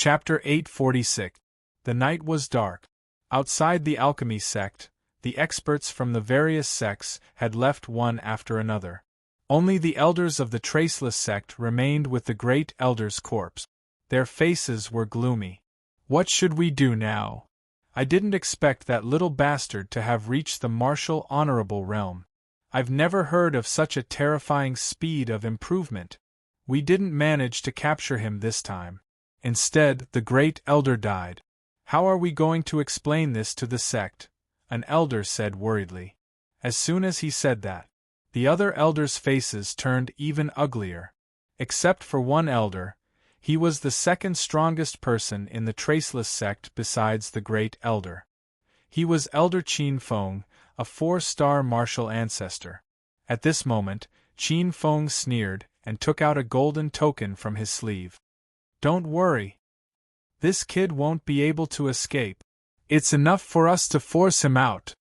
Chapter 846. The night was dark. Outside the alchemy sect, the experts from the various sects had left one after another. Only the elders of the traceless sect remained with the great elder's corpse. Their faces were gloomy. What should we do now? I didn't expect that little bastard to have reached the martial honorable realm. I've never heard of such a terrifying speed of improvement. We didn't manage to capture him this time. Instead, the great elder died. How are we going to explain this to the sect? An elder said worriedly. As soon as he said that, the other elders' faces turned even uglier. Except for one elder, he was the second strongest person in the traceless sect besides the great elder. He was Elder Qin Feng, a 4-star martial ancestor. At this moment, Qin Feng sneered and took out a golden token from his sleeve. Don't worry. This kid won't be able to escape. It's enough for us to force him out.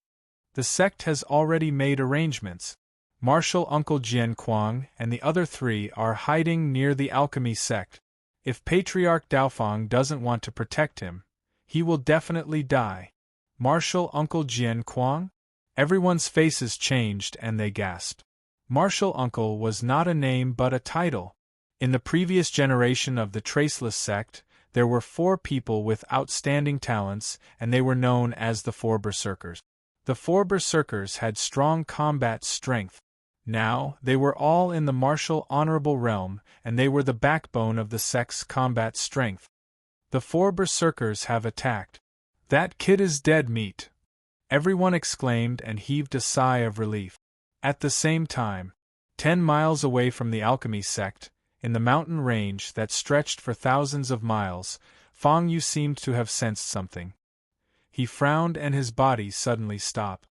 The sect has already made arrangements. Martial Uncle Jian Kuang and the other 3 are hiding near the alchemy sect. If Patriarch Daofeng doesn't want to protect him, he will definitely die. Martial Uncle Jian Kuang? Everyone's faces changed and they gasped. Martial Uncle was not a name but a title. In the previous generation of the Traceless sect, there were 4 people with outstanding talents, and they were known as the 4 Berserkers. The 4 Berserkers had strong combat strength. Now, they were all in the martial honorable realm, and they were the backbone of the sect's combat strength. The 4 Berserkers have attacked. That kid is dead meat. Everyone exclaimed and heaved a sigh of relief. At the same time, 10 miles away from the alchemy sect, in the mountain range that stretched for thousands of miles, Feng Yu seemed to have sensed something. He frowned and his body suddenly stopped.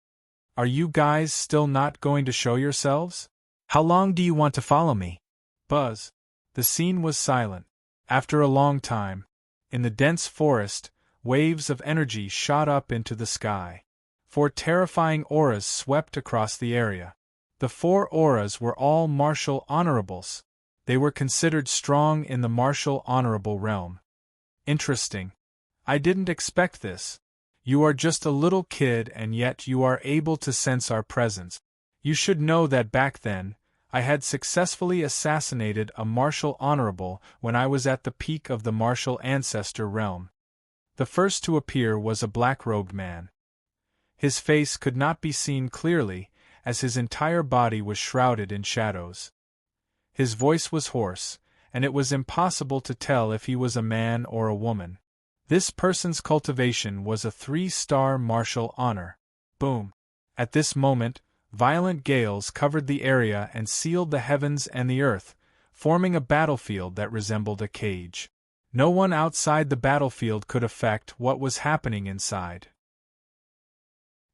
Are you guys still not going to show yourselves? How long do you want to follow me? Buzz. The scene was silent. After a long time, in the dense forest, waves of energy shot up into the sky. 4 terrifying auras swept across the area. The 4 auras were all martial honorables. They were considered strong in the martial honorable realm. Interesting. I didn't expect this. You are just a little kid and yet you are able to sense our presence. You should know that back then, I had successfully assassinated a martial honorable when I was at the peak of the martial ancestor realm. The first to appear was a black-robed man. His face could not be seen clearly, as his entire body was shrouded in shadows. His voice was hoarse, and it was impossible to tell if he was a man or a woman. This person's cultivation was a 3-star martial honor. Boom! At this moment, violent gales covered the area and sealed the heavens and the earth, forming a battlefield that resembled a cage. No one outside the battlefield could affect what was happening inside.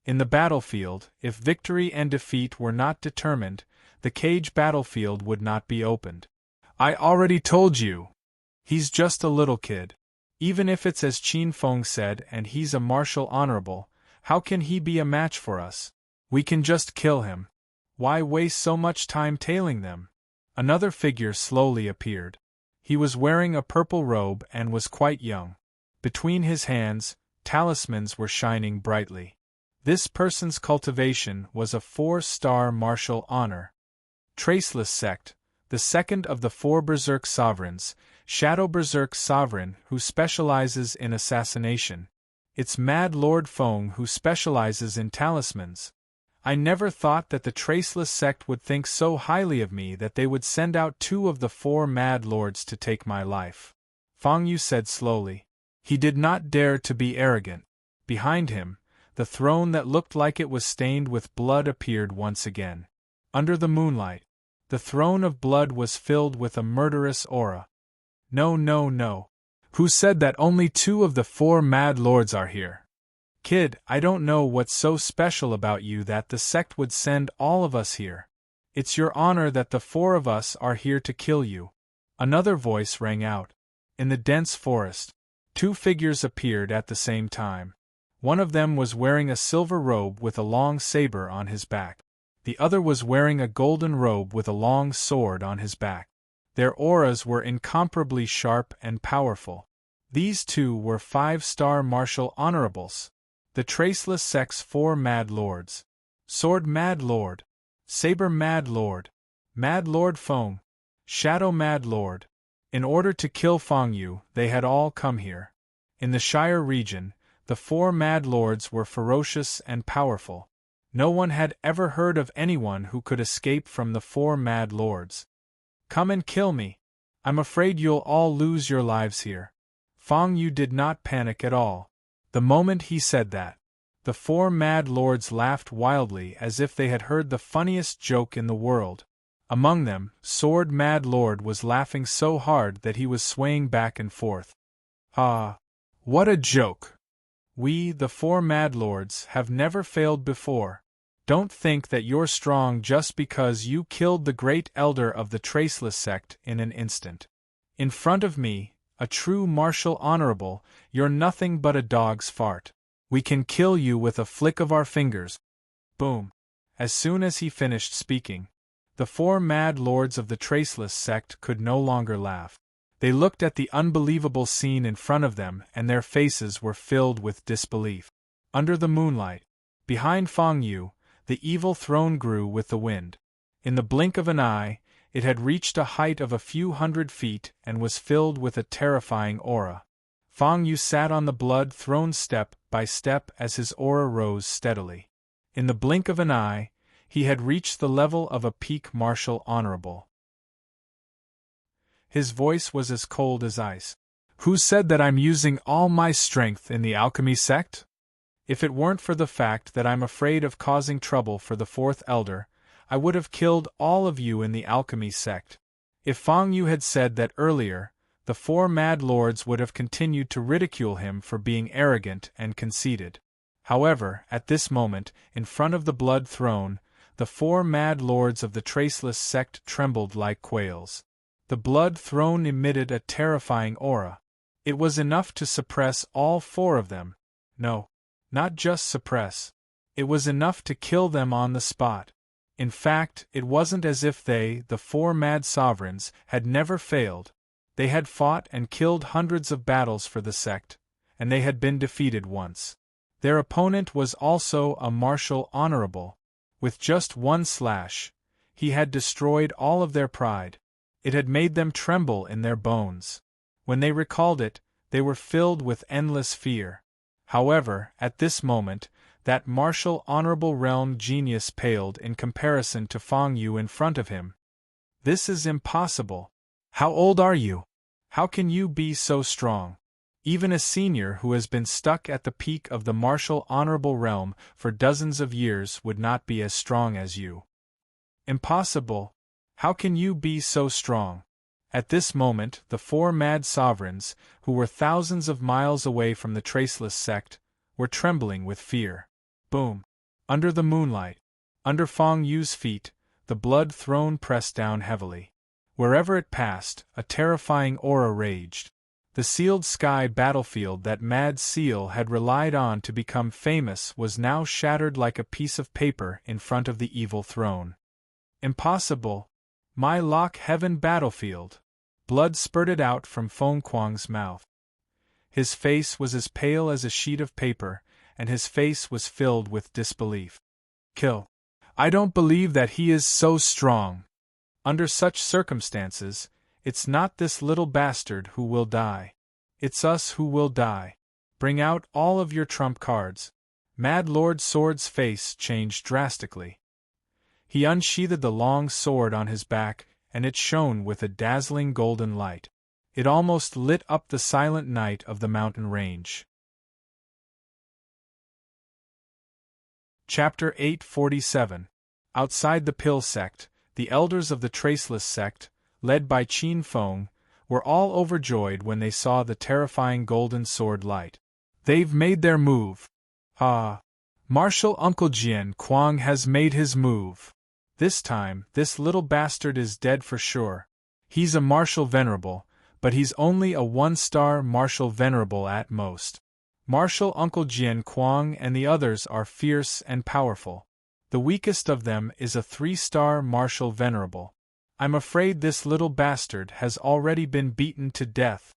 In the battlefield, if victory and defeat were not determined, the cage battlefield would not be opened. I already told you. He's just a little kid. Even if it's as Qin Feng said and he's a martial honorable, how can he be a match for us? We can just kill him. Why waste so much time tailing them? Another figure slowly appeared. He was wearing a purple robe and was quite young. Between his hands, talismans were shining brightly. This person's cultivation was a 4-star martial honor. Traceless sect, the second of the 4 Berserk sovereigns, Shadow Berserk Sovereign who specializes in assassination. It's Mad Lord Feng who specializes in talismans. I never thought that the Traceless sect would think so highly of me that they would send out 2 of the 4 Mad Lords to take my life. Feng Yu said slowly. He did not dare to be arrogant. Behind him, the throne that looked like it was stained with blood appeared once again. Under the moonlight, the throne of blood was filled with a murderous aura. No, no, no. Who said that only 2 of the 4 Mad Lords are here? Kid, I don't know what's so special about you that the sect would send all of us here. It's your honor that the 4 of us are here to kill you. Another voice rang out. In the dense forest, 2 figures appeared at the same time. One of them was wearing a silver robe with a long saber on his back. The other was wearing a golden robe with a long sword on his back. Their auras were incomparably sharp and powerful. These two were 5-star martial honorables. The traceless sect's 4 Mad Lords. Sword Mad Lord, Saber Mad Lord, Mad Lord Feng, Shadow Mad Lord. In order to kill Feng Yu, they had all come here. In the Shire region, the 4 Mad Lords were ferocious and powerful. No one had ever heard of anyone who could escape from the 4 Mad Lords. Come and kill me. I'm afraid you'll all lose your lives here. Feng Yu did not panic at all. The moment he said that, the 4 Mad Lords laughed wildly as if they had heard the funniest joke in the world. Among them, Sword Mad Lord was laughing so hard that he was swaying back and forth. Ah! What a joke! We, the 4 Mad Lords, have never failed before. Don't think that you're strong just because you killed the great elder of the Traceless sect in an instant. In front of me, a true martial honorable, you're nothing but a dog's fart. We can kill you with a flick of our fingers. Boom! As soon as he finished speaking, the 4 Mad Lords of the Traceless sect could no longer laugh. They looked at the unbelievable scene in front of them and their faces were filled with disbelief. Under the moonlight, behind Feng Yu, the evil throne grew with the wind. In the blink of an eye, it had reached a height of a few hundred feet and was filled with a terrifying aura. Feng Yu sat on the blood throne step by step as his aura rose steadily. In the blink of an eye, he had reached the level of a peak martial honorable. His voice was as cold as ice. Who said that I'm using all my strength in the alchemy sect? If it weren't for the fact that I'm afraid of causing trouble for the 4th Elder, I would have killed all of you in the alchemy sect. If Feng Yu had said that earlier, the 4 Mad Lords would have continued to ridicule him for being arrogant and conceited. However, at this moment, in front of the blood throne, the 4 Mad Lords of the Traceless sect trembled like quails. The blood throne emitted a terrifying aura. It was enough to suppress all 4 of them. No, not just suppress. It was enough to kill them on the spot. In fact, it wasn't as if they, the 4 Mad Sovereigns, had never failed. They had fought and killed hundreds of battles for the sect, and they had been defeated once. Their opponent was also a martial honorable. With just one slash, he had destroyed all of their pride. It had made them tremble in their bones. When they recalled it, they were filled with endless fear. However, at this moment, that martial honorable realm genius paled in comparison to Feng Yu in front of him. This is impossible. How old are you? How can you be so strong? Even a senior who has been stuck at the peak of the martial honorable realm for dozens of years would not be as strong as you. Impossible. How can you be so strong? At this moment, the 4 Mad Sovereigns, who were thousands of miles away from the Traceless sect, were trembling with fear. Boom! Under the moonlight, under Feng Yu's feet, the blood throne pressed down heavily. Wherever it passed, a terrifying aura raged. The sealed sky battlefield that Mad Seal had relied on to become famous was now shattered like a piece of paper in front of the evil throne. Impossible! My Lock Heaven battlefield! Blood spurted out from Feng Kuang's mouth. His face was as pale as a sheet of paper, and his face was filled with disbelief. Kill! I don't believe that he is so strong. Under such circumstances, it's not this little bastard who will die. It's us who will die. Bring out all of your trump cards. Mad Lord Sword's face changed drastically. He unsheathed the long sword on his back, and it shone with a dazzling golden light. It almost lit up the silent night of the mountain range. Chapter 847. Outside the Pill Sect, the elders of the Traceless sect, led by Qin Feng, were all overjoyed when they saw the terrifying golden sword light. They've made their move. Ah! Martial Uncle Jian Kuang has made his move. This time, this little bastard is dead for sure. He's a martial venerable, but he's only a 1-star martial venerable at most. Martial Uncle Jian Kuang and the others are fierce and powerful. The weakest of them is a 3-star martial venerable. I'm afraid this little bastard has already been beaten to death.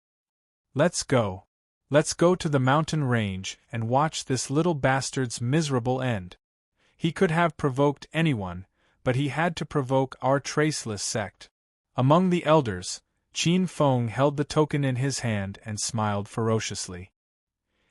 Let's go. Let's go to the mountain range and watch this little bastard's miserable end. He could have provoked anyone, but he had to provoke our traceless sect. Among the elders, Qin Feng held the token in his hand and smiled ferociously.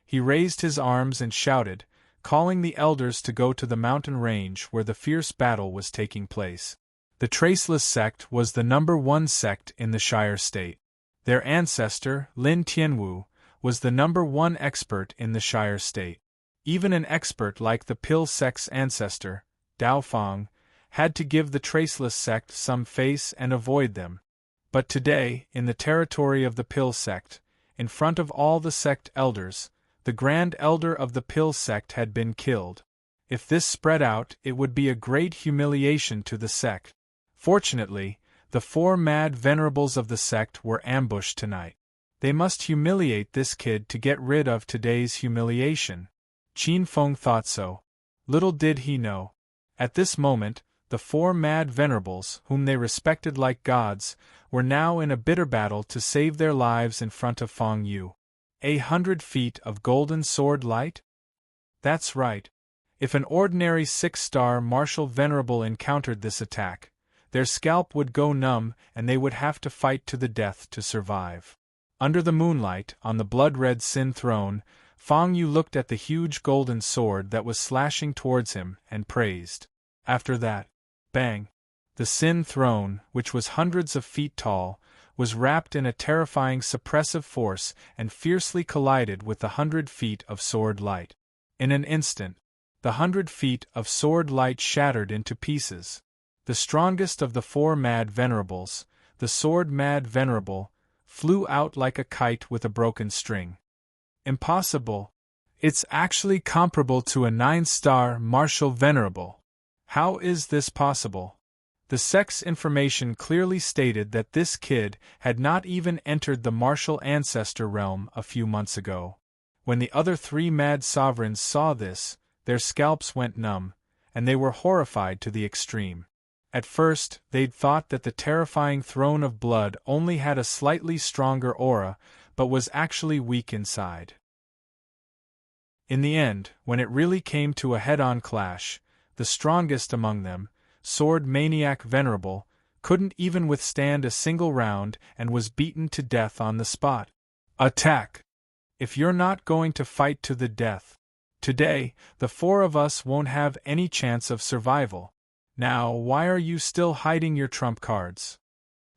He raised his arms and shouted, calling the elders to go to the mountain range where the fierce battle was taking place. The Traceless sect was the #1 sect in the Shire state. Their ancestor, Lin Tianwu, was the #1 expert in the Shire state. Even an expert like the Pill sect's ancestor, Dao Fang, had to give the Traceless sect some face and avoid them. But today, in the territory of the Pill sect, in front of all the sect elders, the Grand Elder of the Pill sect had been killed. If this spread out, it would be a great humiliation to the sect. Fortunately, the 4 mad venerables of the sect were ambushed tonight. They must humiliate this kid to get rid of today's humiliation. Qin Feng thought so. Little did he know. At this moment, the 4 mad venerables, whom they respected like gods, were now in a bitter battle to save their lives in front of Feng Yu. 100 feet of golden sword light? That's right. If an ordinary 6-star martial venerable encountered this attack, their scalp would go numb and they would have to fight to the death to survive. Under the moonlight, on the blood-red Sin throne, Feng Yu looked at the huge golden sword that was slashing towards him and praised. After that, bang! The Sin throne, which was hundreds of feet tall, was wrapped in a terrifying suppressive force and fiercely collided with the 100 feet of sword light. In an instant, the 100 feet of sword light shattered into pieces. The strongest of the 4 mad venerables, the sword mad venerable, flew out like a kite with a broken string. Impossible! It's actually comparable to a 9-star martial venerable. How is this possible? The sect's information clearly stated that this kid had not even entered the martial ancestor realm a few months ago. When the other 3 mad sovereigns saw this, their scalps went numb, and they were horrified to the extreme. At first, they'd thought that the terrifying throne of blood only had a slightly stronger aura, but was actually weak inside. In the end, when it really came to a head-on clash, the strongest among them, Sword Maniac Venerable, couldn't even withstand a single round and was beaten to death on the spot. Attack! If you're not going to fight to the death, today, the 4 of us won't have any chance of survival. Now, why are you still hiding your trump cards?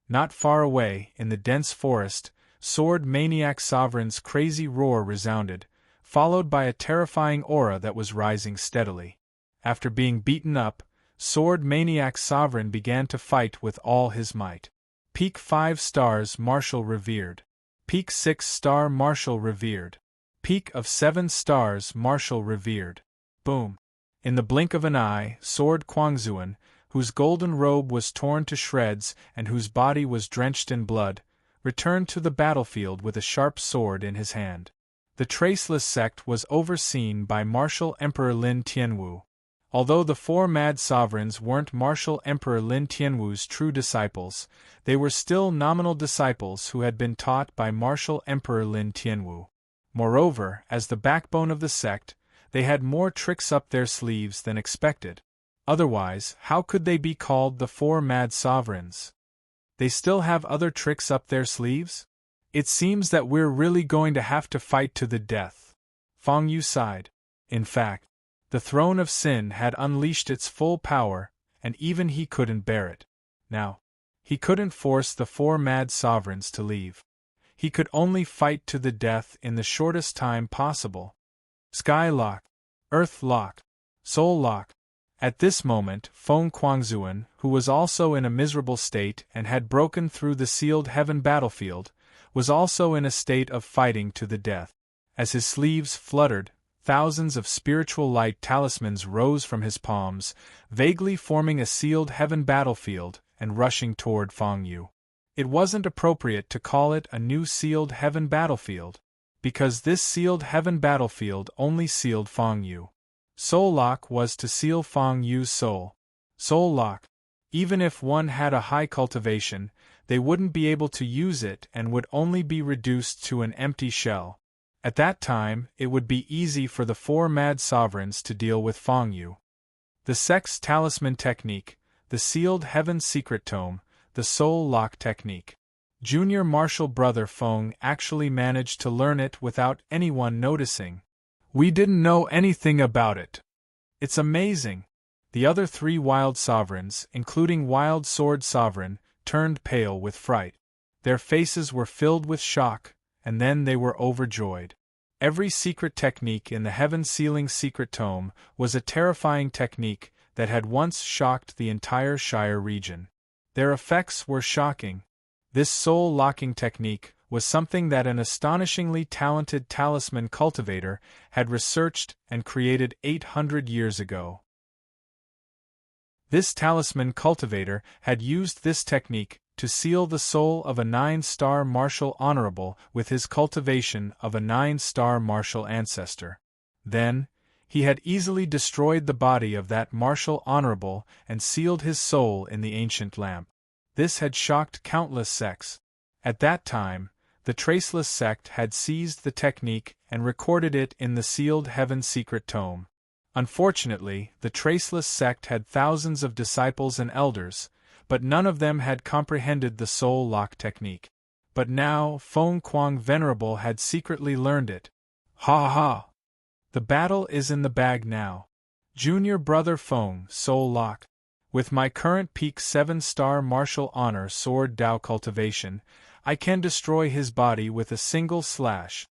Not far away, in the dense forest, Sword Maniac Sovereign's crazy roar resounded, followed by a terrifying aura that was rising steadily. After being beaten up, Sword Maniac Sovereign began to fight with all his might. Peak 5 stars Marshal revered. Peak 6-star Marshal revered. Peak of 7 stars Marshal revered. Boom! In the blink of an eye, Sword Quangzuan, whose golden robe was torn to shreds and whose body was drenched in blood, returned to the battlefield with a sharp sword in his hand. The Traceless sect was overseen by Martial Emperor Lin Tianwu. Although the 4 mad sovereigns weren't Martial Emperor Lin Tianwu's true disciples, they were still nominal disciples who had been taught by Martial Emperor Lin Tianwu. Moreover, as the backbone of the sect, they had more tricks up their sleeves than expected. Otherwise, how could they be called the 4 mad sovereigns? They still have other tricks up their sleeves? It seems that we're really going to have to fight to the death. Feng Yu sighed. In fact, the throne of sin had unleashed its full power, and even he couldn't bear it. Now, he couldn't force the 4 mad sovereigns to leave. He could only fight to the death in the shortest time possible. Sky Lock, Earth Lock, Soul Lock. At this moment, Feng Quangzuan, who was also in a miserable state and had broken through the sealed heaven battlefield, was also in a state of fighting to the death. As his sleeves fluttered, thousands of spiritual light talismans rose from his palms, vaguely forming a sealed heaven battlefield and rushing toward Feng Yu. It wasn't appropriate to call it a new sealed heaven battlefield, because this sealed heaven battlefield only sealed Feng Yu. Soul Lock was to seal Feng Yu's soul. Soul Lock. Even if one had a high cultivation, they wouldn't be able to use it and would only be reduced to an empty shell. At that time, it would be easy for the four mad sovereigns to deal with Feng Yu. The Sex Talisman Technique, the Sealed Heaven's Secret Tome, the Soul Lock Technique. Junior Marshall brother Feng actually managed to learn it without anyone noticing. We didn't know anything about it. It's amazing. The other three wild sovereigns, including Wild Sword Sovereign, turned pale with fright. Their faces were filled with shock, and then they were overjoyed. Every secret technique in the Heaven Sealing Secret Tome was a terrifying technique that had once shocked the entire Shire region. Their effects were shocking. This soul-locking technique was something that an astonishingly talented talisman cultivator had researched and created 800 years ago. This talisman cultivator had used this technique to seal the soul of a 9-star martial honorable with his cultivation of a 9-star martial ancestor. Then, he had easily destroyed the body of that martial honorable and sealed his soul in the ancient lamp. This had shocked countless sects. At that time, the Traceless sect had seized the technique and recorded it in the Sealed Heaven Secret Tome. Unfortunately, the Traceless sect had thousands of disciples and elders, but none of them had comprehended the soul lock technique. But now, Feng Kuang Venerable had secretly learned it. Ha ha! The battle is in the bag now. Junior brother Feng, soul lock. With my current peak 7-star martial honor sword Dao cultivation, I can destroy his body with a single slash.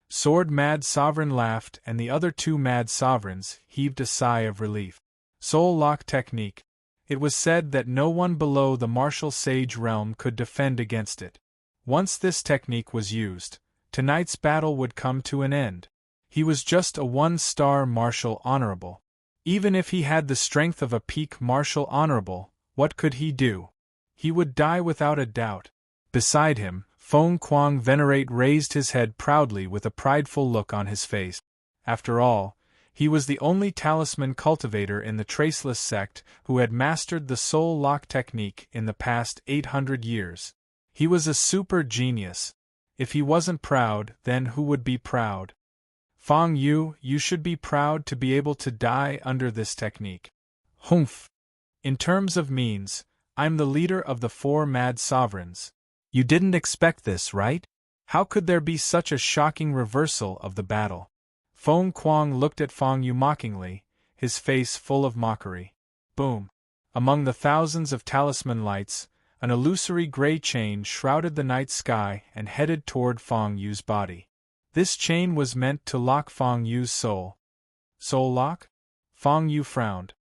Sword Mad Sovereign laughed and the other two Mad Sovereigns heaved a sigh of relief. Soul lock technique. It was said that no one below the martial sage realm could defend against it. Once this technique was used, tonight's battle would come to an end. He was just a 1-star martial honorable. Even if he had the strength of a peak martial honorable, what could he do? He would die without a doubt. Beside him, Feng Kuang Venerate raised his head proudly with a prideful look on his face. After all, he was the only talisman cultivator in the Traceless sect who had mastered the soul lock technique in the past 800 years. He was a super genius. If he wasn't proud, then who would be proud? Feng Yu, you should be proud to be able to die under this technique. Humph! In terms of means, I'm the leader of the 4 Mad Sovereigns. You didn't expect this, right? How could there be such a shocking reversal of the battle? Feng Kuang looked at Feng Yu mockingly, his face full of mockery. Boom! Among the thousands of talisman lights, an illusory gray chain shrouded the night sky and headed toward Feng Yu's body. This chain was meant to lock Feng Yu's soul. Soul lock? Feng Yu frowned.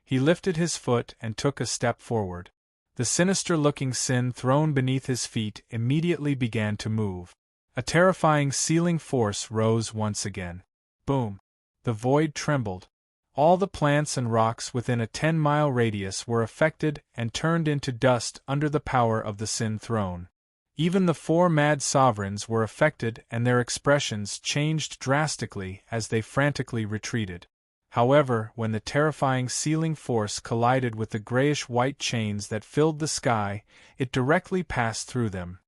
He lifted his foot and took a step forward. The sinister-looking sin thrown beneath his feet immediately began to move. A terrifying sealing force rose once again. Boom! The void trembled. All the plants and rocks within a 10-mile radius were affected and turned into dust under the power of the sin throne. Even the 4 Mad Sovereigns were affected and their expressions changed drastically as they frantically retreated. However, when the terrifying sealing force collided with the grayish-white chains that filled the sky, it directly passed through them.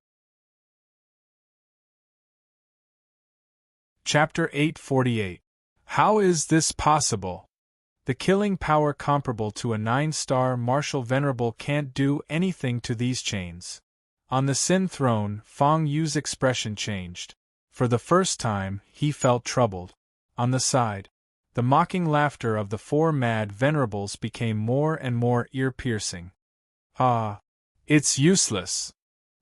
Chapter 848. How is this possible? The killing power comparable to a 9-star martial venerable can't do anything to these chains. On the Sin throne, Feng Yu's expression changed. For the first time, he felt troubled. On the side, the mocking laughter of the 4 Mad Venerables became more and more ear-piercing. Ah! It's useless.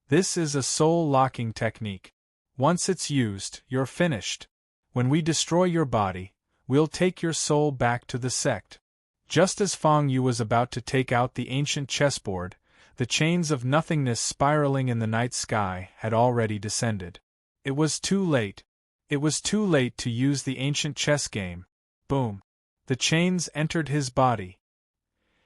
This is a soul-locking technique. Once it's used, you're finished. When we destroy your body, we'll take your soul back to the sect. Just as Feng Yu was about to take out the ancient chessboard, the chains of nothingness spiraling in the night sky had already descended. It was too late. It was too late to use the ancient chess game. Boom! The chains entered his body.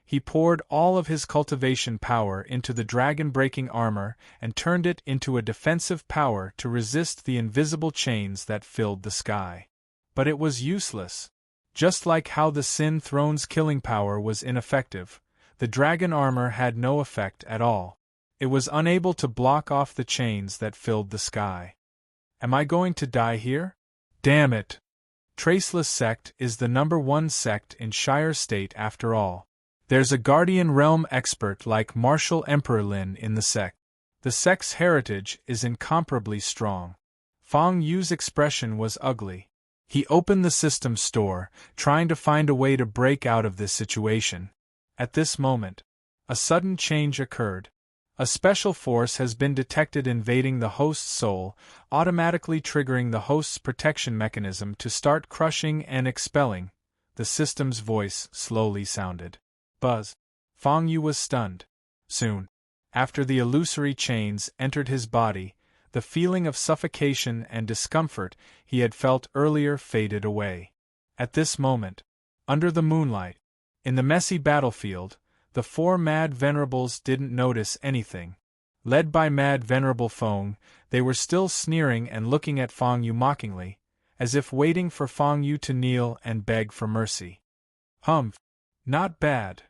He poured all of his cultivation power into the dragon-breaking armor and turned it into a defensive power to resist the invisible chains that filled the sky. But it was useless. Just like how the Sin Throne's killing power was ineffective, the dragon armor had no effect at all. It was unable to block off the chains that filled the sky. Am I going to die here? Damn it! Traceless sect is the #1 sect in Shire State after all. There's a guardian realm expert like Marshal Emperor Lin in the sect. The sect's heritage is incomparably strong. Feng Yu's expression was ugly. He opened the system store, trying to find a way to break out of this situation. At this moment, a sudden change occurred. A special force has been detected invading the host's soul, automatically triggering the host's protection mechanism to start crushing and expelling. The system's voice slowly sounded. Buzz. Feng Yu was stunned. Soon after the illusory chains entered his body, the feeling of suffocation and discomfort he had felt earlier faded away. At this moment, under the moonlight, in the messy battlefield, the 4 Mad Venerables didn't notice anything. Led by Mad Venerable Feng, they were still sneering and looking at Feng Yu mockingly, as if waiting for Feng Yu to kneel and beg for mercy. Humph! Not bad.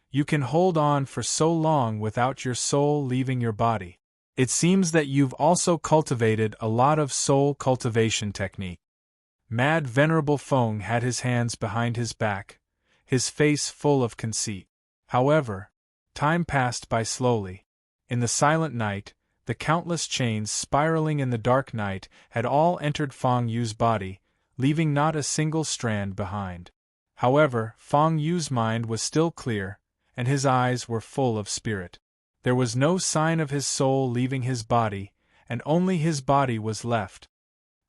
You can hold on for so long without your soul leaving your body. It seems that you've also cultivated a lot of soul cultivation technique. Mad Venerable Feng had his hands behind his back, his face full of conceit. However, time passed by slowly. In the silent night, the countless chains spiraling in the dark night had all entered Feng Yu's body, leaving not a single strand behind. However, Feng Yu's mind was still clear, and his eyes were full of spirit. There was no sign of his soul leaving his body, and only his body was left.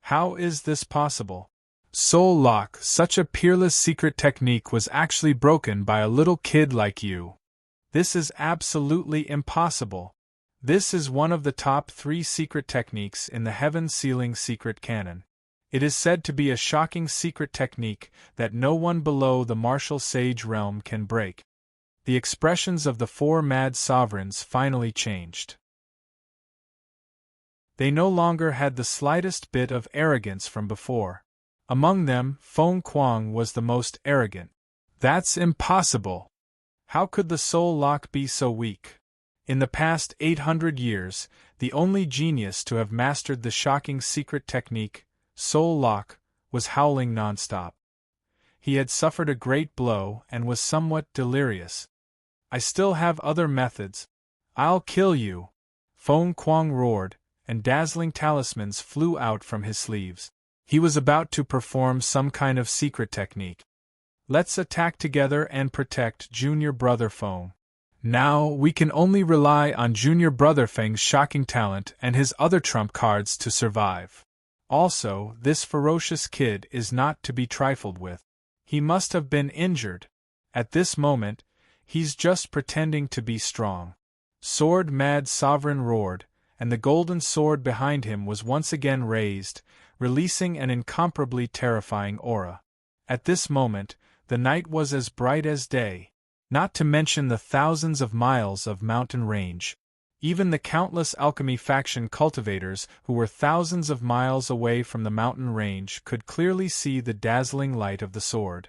How is this possible? Soul lock, such a peerless secret technique, was actually broken by a little kid like you. This is absolutely impossible. This is one of the top 3 secret techniques in the Heaven Sealing secret canon. It is said to be a shocking secret technique that no one below the martial sage realm can break. The expressions of the 4 mad sovereigns finally changed. They no longer had the slightest bit of arrogance from before. Among them, Feng Kuang was the most arrogant. That's impossible! How could the soul lock be so weak? In the past 800 years, the only genius to have mastered the shocking secret technique, soul lock, was howling nonstop. He had suffered a great blow and was somewhat delirious. I still have other methods. I'll kill you! Feng Kuang roared, and dazzling talismans flew out from his sleeves. He was about to perform some kind of secret technique. Let's attack together and protect Junior Brother Feng. Now we can only rely on Junior Brother Feng's shocking talent and his other trump cards to survive. Also, this ferocious kid is not to be trifled with. He must have been injured. At this moment, he's just pretending to be strong. Sword Mad Sovereign roared, and the golden sword behind him was once again raised, releasing an incomparably terrifying aura. At this moment, the night was as bright as day, not to mention the thousands of miles of mountain range. Even the countless alchemy faction cultivators who were thousands of miles away from the mountain range could clearly see the dazzling light of the sword.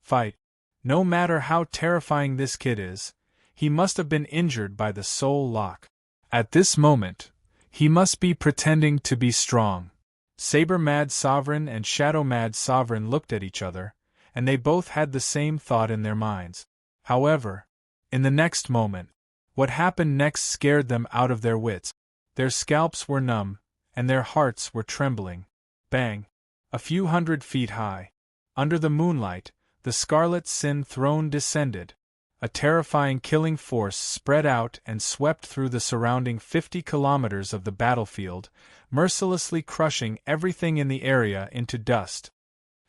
Fight. No matter how terrifying this kid is, he must have been injured by the soul lock. At this moment, he must be pretending to be strong. Saber Mad Sovereign and Shadow Mad Sovereign looked at each other, and they both had the same thought in their minds. However, in the next moment, what happened next scared them out of their wits. Their scalps were numb, and their hearts were trembling. Bang! A few hundred feet high, under the moonlight, the Scarlet Sin Throne descended. A terrifying killing force spread out and swept through the surrounding 50 kilometers of the battlefield, mercilessly crushing everything in the area into dust.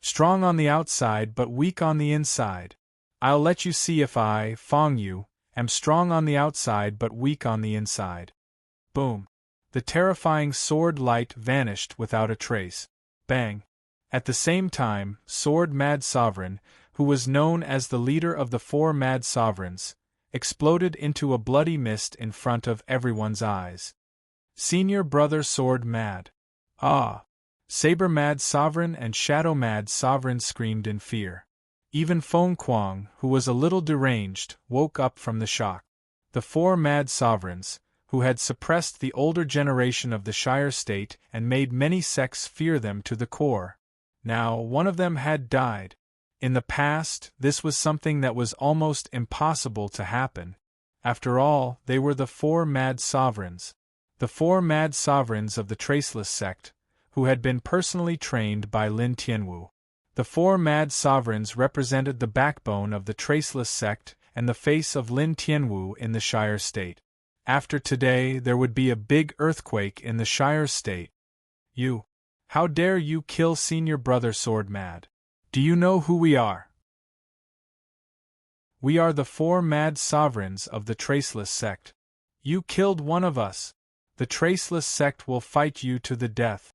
Strong on the outside but weak on the inside. I'll let you see if I, Feng Yu, am strong on the outside but weak on the inside. Boom! The terrifying sword light vanished without a trace. Bang! At the same time, Sword Mad Sovereign, who was known as the leader of the 4 Mad Sovereigns, exploded into a bloody mist in front of everyone's eyes. Senior Brother Sword Mad. Ah! Saber Mad Sovereign and Shadow Mad Sovereign screamed in fear. Even Feng Kuang, who was a little deranged, woke up from the shock. The 4 Mad Sovereigns, who had suppressed the older generation of the Shire state and made many sects fear them to the core. Now, one of them had died. In the past, this was something that was almost impossible to happen. After all, they were the 4 mad sovereigns. The 4 mad sovereigns of the Traceless sect, who had been personally trained by Lin Tianwu. The 4 mad sovereigns represented the backbone of the Traceless sect and the face of Lin Tianwu in the Shire state. After today, there would be a big earthquake in the Shire state. You! How dare you kill Senior Brother Sword Mad? Do you know who we are? We are the 4 mad sovereigns of the Traceless sect. You killed one of us. The Traceless sect will fight you to the death.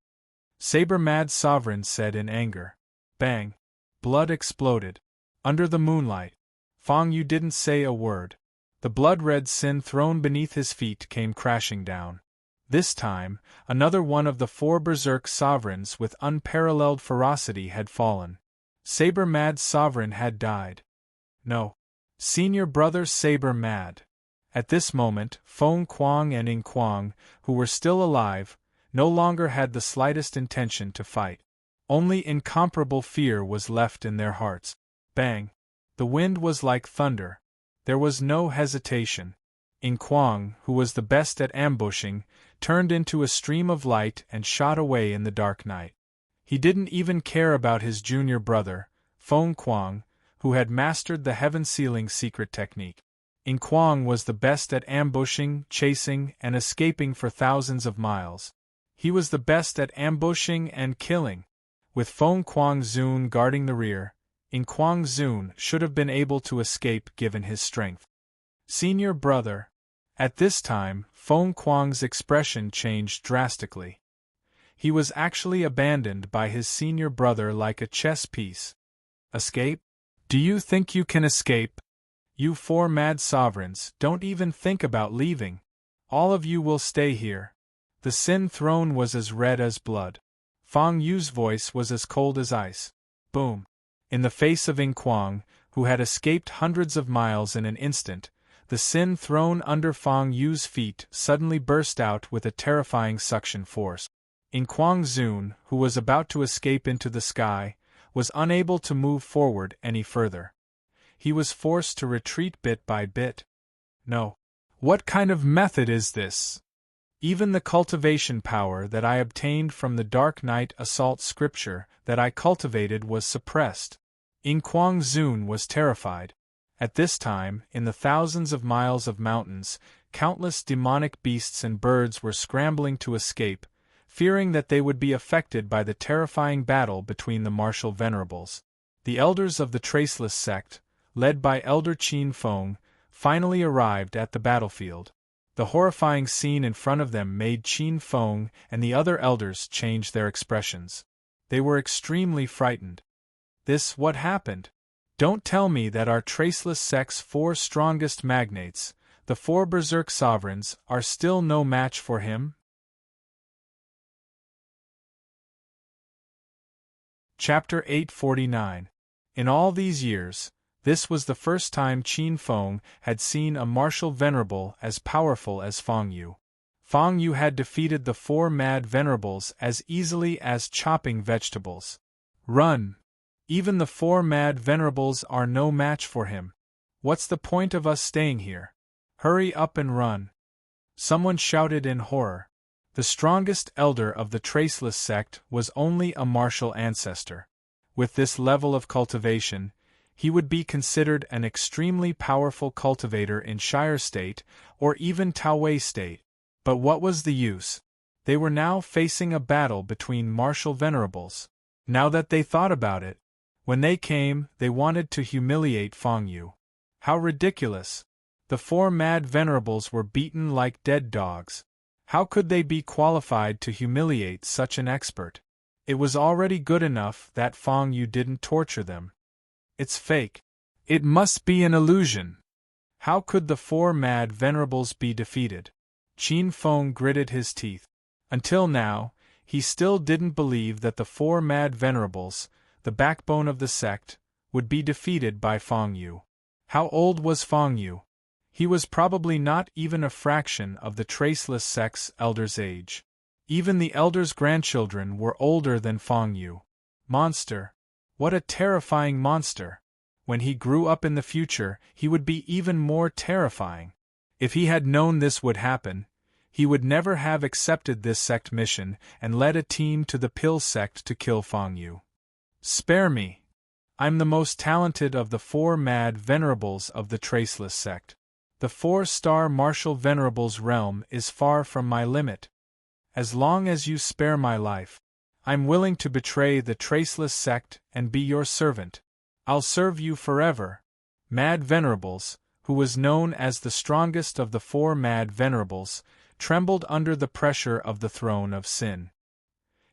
Saber Mad Sovereign said in anger. Bang! Blood exploded. Under the moonlight. Fong Yu didn't say a word. The blood-red sin throne beneath his feet came crashing down. This time, another one of the 4 berserk sovereigns with unparalleled ferocity had fallen. Saber Mad Sovereign had died. No. Senior Brother Saber Mad. At this moment, Feng Kuang and Ing Kuang, who were still alive, no longer had the slightest intention to fight. Only incomparable fear was left in their hearts. Bang! The wind was like thunder. There was no hesitation. Ing Kuang, who was the best at ambushing, turned into a stream of light and shot away in the dark night. He didn't even care about his junior brother, Feng Kuang, who had mastered the heaven-sealing secret technique. Ing Kuang was the best at ambushing, chasing, and escaping for thousands of miles. He was the best at ambushing and killing. With Feng Kuang Zun guarding the rear, Ing Kuang Zun should have been able to escape given his strength. Senior brother. At this time, Feng Kuang's expression changed drastically. He was actually abandoned by his senior brother like a chess piece. Escape? Do you think you can escape? You 4 mad sovereigns, don't even think about leaving. All of you will stay here. The Sin Throne was as red as blood. Fong Yu's voice was as cold as ice. Boom! In the face of Ing Kuang, who had escaped hundreds of miles in an instant, the Sin Throne under Fong Yu's feet suddenly burst out with a terrifying suction force. Ing Kuang Zun, who was about to escape into the sky, was unable to move forward any further. He was forced to retreat bit by bit. No. What kind of method is this? Even the cultivation power that I obtained from the Dark Night Assault scripture that I cultivated was suppressed. Ing Kuang Zun was terrified. At this time, in the thousands of miles of mountains, countless demonic beasts and birds were scrambling to escape, fearing that they would be affected by the terrifying battle between the martial venerables. The elders of the Traceless sect, led by Elder Qin Feng, finally arrived at the battlefield. The horrifying scene in front of them made Qin Feng and the other elders change their expressions. They were extremely frightened. What happened? Don't tell me that our Traceless sect's 4 strongest magnates, the 4 berserk sovereigns, are still no match for him? Chapter 849. In all these years, this was the first time Qin Feng had seen a martial venerable as powerful as Fong Yu. Fong Yu had defeated the 4 mad venerables as easily as chopping vegetables. Run! Even the 4 mad venerables are no match for him. What's the point of us staying here? Hurry up and run! Someone shouted in horror. The strongest elder of the Traceless sect was only a martial ancestor. With this level of cultivation, he would be considered an extremely powerful cultivator in Shire State or even Taowei State. But what was the use? They were now facing a battle between martial venerables. Now that they thought about it, when they came, they wanted to humiliate Fong Yu. How ridiculous! The 4 mad venerables were beaten like dead dogs. How could they be qualified to humiliate such an expert? It was already good enough that Fong Yu didn't torture them. It's fake. It must be an illusion. How could the 4 mad venerables be defeated? Qin Feng gritted his teeth. Until now, he still didn't believe that the 4 mad venerables, the backbone of the sect, would be defeated by Fong Yu. How old was Fong Yu? He was probably not even a fraction of the traceless sect's elder's age. Even the elder's grandchildren were older than Feng Yu. Monster! What a terrifying monster! When he grew up in the future, he would be even more terrifying. If he had known this would happen, he would never have accepted this sect mission and led a team to the Pill sect to kill Feng Yu. Spare me! I'm the most talented of the 4 mad venerables of the Traceless sect. The 4-star martial venerable's realm is far from my limit. As long as you spare my life, I'm willing to betray the Traceless sect and be your servant. I'll serve you forever. Mad Venerables, who was known as the strongest of the 4 mad venerables, trembled under the pressure of the throne of sin.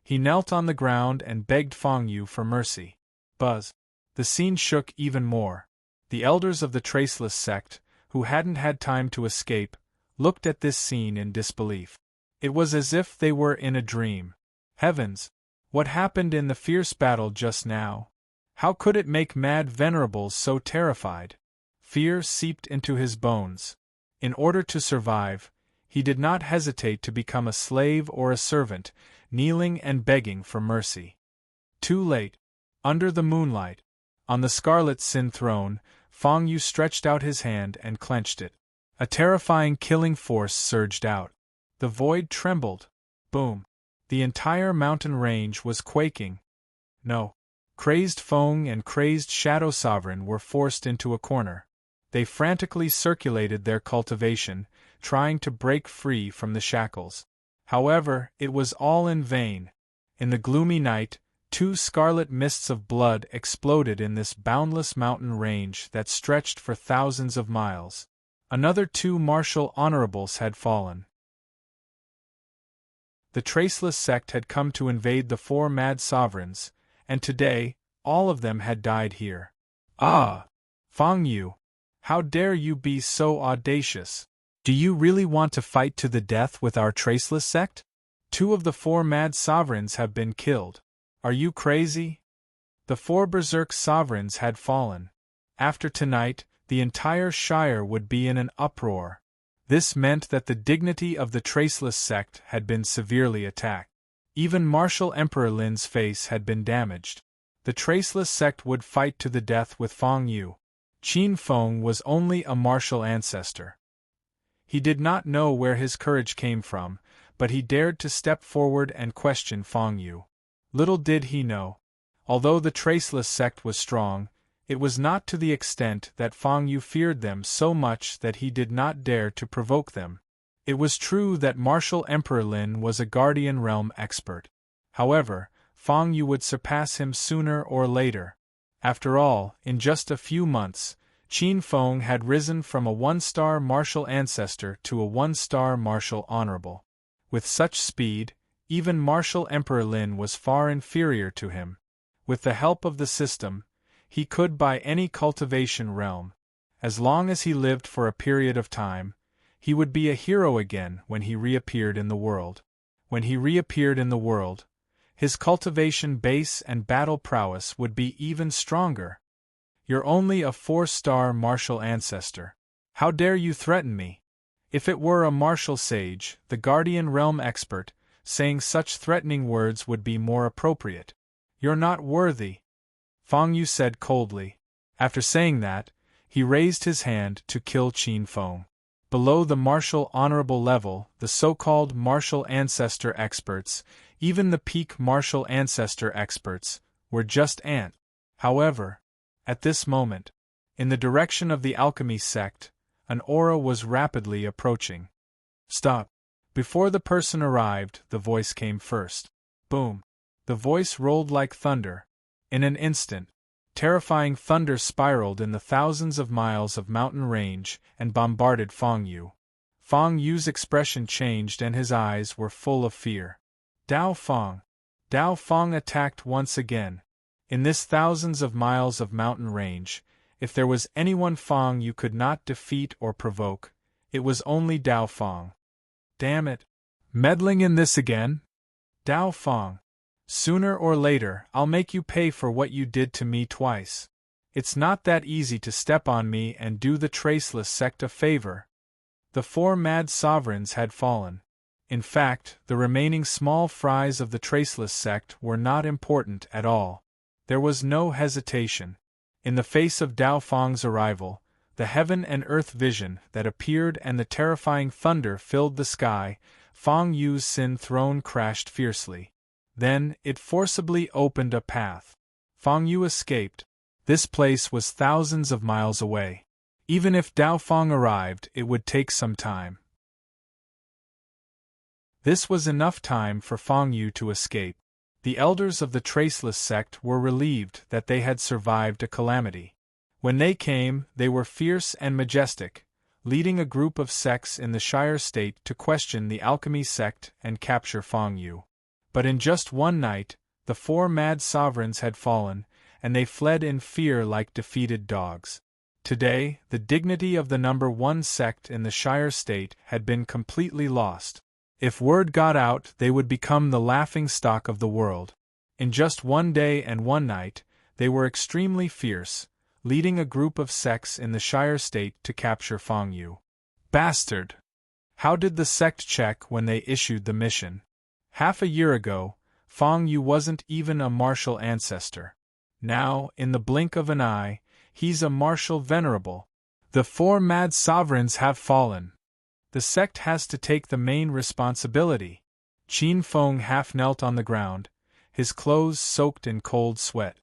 He knelt on the ground and begged Feng Yu for mercy. Buzz. The scene shook even more. The elders of the Traceless sect, who hadn't had time to escape, looked at this scene in disbelief. It was as if they were in a dream. Heavens! What happened in the fierce battle just now? How could it make Mad Venerables so terrified? Fear seeped into his bones. In order to survive, he did not hesitate to become a slave or a servant, kneeling and begging for mercy. Too late. Under the moonlight, on the Scarlet Sin throne, Feng Yu stretched out his hand and clenched it. A terrifying killing force surged out. The void trembled. Boom. The entire mountain range was quaking. No. Crazed Feng and crazed Shadow Sovereign were forced into a corner. They frantically circulated their cultivation, trying to break free from the shackles. However, it was all in vain. In the gloomy night, 2 scarlet mists of blood exploded in this boundless mountain range that stretched for thousands of miles. Another 2 martial honorables had fallen. The Traceless sect had come to invade the 4 mad sovereigns, and today, all of them had died here. Ah! Feng Yu! How dare you be so audacious? Do you really want to fight to the death with our Traceless sect? 2 of the 4 mad sovereigns have been killed. Are you crazy? The 4 berserk sovereigns had fallen. After tonight, the entire Shire would be in an uproar. This meant that the dignity of the Traceless sect had been severely attacked. Even Martial Emperor Lin's face had been damaged. The Traceless sect would fight to the death with Feng Yu. Qin Feng was only a martial ancestor. He did not know where his courage came from, but he dared to step forward and question Feng Yu. Little did he know. Although the Traceless sect was strong, it was not to the extent that Feng Yu feared them so much that he did not dare to provoke them. It was true that Martial Emperor Lin was a Guardian Realm expert. However, Feng Yu would surpass him sooner or later. After all, in just a few months, Qin Feng had risen from a 1-star martial ancestor to a 1-star martial honorable. With such speed, even Martial Emperor Lin was far inferior to him. With the help of the system, he could buy any cultivation realm. As long as he lived for a period of time, he would be a hero again when he reappeared in the world. When he reappeared in the world, his cultivation base and battle prowess would be even stronger. You're only a 4-star martial ancestor. How dare you threaten me? If it were a martial sage, the Guardian Realm expert, saying such threatening words would be more appropriate. You're not worthy, Feng Yu said coldly. After saying that, he raised his hand to kill Qin Feng. Below the martial honorable level, the so-called martial ancestor experts, even the peak martial ancestor experts, were just ants. However, at this moment, in the direction of the alchemy sect, an aura was rapidly approaching. Stop! Before the person arrived, the voice came first. Boom! The voice rolled like thunder. In an instant, terrifying thunder spiraled in the thousands of miles of mountain range and bombarded Feng Yu. Feng Yu's expression changed and his eyes were full of fear. Dao Feng! Dao Feng attacked once again. In this thousands of miles of mountain range, if there was anyone Feng Yu could not defeat or provoke, it was only Dao Feng. Damn it! Meddling in this again? Dao Feng! Sooner or later, I'll make you pay for what you did to me twice. It's not that easy to step on me and do the traceless sect a favor. The 4 mad sovereigns had fallen. In fact, the remaining small fries of the traceless sect were not important at all. There was no hesitation. In the face of Dao Fang's arrival, the heaven and earth vision that appeared and the terrifying thunder filled the sky, Fang Yu's Sin throne crashed fiercely. Then, it forcibly opened a path. Fang Yu escaped. This place was thousands of miles away. Even if Dao Fang arrived, it would take some time. This was enough time for Fang Yu to escape. The elders of the Traceless sect were relieved that they had survived a calamity. When they came, they were fierce and majestic, leading a group of sects in the Shire state to question the Alchemy sect and capture Fang Yu. But in just one night, the 4 mad sovereigns had fallen, and they fled in fear like defeated dogs. Today, the dignity of the number 1 sect in the Shire state had been completely lost. If word got out, they would become the laughingstock of the world. In just one day and one night, they were extremely fierce, leading a group of sects in the Shire state to capture Fang Yu. Bastard! How did the sect check when they issued the mission? Half a year ago, Fang Yu wasn't even a martial ancestor. Now, in the blink of an eye, he's a martial venerable. The 4 mad sovereigns have fallen. The sect has to take the main responsibility. Qin Feng half knelt on the ground, his clothes soaked in cold sweat.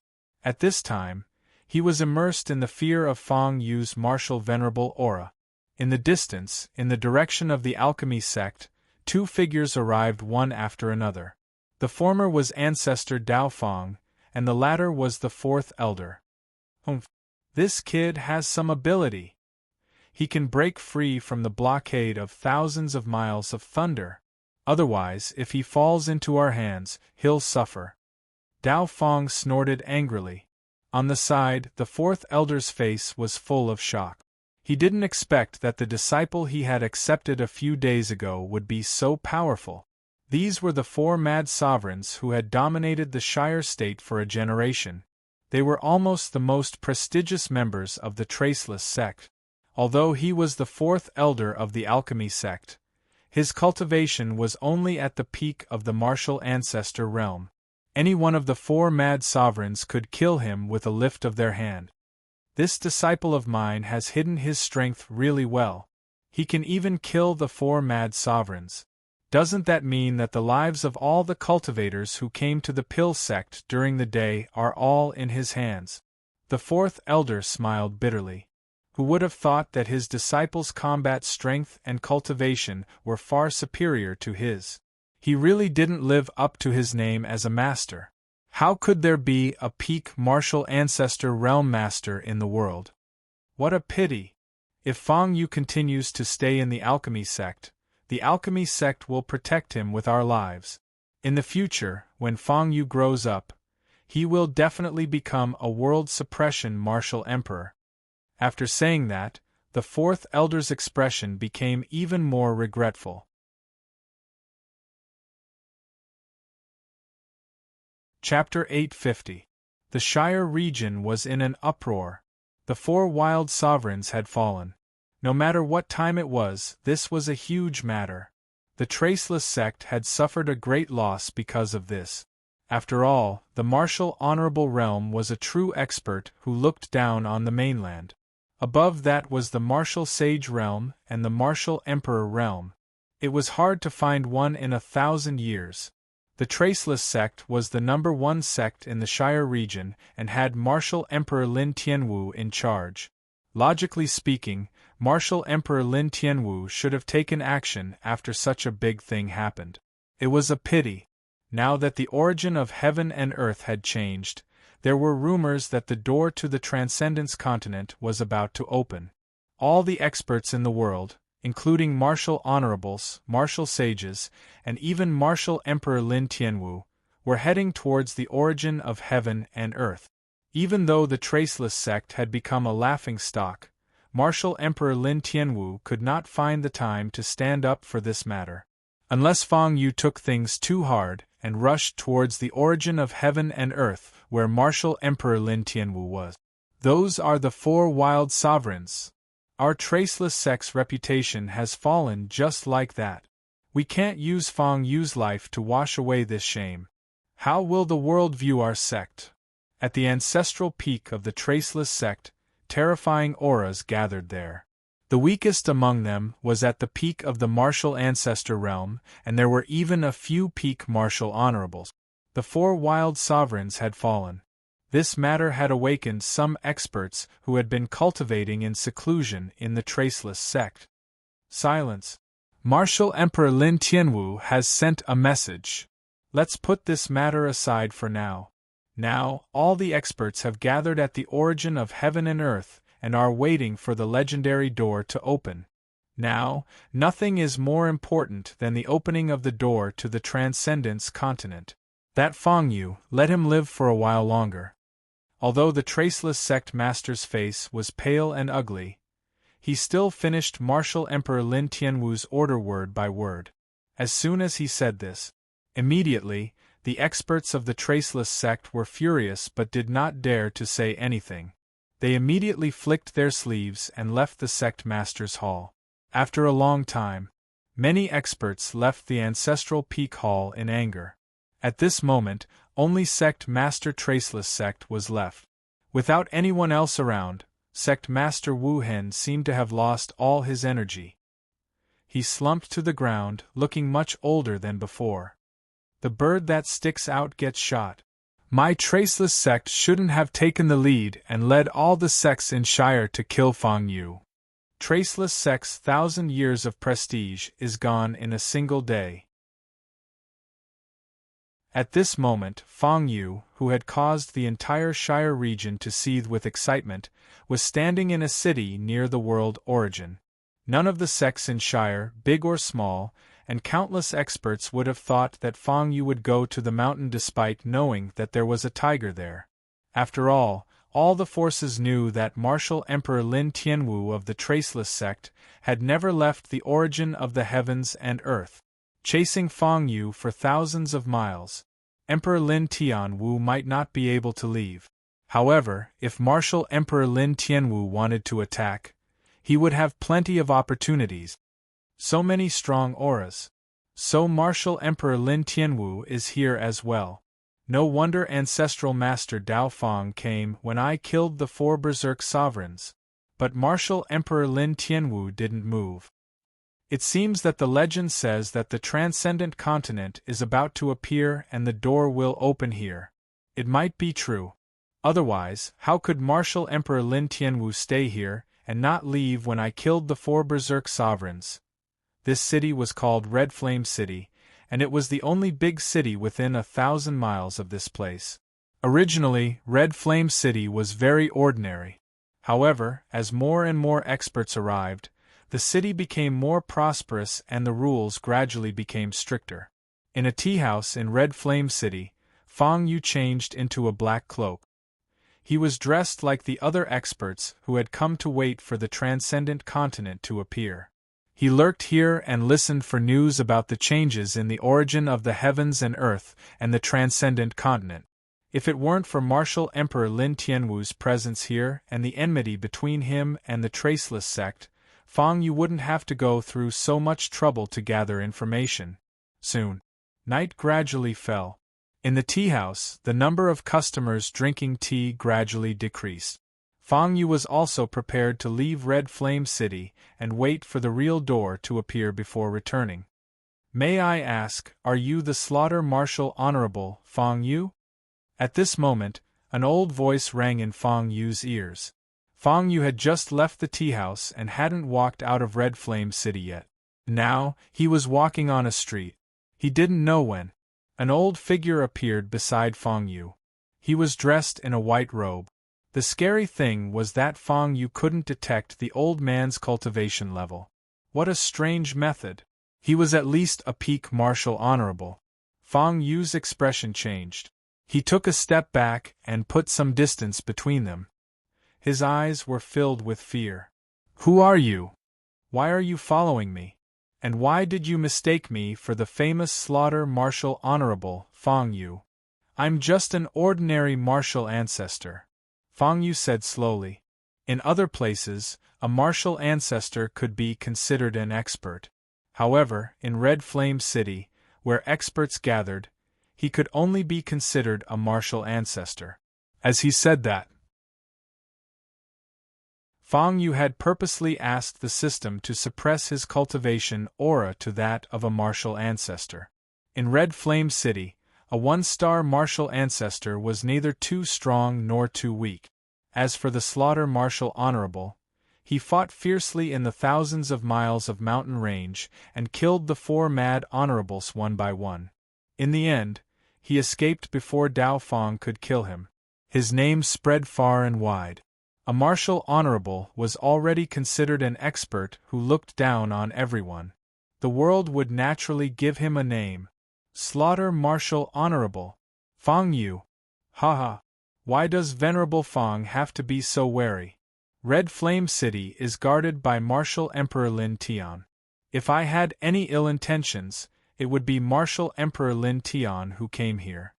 At this time, he was immersed in the fear of Fang Yu's martial venerable aura. In the distance, in the direction of the Alchemy sect, 2 figures arrived one after another. The former was ancestor Dao Fang, and the latter was the 4th elder. This kid has some ability. He can break free from the blockade of thousands of miles of thunder. Otherwise, if he falls into our hands, he'll suffer. Dao Fang snorted angrily. On the side, the 4th elder's face was full of shock. He didn't expect that the disciple he had accepted a few days ago would be so powerful. These were the 4 mad sovereigns who had dominated the Shire state for a generation. They were almost the most prestigious members of the Traceless sect. Although he was the 4th elder of the Alchemy sect, his cultivation was only at the peak of the martial ancestor realm. Any one of the 4 mad sovereigns could kill him with a lift of their hand. This disciple of mine has hidden his strength really well. He can even kill the 4 mad sovereigns. Doesn't that mean that the lives of all the cultivators who came to the Pill sect during the day are all in his hands? The 4th elder smiled bitterly. Who would have thought that his disciples' combat strength and cultivation were far superior to his? He really didn't live up to his name as a master. How could there be a peak martial ancestor realm master in the world? What a pity! If Fang Yu continues to stay in the Alchemy sect will protect him with our lives. In the future, when Fang Yu grows up, he will definitely become a world suppression martial emperor. After saying that, the 4th elder's expression became even more regretful. Chapter 850. The Shire region was in an uproar. The 4 wild sovereigns had fallen. No matter what time it was, this was a huge matter. The Traceless sect had suffered a great loss because of this. After all, the martial honorable realm was a true expert who looked down on the mainland. Above that was the martial sage realm and the martial emperor realm. It was hard to find one in 1,000 years. The Traceless sect was the number 1 sect in the Shire region and had martial emperor Lin Tianwu in charge. Logically speaking, martial emperor Lin Tianwu should have taken action after such a big thing happened. It was a pity. Now that the origin of heaven and earth had changed, there were rumors that the door to the Transcendence continent was about to open. All the experts in the world, including martial honorables, martial sages, and even martial emperor Lin Tianwu, were heading towards the origin of heaven and earth. Even though the Traceless sect had become a laughingstock, martial emperor Lin Tianwu could not find the time to stand up for this matter. Unless Fang Yu took things too hard and rushed towards the origin of heaven and earth, where martial emperor Lin Tianwu was. Those are the 4 wild sovereigns. Our traceless sect's reputation has fallen just like that. We can't use Feng Yu's life to wash away this shame. How will the world view our sect? At the ancestral peak of the traceless sect, terrifying auras gathered there. The weakest among them was at the peak of the martial ancestor realm, and there were even a few peak martial honorables. The 4 wild sovereigns had fallen. This matter had awakened some experts who had been cultivating in seclusion in the traceless sect. Silence. Martial Emperor Lin Tianwu has sent a message. Let's put this matter aside for now. Now, all the experts have gathered at the origin of heaven and earth and are waiting for the legendary door to open. Now, nothing is more important than the opening of the door to the Transcendence continent. That Feng Yu, let him live for a while longer. Although the traceless sect master's face was pale and ugly, he still finished Martial Emperor Lin Tianwu's order word by word. As soon as he said this, immediately, the experts of the traceless sect were furious but did not dare to say anything. They immediately flicked their sleeves and left the sect master's hall. After a long time, many experts left the ancestral peak hall in anger. At this moment, only Sect Master Traceless Sect was left. Without anyone else around, Sect Master Wu Hen seemed to have lost all his energy. He slumped to the ground, looking much older than before. The bird that sticks out gets shot. My Traceless Sect shouldn't have taken the lead and led all the sects in Shire to kill Feng Yu. Traceless Sect's 1,000 years of prestige is gone in a single day. At this moment, Feng Yu, who had caused the entire Shire region to seethe with excitement, was standing in a city near the world origin. None of the sects in Shire, big or small, and countless experts would have thought that Feng Yu would go to the mountain despite knowing that there was a tiger there. After all the forces knew that Martial Emperor Lin Tianwu of the Traceless Sect had never left the origin of the heavens and earth. Chasing Feng Yu for thousands of miles, Emperor Lin Tianwu might not be able to leave. However, if Martial Emperor Lin Tianwu wanted to attack, he would have plenty of opportunities. So many strong auras. So Martial Emperor Lin Tianwu is here as well. No wonder Ancestral Master Dao Feng came when I killed the 4 Berserk Sovereigns. But Martial Emperor Lin Tianwu didn't move. It seems that the legend says that the Transcendent Continent is about to appear and the door will open here. It might be true. Otherwise, how could Martial Emperor Lin Tianwu stay here and not leave when I killed the 4 Berserk Sovereigns? This city was called Red Flame City, and it was the only big city within 1,000 miles of this place. Originally, Red Flame City was very ordinary. However, as more and more experts arrived, the city became more prosperous and the rules gradually became stricter. In a tea house in Red Flame City, Feng Yu changed into a black cloak. He was dressed like the other experts who had come to wait for the Transcendent Continent to appear. He lurked here and listened for news about the changes in the origin of the heavens and earth and the Transcendent Continent. If it weren't for Martial Emperor Lin Tianwu's presence here and the enmity between him and the Traceless Sect, Feng Yu wouldn't have to go through so much trouble to gather information. Soon, night gradually fell. In the tea house, the number of customers drinking tea gradually decreased. Feng Yu was also prepared to leave Red Flame City and wait for the real door to appear before returning. May I ask, are you the Slaughter Marshal Honorable, Feng Yu? At this moment, an old voice rang in Feng Yu's ears. Feng Yu had just left the tea house and hadn't walked out of Red Flame City yet. Now, he was walking on a street. He didn't know when. An old figure appeared beside Feng Yu. He was dressed in a white robe. The scary thing was that Feng Yu couldn't detect the old man's cultivation level. What a strange method. He was at least a peak martial honorable. Feng Yu's expression changed. He took a step back and put some distance between them. His eyes were filled with fear. Who are you? Why are you following me? And why did you mistake me for the famous Slaughter Martial Honorable, Feng Yu? I'm just an ordinary martial ancestor. Fang Yu said slowly. In other places, a martial ancestor could be considered an expert. However, in Red Flame City, where experts gathered, he could only be considered a martial ancestor. As he said that, Fang Yu had purposely asked the system to suppress his cultivation aura to that of a martial ancestor. In Red Flame City, a one-star martial ancestor was neither too strong nor too weak. As for the Slaughter Martial Honorable, he fought fiercely in the thousands of miles of mountain range and killed the 4 mad honorables one by one. In the end, he escaped before Dao Fang could kill him. His name spread far and wide. A martial honorable was already considered an expert who looked down on everyone. The world would naturally give him a name. Slaughter Martial Honorable. Fang Yu. Haha. Why does Venerable Fang have to be so wary? Red Flame City is guarded by Martial Emperor Lin Tian. If I had any ill intentions, it would be Martial Emperor Lin Tian who came here.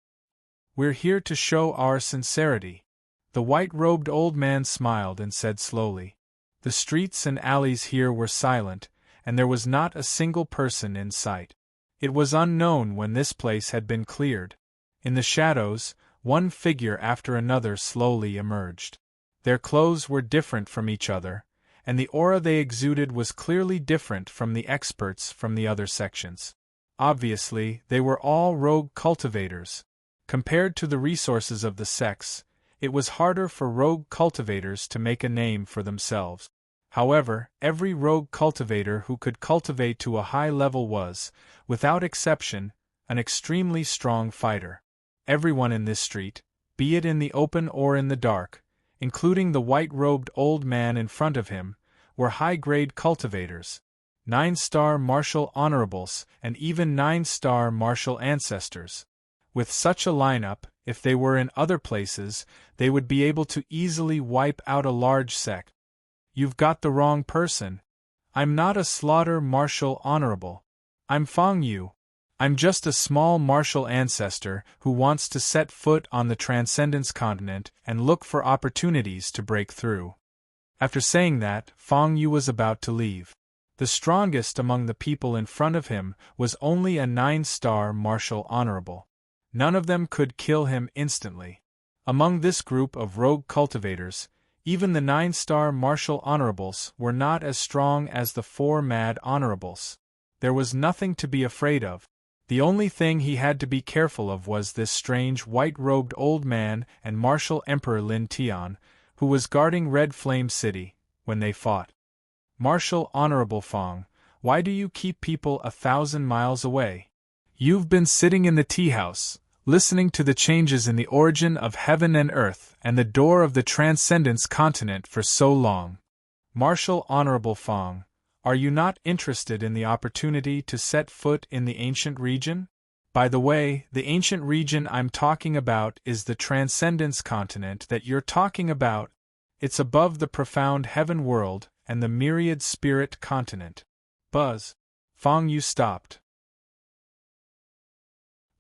We're here to show our sincerity. The white-robed old man smiled and said slowly. The streets and alleys here were silent, and there was not a single person in sight. It was unknown when this place had been cleared. In the shadows, one figure after another slowly emerged. Their clothes were different from each other, and the aura they exuded was clearly different from the experts from the other sections. Obviously, they were all rogue cultivators. Compared to the resources of the sects, it was harder for rogue cultivators to make a name for themselves. However, every rogue cultivator who could cultivate to a high level was, without exception, an extremely strong fighter. Everyone in this street, be it in the open or in the dark, including the white-robed old man in front of him, were high-grade cultivators. 9-star martial honorables and even 9-star martial ancestors. With such a lineup, if they were in other places, they would be able to easily wipe out a large sect. You've got the wrong person. I'm not a Slaughter Martial Honorable. I'm Fang Yu. I'm just a small martial ancestor who wants to set foot on the Transcendence continent and look for opportunities to break through. After saying that, Fang Yu was about to leave. The strongest among the people in front of him was only a 9-star martial honorable. None of them could kill him instantly. Among this group of rogue cultivators, even the 9-star martial honorables were not as strong as the 4 mad honorables. There was nothing to be afraid of. The only thing he had to be careful of was this strange white-robed old man and Martial Emperor Lin Tian, who was guarding Red Flame City, when they fought. Martial Honorable Fang, why do you keep people 1,000 miles away? You've been sitting in the tea-house, listening to the changes in the origin of heaven and earth and the door of the Transcendence continent for so long. Martial Honorable Fang, are you not interested in the opportunity to set foot in the ancient region? By the way, the ancient region I'm talking about is the Transcendence continent that you're talking about. It's above the profound heaven world and the myriad spirit continent. Buzz. Fang Yu stopped.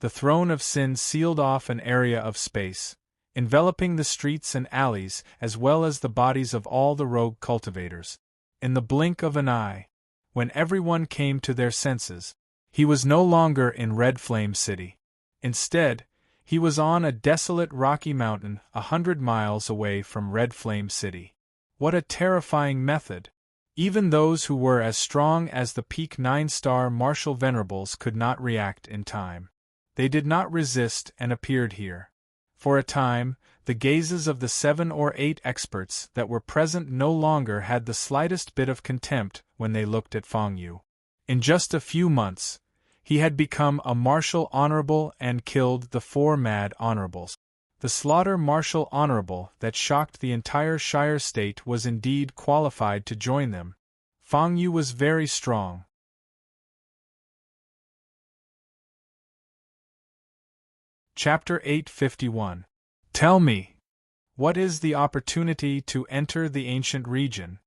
The throne of sin sealed off an area of space, enveloping the streets and alleys as well as the bodies of all the rogue cultivators. In the blink of an eye, when everyone came to their senses, he was no longer in Red Flame City. Instead, he was on a desolate rocky mountain 100 miles away from Red Flame City. What a terrifying method! Even those who were as strong as the peak 9-star martial venerables could not react in time. They did not resist and appeared here. For a time, the gazes of the 7 or 8 experts that were present no longer had the slightest bit of contempt when they looked at Fang Yu. In just a few months, he had become a martial honorable and killed the 4 mad honorables. The Slaughter Martial Honorable that shocked the entire Shire state was indeed qualified to join them. Fang Yu was very strong. Chapter 851. Tell me, what is the opportunity to enter the ancient region?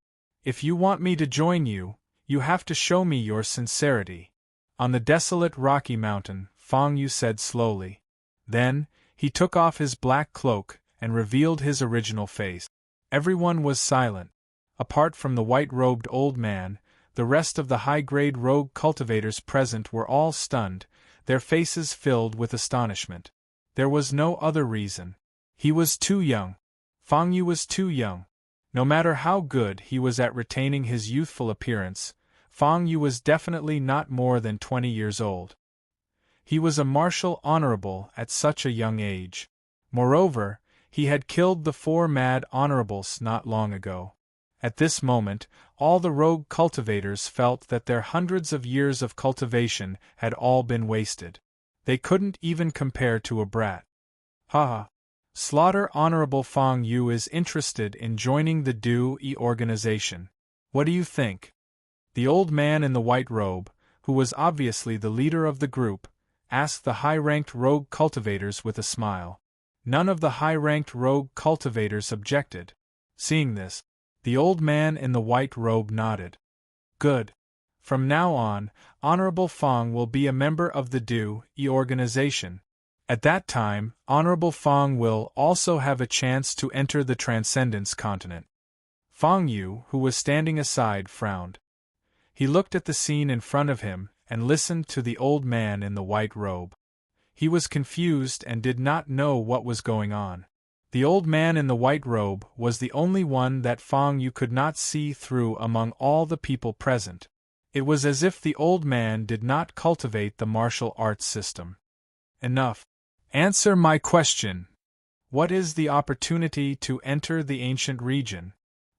If you want me to join you, you have to show me your sincerity. On the desolate rocky mountain, Fang Yu said slowly. Then, he took off his black cloak and revealed his original face. Everyone was silent. Apart from the white-robed old man, the rest of the high-grade rogue cultivators present were all stunned, their faces filled with astonishment. There was no other reason. He was too young. Fang Yu was too young. No matter how good he was at retaining his youthful appearance, Fang Yu was definitely not more than 20 years old. He was a martial honorable at such a young age. Moreover, he had killed the 4 mad honorables not long ago. At this moment, all the rogue cultivators felt that their hundreds of years of cultivation had all been wasted. They couldn't even compare to a brat. Ha! Slaughter Honorable Fang Yu is interested in joining the DOE organization. What do you think? The old man in the white robe, who was obviously the leader of the group, asked the high-ranked rogue cultivators with a smile. None of the high-ranked rogue cultivators objected. Seeing this, the old man in the white robe nodded. Good. From now on, Honorable Fang will be a member of the DOE organization. At that time, Honorable Fang will also have a chance to enter the Transcendence continent. Fang Yu, who was standing aside, frowned. He looked at the scene in front of him and listened to the old man in the white robe. He was confused and did not know what was going on. The old man in the white robe was the only one that Fang Yu could not see through among all the people present. It was as if the old man did not cultivate the martial arts system. Enough. Answer my question. What is the opportunity to enter the ancient region?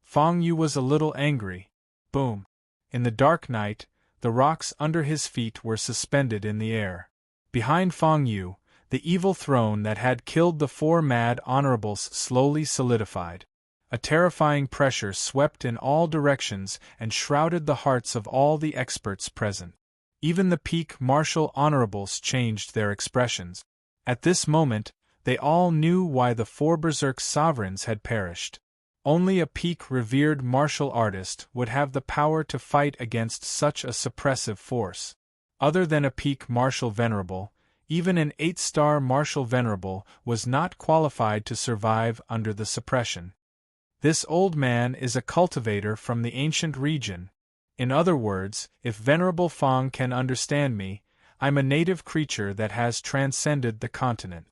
Fang Yu was a little angry. Boom. In the dark night, the rocks under his feet were suspended in the air. Behind Fang Yu, the evil throne that had killed the 4 mad honorables slowly solidified. A terrifying pressure swept in all directions and shrouded the hearts of all the experts present. Even the peak martial honorables changed their expressions. At this moment, they all knew why the 4 berserk sovereigns had perished. Only a peak revered martial artist would have the power to fight against such a suppressive force. Other than a peak martial venerable, even an 8-star martial venerable was not qualified to survive under the suppression. This old man is a cultivator from the ancient region. In other words, if Venerable Fang can understand me, I'm a native creature that has transcended the continent.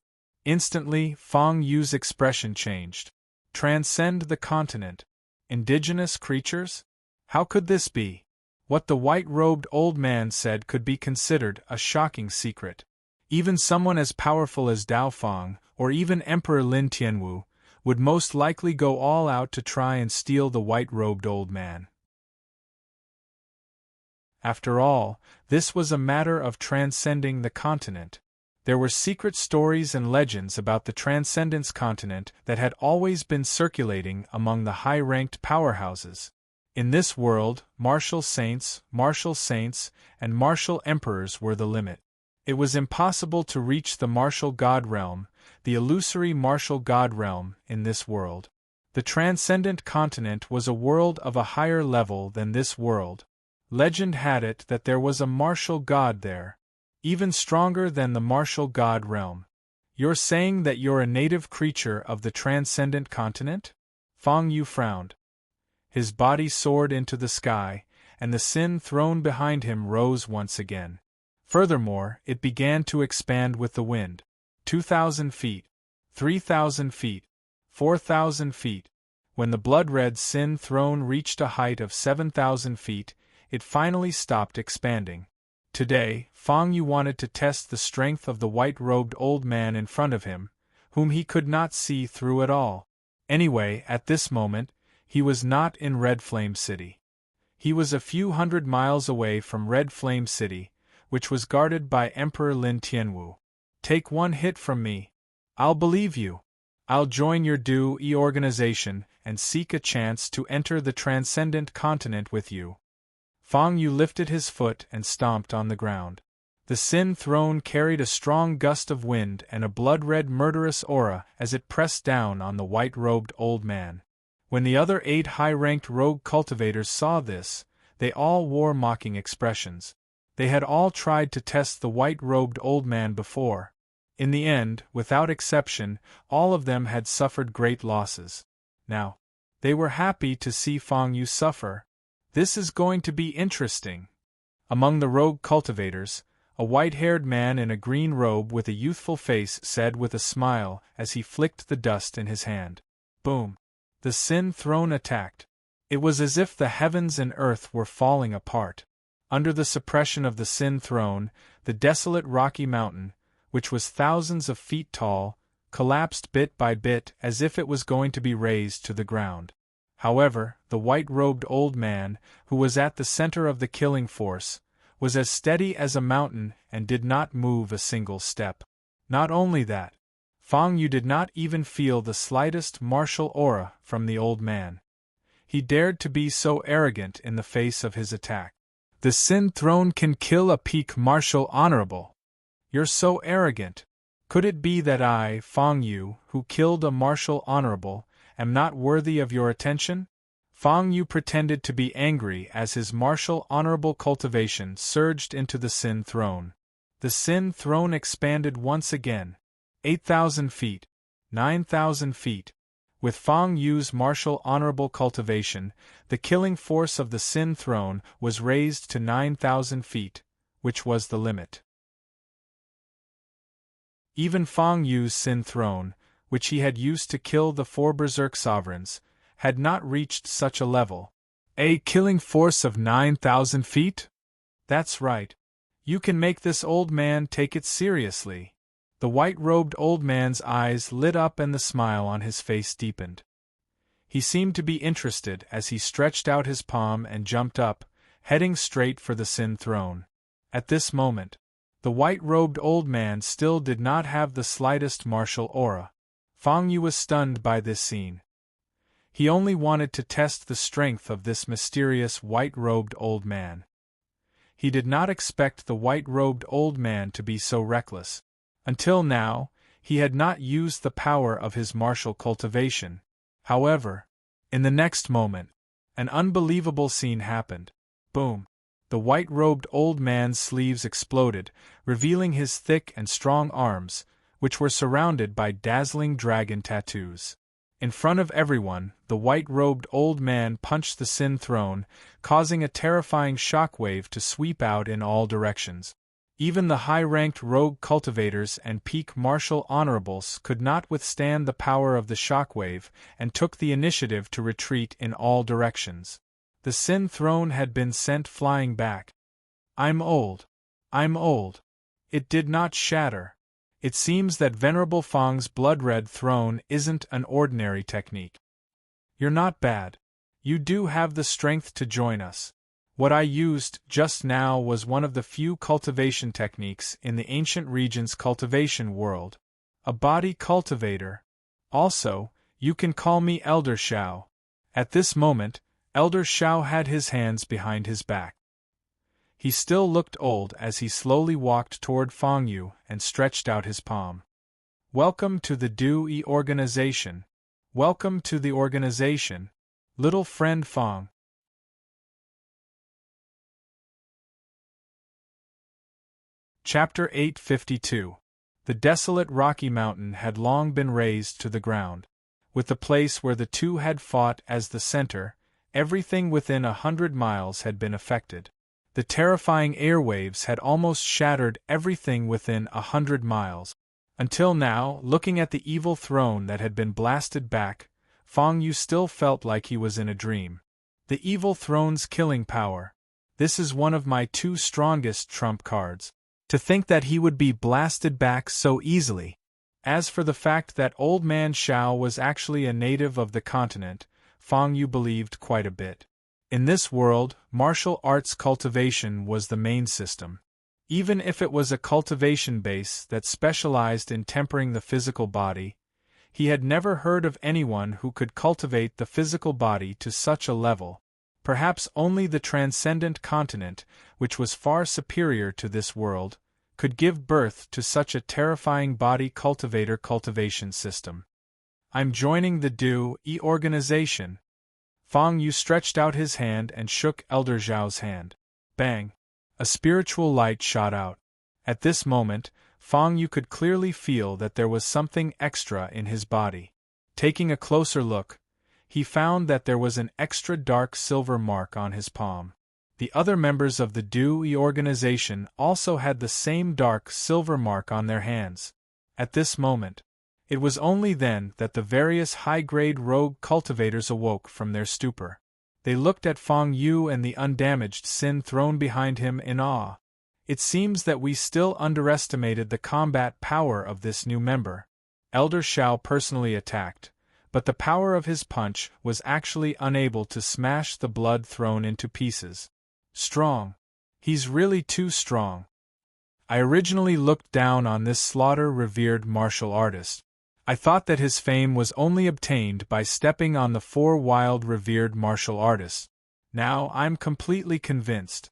Instantly, Fang Yu's expression changed. Transcend the continent. Indigenous creatures? How could this be? What the white-robed old man said could be considered a shocking secret. Even someone as powerful as Dao Fang, or even Emperor Lin Tianwu, would most likely go all out to try and steal the white-robed old man. After all, this was a matter of transcending the continent. There were secret stories and legends about the Transcendence continent that had always been circulating among the high-ranked powerhouses. In this world, martial saints, and martial emperors were the limit. It was impossible to reach the martial god realm, the illusory martial god realm, in this world. The Transcendent continent was a world of a higher level than this world. Legend had it that there was a martial god there, even stronger than the martial god realm. You're saying that you're a native creature of the Transcendent continent? Fang Yu frowned. His body soared into the sky, and the sin throne behind him rose once again. Furthermore, it began to expand with the wind. 2,000 feet, 3,000 feet, 4,000 feet. When the blood-red sin throne reached a height of 7,000 feet, it finally stopped expanding. Today, Fang Yu wanted to test the strength of the white-robed old man in front of him, whom he could not see through at all. Anyway, at this moment, he was not in Red Flame City. He was a few hundred miles away from Red Flame City, which was guarded by Emperor Lin Tianwu. Take one hit from me. I'll believe you. I'll join your DOE organization and seek a chance to enter the Transcendent continent with you. Fang Yu lifted his foot and stomped on the ground. The Sin Throne carried a strong gust of wind and a blood-red murderous aura as it pressed down on the white-robed old man. When the other 8 high-ranked rogue cultivators saw this, they all wore mocking expressions. They had all tried to test the white-robed old man before. In the end, without exception, all of them had suffered great losses. Now, they were happy to see Fang Yu suffer. This is going to be interesting. Among the rogue cultivators, a white-haired man in a green robe with a youthful face said with a smile as he flicked the dust in his hand. Boom! The Sin Throne attacked. It was as if the heavens and earth were falling apart. Under the suppression of the Sin Throne, the desolate rocky mountain, which was thousands of feet tall, collapsed bit by bit as if it was going to be razed to the ground. However, the white-robed old man, who was at the center of the killing force, was as steady as a mountain and did not move a single step. Not only that, Fang Yu did not even feel the slightest martial aura from the old man. He dared to be so arrogant in the face of his attack. The Sin Throne can kill a peak martial honorable. You're so arrogant. Could it be that I, Fang Yu, who killed a martial honorable, am not worthy of your attention? Fang Yu pretended to be angry as his martial honorable cultivation surged into the Sin Throne. The Sin Throne expanded once again. 8,000 feet. 9,000 feet. With Fang Yu's martial honorable cultivation, the killing force of the Sin Throne was raised to 9,000 feet, which was the limit. Even Fang Yu's Sin Throne, which he had used to kill the 4 berserk sovereigns, had not reached such a level. A killing force of 9,000 feet? That's right. You can make this old man take it seriously. The white-robed old man's eyes lit up and the smile on his face deepened. He seemed to be interested as he stretched out his palm and jumped up, heading straight for the Sin Throne. At this moment, the white-robed old man still did not have the slightest martial aura. Fang Yu was stunned by this scene. He only wanted to test the strength of this mysterious white-robed old man. He did not expect the white-robed old man to be so reckless. Until now, he had not used the power of his martial cultivation. However, in the next moment, an unbelievable scene happened. Boom! The white-robed old man's sleeves exploded, revealing his thick and strong arms, which were surrounded by dazzling dragon tattoos. In front of everyone, the white-robed old man punched the Sin Throne, causing a terrifying shockwave to sweep out in all directions. Even the high-ranked rogue cultivators and peak martial honorables could not withstand the power of the shockwave and took the initiative to retreat in all directions. The Sin Throne had been sent flying back. I'm old. I'm old. It did not shatter. It seems that Venerable Fang's blood-red throne isn't an ordinary technique. You're not bad. You do have the strength to join us. What I used just now was one of the few cultivation techniques in the ancient region's cultivation world. A body cultivator. Also, you can call me Elder Shao. At this moment, Elder Shao had his hands behind his back. He still looked old as he slowly walked toward Fang Yu and stretched out his palm. Welcome to the DOE organization. Welcome to the organization, little friend Fang. Chapter 852. The desolate rocky mountain had long been razed to the ground. With the place where the two had fought as the center, everything within 100 miles had been affected. The terrifying airwaves had almost shattered everything within 100 miles. Until now, looking at the evil throne that had been blasted back, Fang Yu still felt like he was in a dream. The evil throne's killing power. This is one of my 2 strongest trump cards. To think that he would be blasted back so easily. As for the fact that Old Man Shao was actually a native of the continent, Fang Yu believed quite a bit. In this world, martial arts cultivation was the main system. Even if it was a cultivation base that specialized in tempering the physical body, he had never heard of anyone who could cultivate the physical body to such a level. Perhaps only the transcendent continent, which was far superior to this world, could give birth to such a terrifying body cultivator cultivation system. I'm joining the DOE organization. Fang Yu stretched out his hand and shook Elder Zhao's hand. Bang! A spiritual light shot out. At this moment, Fang Yu could clearly feel that there was something extra in his body. Taking a closer look, he found that there was an extra dark silver mark on his palm. The other members of the Dewey organization also had the same dark silver mark on their hands. At this moment, it was only then that the various high-grade rogue cultivators awoke from their stupor. They looked at Fang Yu and the undamaged Sin throne behind him in awe. It seems that we still underestimated the combat power of this new member. Elder Shao personally attacked, but the power of his punch was actually unable to smash the blood throne into pieces. Strong. He's really too strong. I originally looked down on this slaughter-revered martial artist. I thought that his fame was only obtained by stepping on the 4 wild revered martial artists. Now I'm completely convinced.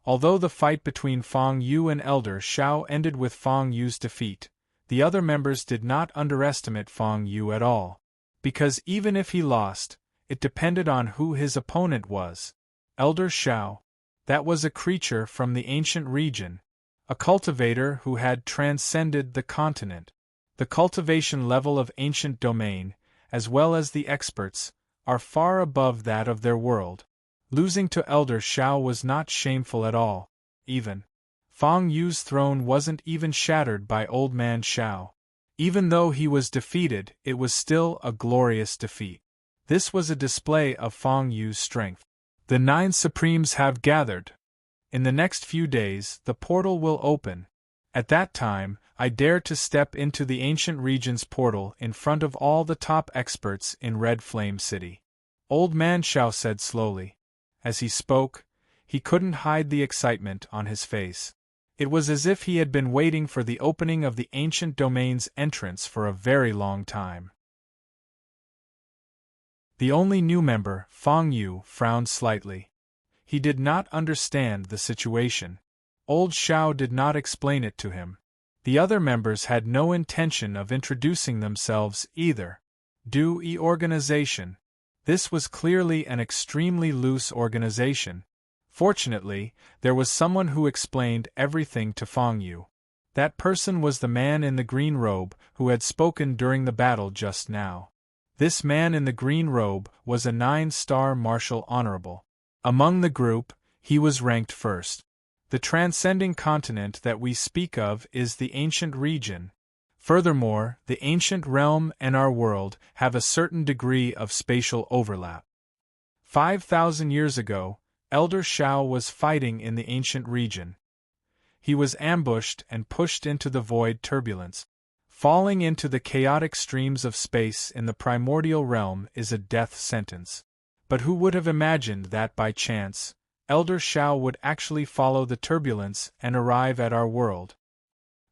Although the fight between Fang Yu and Elder Shao ended with Fang Yu's defeat, the other members did not underestimate Fang Yu at all. Because even if he lost, it depended on who his opponent was. Elder Shao. That was a creature from the ancient region, a cultivator who had transcended the continent. The cultivation level of ancient domain, as well as the experts, are far above that of their world. Losing to Elder Shao was not shameful at all, even. Fang Yu's throne wasn't even shattered by Old Man Shao. Even though he was defeated, it was still a glorious defeat. This was a display of Fang Yu's strength. The 9 Supremes have gathered. In the next few days, the portal will open. At that time, I dare to step into the ancient region's portal in front of all the top experts in Red Flame City. Old Man Shao said slowly. As he spoke, he couldn't hide the excitement on his face. It was as if he had been waiting for the opening of the ancient domain's entrance for a very long time. The only new member, Fang Yu, frowned slightly. He did not understand the situation. Old Shao did not explain it to him. The other members had no intention of introducing themselves either. Dewey organization. This was clearly an extremely loose organization. Fortunately, there was someone who explained everything to Fang Yu. That person was the man in the green robe who had spoken during the battle just now. This man in the green robe was a 9-star martial honorable. Among the group, he was ranked first. The transcending continent that we speak of is the ancient region. Furthermore, the ancient realm and our world have a certain degree of spatial overlap. 5,000 years ago, Elder Shao was fighting in the ancient region. He was ambushed and pushed into the void turbulence. Falling into the chaotic streams of space in the primordial realm is a death sentence. But who would have imagined that by chance, Elder Shao would actually follow the turbulence and arrive at our world?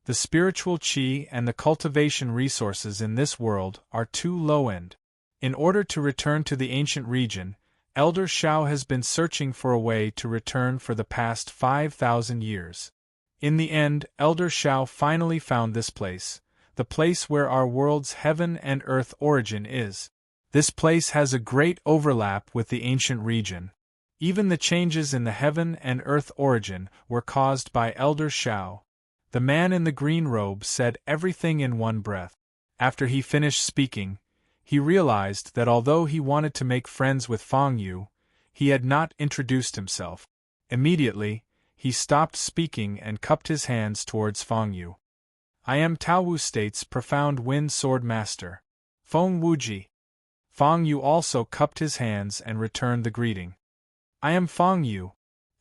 The spiritual chi and the cultivation resources in this world are too low-end. In order to return to the ancient region, Elder Shao has been searching for a way to return for the past 5,000 years. In the end, Elder Shao finally found this place, the place where our world's heaven and earth origin is. This place has a great overlap with the ancient region. Even the changes in the heaven and earth origin were caused by Elder Shao. The man in the green robe said everything in one breath. After he finished speaking, he realized that although he wanted to make friends with Fang Yu, he had not introduced himself. Immediately, he stopped speaking and cupped his hands towards Fang Yu. I am Tao Wu State's profound wind sword master, Feng Wuji. Fang Yu also cupped his hands and returned the greeting. I am Fang Yu.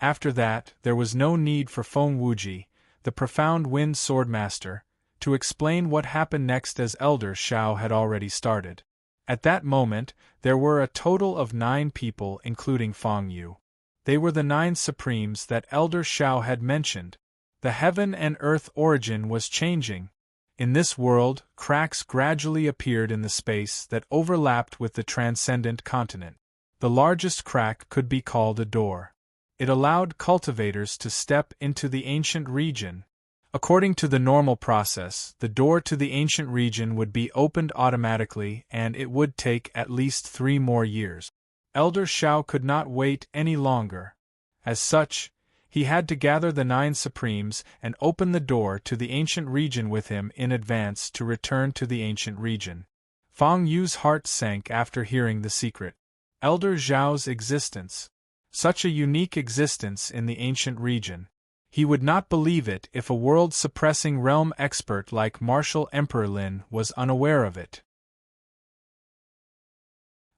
After that, there was no need for Feng Wuji, the profound wind sword master, to explain what happened next as Elder Shao had already started. At that moment, there were a total of 9 people including Fang Yu. They were the 9 Supremes that Elder Shao had mentioned. The heaven and earth origin was changing. In this world, cracks gradually appeared in the space that overlapped with the transcendent continent. The largest crack could be called a door. It allowed cultivators to step into the ancient region. According to the normal process, the door to the ancient region would be opened automatically and it would take at least 3 more years. Elder Shao could not wait any longer. As such, He had to gather the 9 Supremes and open the door to the ancient region with him in advance to return to the ancient region. Fang Yu's heart sank after hearing the secret. Elder Zhao's existence. Such a unique existence in the ancient region. He would not believe it if a world-suppressing realm expert like Martial Emperor Lin was unaware of it.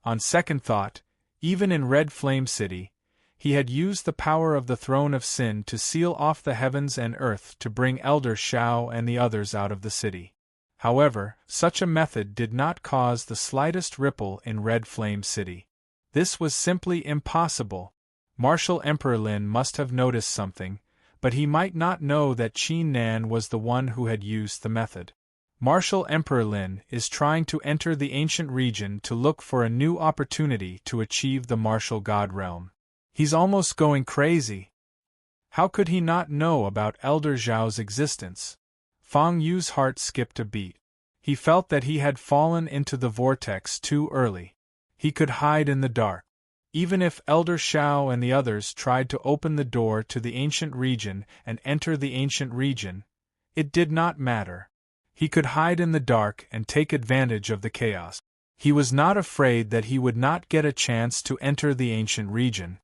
On second thought, even in Red Flame City, he had used the power of the Throne of Sin to seal off the heavens and earth to bring Elder Zhao and the others out of the city. However, such a method did not cause the slightest ripple in Red Flame City. This was simply impossible. Martial Emperor Lin must have noticed something, but he might not know that Qin Nan was the one who had used the method. Martial Emperor Lin is trying to enter the ancient region to look for a new opportunity to achieve the martial god realm. He's almost going crazy. How could he not know about Elder Zhao's existence? Fang Yu's heart skipped a beat. He felt that he had fallen into the vortex too early. He could hide in the dark. Even if Elder Zhao and the others tried to open the door to the ancient region and enter the ancient region, it did not matter. He could hide in the dark and take advantage of the chaos. He was not afraid that he would not get a chance to enter the ancient region.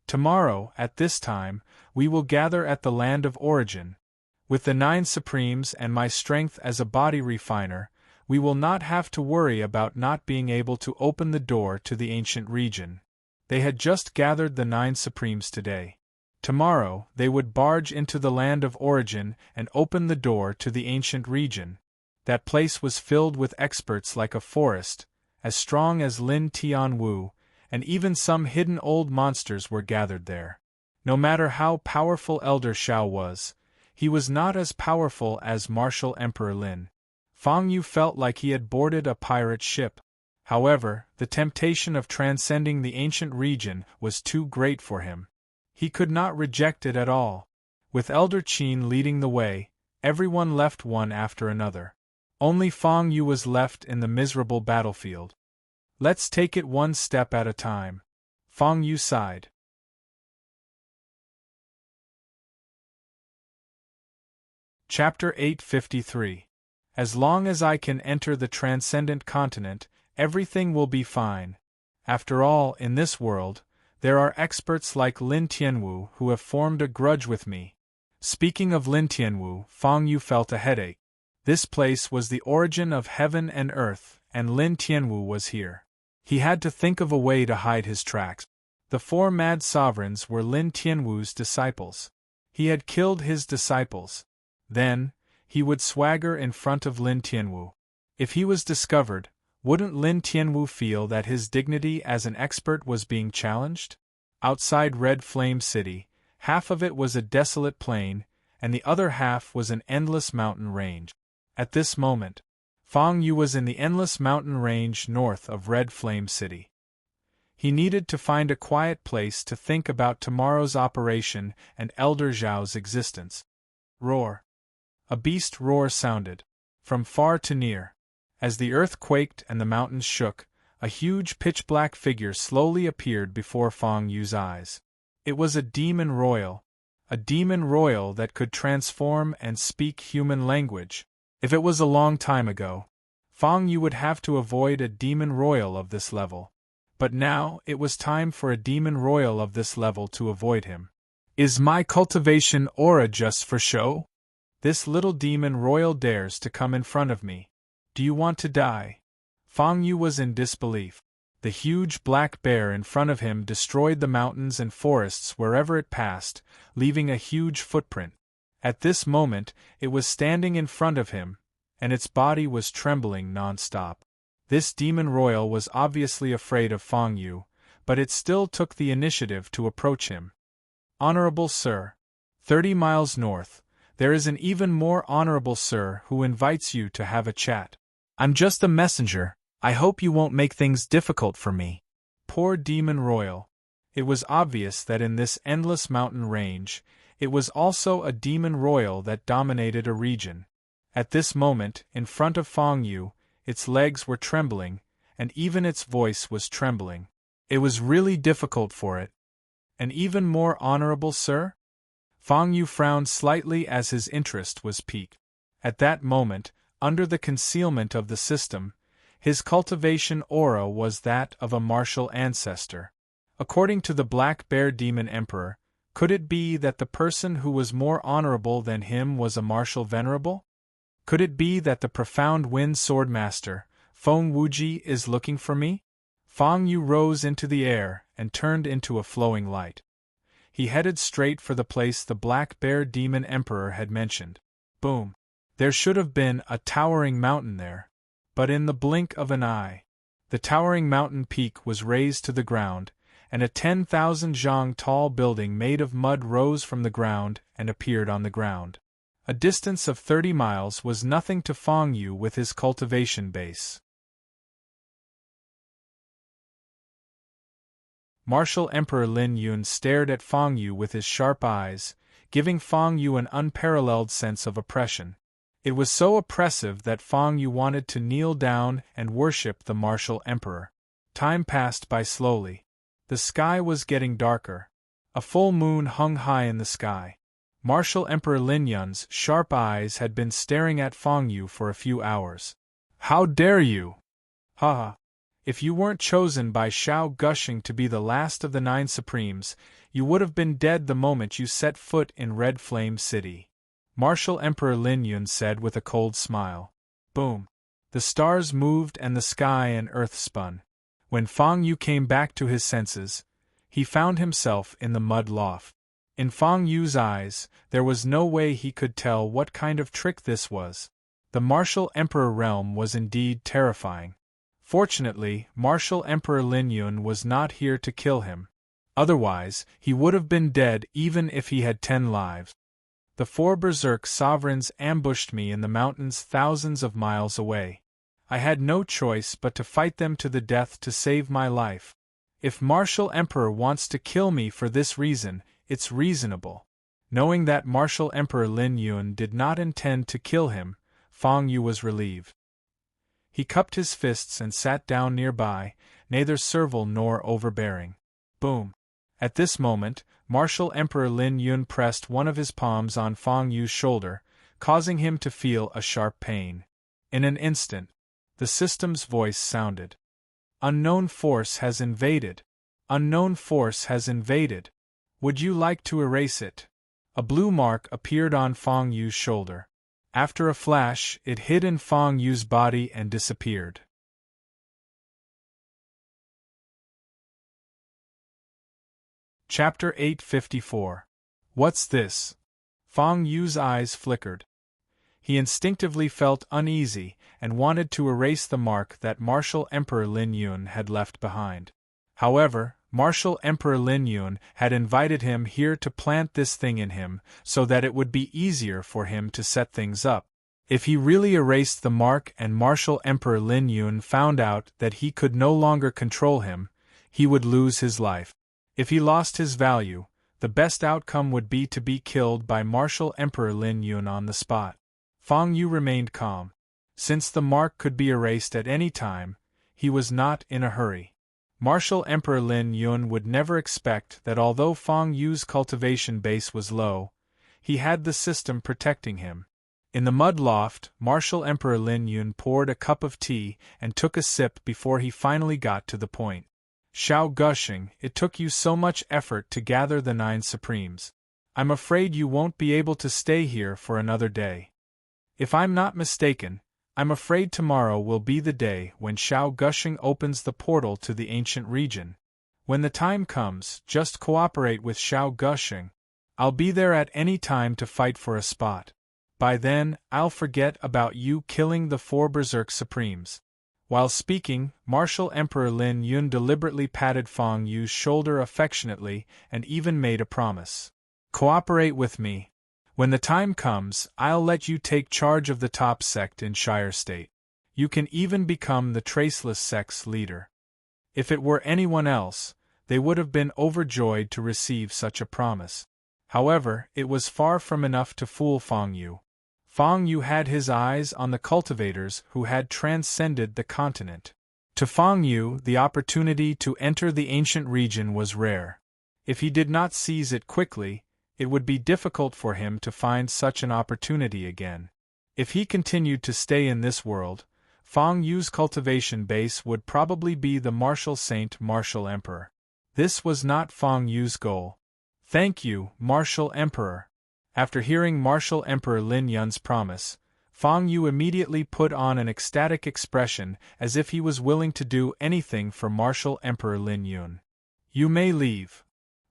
Tomorrow, at this time, we will gather at the land of origin. With the 9 Supremes and my strength as a body refiner, we will not have to worry about not being able to open the door to the ancient region. They had just gathered the 9 Supremes today. Tomorrow, they would barge into the land of origin and open the door to the ancient region. That place was filled with experts like a forest, as strong as Lin Tianwu, and even some hidden old monsters were gathered there. No matter how powerful Elder Zhao was, he was not as powerful as Martial Emperor Lin. Fang Yu felt like he had boarded a pirate ship. However, the temptation of transcending the ancient region was too great for him. He could not reject it at all. With Elder Qin leading the way, everyone left one after another. Only Fang Yu was left in the miserable battlefield. Let's take it one step at a time. Fang Yu sighed. Chapter 853. As long as I can enter the transcendent continent, everything will be fine. After all, in this world, there are experts like Lin Tianwu who have formed a grudge with me. Speaking of Lin Tianwu, Fang Yu felt a headache. This place was the origin of heaven and earth, and Lin Tianwu was here. He had to think of a way to hide his tracks. The 4 mad sovereigns were Lin Tianwu's disciples. He had killed his disciples. Then, he would swagger in front of Lin Tianwu. If he was discovered, wouldn't Lin Tianwu feel that his dignity as an expert was being challenged? Outside Red Flame City, half of it was a desolate plain, and the other half was an endless mountain range. At this moment, Fang Yu was in the endless mountain range north of Red Flame City. He needed to find a quiet place to think about tomorrow's operation and Elder Zhao's existence. Roar. A beast roar sounded, from far to near. As the earth quaked and the mountains shook, a huge pitch-black figure slowly appeared before Fang Yu's eyes. It was a demon royal that could transform and speak human language. If it was a long time ago, Fang Yu would have to avoid a demon royal of this level. But now, it was time for a demon royal of this level to avoid him. Is my cultivation aura just for show? This little demon royal dares to come in front of me. Do you want to die? Fang Yu was in disbelief. The huge black bear in front of him destroyed the mountains and forests wherever it passed, leaving a huge footprint. At this moment, it was standing in front of him, and its body was trembling non-stop. This demon royal was obviously afraid of Fang Yu, but it still took the initiative to approach him. Honorable Sir, 30 miles north, there is an even more honorable sir who invites you to have a chat. I'm just a messenger. I hope you won't make things difficult for me. Poor demon royal. It was obvious that in this endless mountain range, it was also a demon royal that dominated a region. At this moment, in front of Fang Yu, its legs were trembling, and even its voice was trembling. It was really difficult for it. An even more honorable sir? Fang Yu frowned slightly as his interest was piqued. At that moment, under the concealment of the system, his cultivation aura was that of a martial ancestor. According to the Black Bear Demon Emperor, could it be that the person who was more honorable than him was a martial venerable? Could it be that the profound Wind Swordmaster, Feng Wuji, is looking for me? Fang Yu rose into the air and turned into a flowing light. He headed straight for the place the Black Bear Demon Emperor had mentioned. Boom! There should have been a towering mountain there. But in the blink of an eye, the towering mountain peak was razed to the ground, and a 10,000 zhang tall building made of mud rose from the ground and appeared on the ground. A distance of 30 miles was nothing to Fang Yu with his cultivation base. Martial Emperor Lin Yun stared at Fang Yu with his sharp eyes, giving Fang Yu an unparalleled sense of oppression. It was so oppressive that Fang Yu wanted to kneel down and worship the martial emperor. Time passed by slowly. The sky was getting darker. A full moon hung high in the sky. Martial Emperor Lin Yun's sharp eyes had been staring at Fang Yu for a few hours. "How dare you? Ha! If you weren't chosen by Shao Gushing to be the last of the 9 Supremes, you would have been dead the moment you set foot in Red Flame City," Martial Emperor Lin Yun said with a cold smile. Boom! The stars moved and the sky and earth spun. When Fang Yu came back to his senses, he found himself in the mud loft. In Fang Yu's eyes, there was no way he could tell what kind of trick this was. The Martial Emperor realm was indeed terrifying. Fortunately, Martial Emperor Lin Yun was not here to kill him. Otherwise, he would have been dead even if he had 10 lives. The 4 Berserk sovereigns ambushed me in the mountains thousands of miles away. I had no choice but to fight them to the death to save my life. If Martial Emperor wants to kill me for this reason, it's reasonable. Knowing that Martial Emperor Lin Yun did not intend to kill him, Fang Yu was relieved. He cupped his fists and sat down nearby, neither servile nor overbearing. Boom! At this moment, Martial Emperor Lin Yun pressed one of his palms on Fang Yu's shoulder, causing him to feel a sharp pain. In an instant, the system's voice sounded. "Unknown force has invaded. Unknown force has invaded. Would you like to erase it?" A blue mark appeared on Fang Yu's shoulder. After a flash, it hid in Fang Yu's body and disappeared. Chapter 854. What's this? Fang Yu's eyes flickered. He instinctively felt uneasy and wanted to erase the mark that Martial Emperor Lin Yun had left behind. However, Martial Emperor Lin Yun had invited him here to plant this thing in him so that it would be easier for him to set things up. If he really erased the mark and Martial Emperor Lin Yun found out that he could no longer control him, he would lose his life. If he lost his value, the best outcome would be to be killed by Martial Emperor Lin Yun on the spot. Fang Yu remained calm. Since the mark could be erased at any time, he was not in a hurry. Martial Emperor Lin Yun would never expect that although Fang Yu's cultivation base was low, he had the system protecting him. In the mud loft, Martial Emperor Lin Yun poured a cup of tea and took a sip before he finally got to the point. "Shao Gushing, it took you so much effort to gather the 9 Supremes. I'm afraid you won't be able to stay here for another day. If I'm not mistaken, I'm afraid tomorrow will be the day when Shao Gushing opens the portal to the ancient region. When the time comes, just cooperate with Shao Gushing. I'll be there at any time to fight for a spot. By then, I'll forget about you killing the 4 Berserk Supremes." While speaking, Martial Emperor Lin Yun deliberately patted Fang Yu's shoulder affectionately and even made a promise. "Cooperate with me. When the time comes, I'll let you take charge of the top sect in Shire State. You can even become the Traceless sect's leader." If it were anyone else, they would have been overjoyed to receive such a promise. However, it was far from enough to fool Fang Yu. Fang Yu had his eyes on the cultivators who had transcended the continent. To Fang Yu, the opportunity to enter the ancient region was rare. If he did not seize it quickly, it would be difficult for him to find such an opportunity again. If he continued to stay in this world, Feng Yu's cultivation base would probably be the martial saint martial emperor. This was not Feng Yu's goal. Thank you, martial emperor. After hearing martial emperor Lin Yun's promise, Feng Yu immediately put on an ecstatic expression as if he was willing to do anything for martial emperor Lin Yun. You may leave.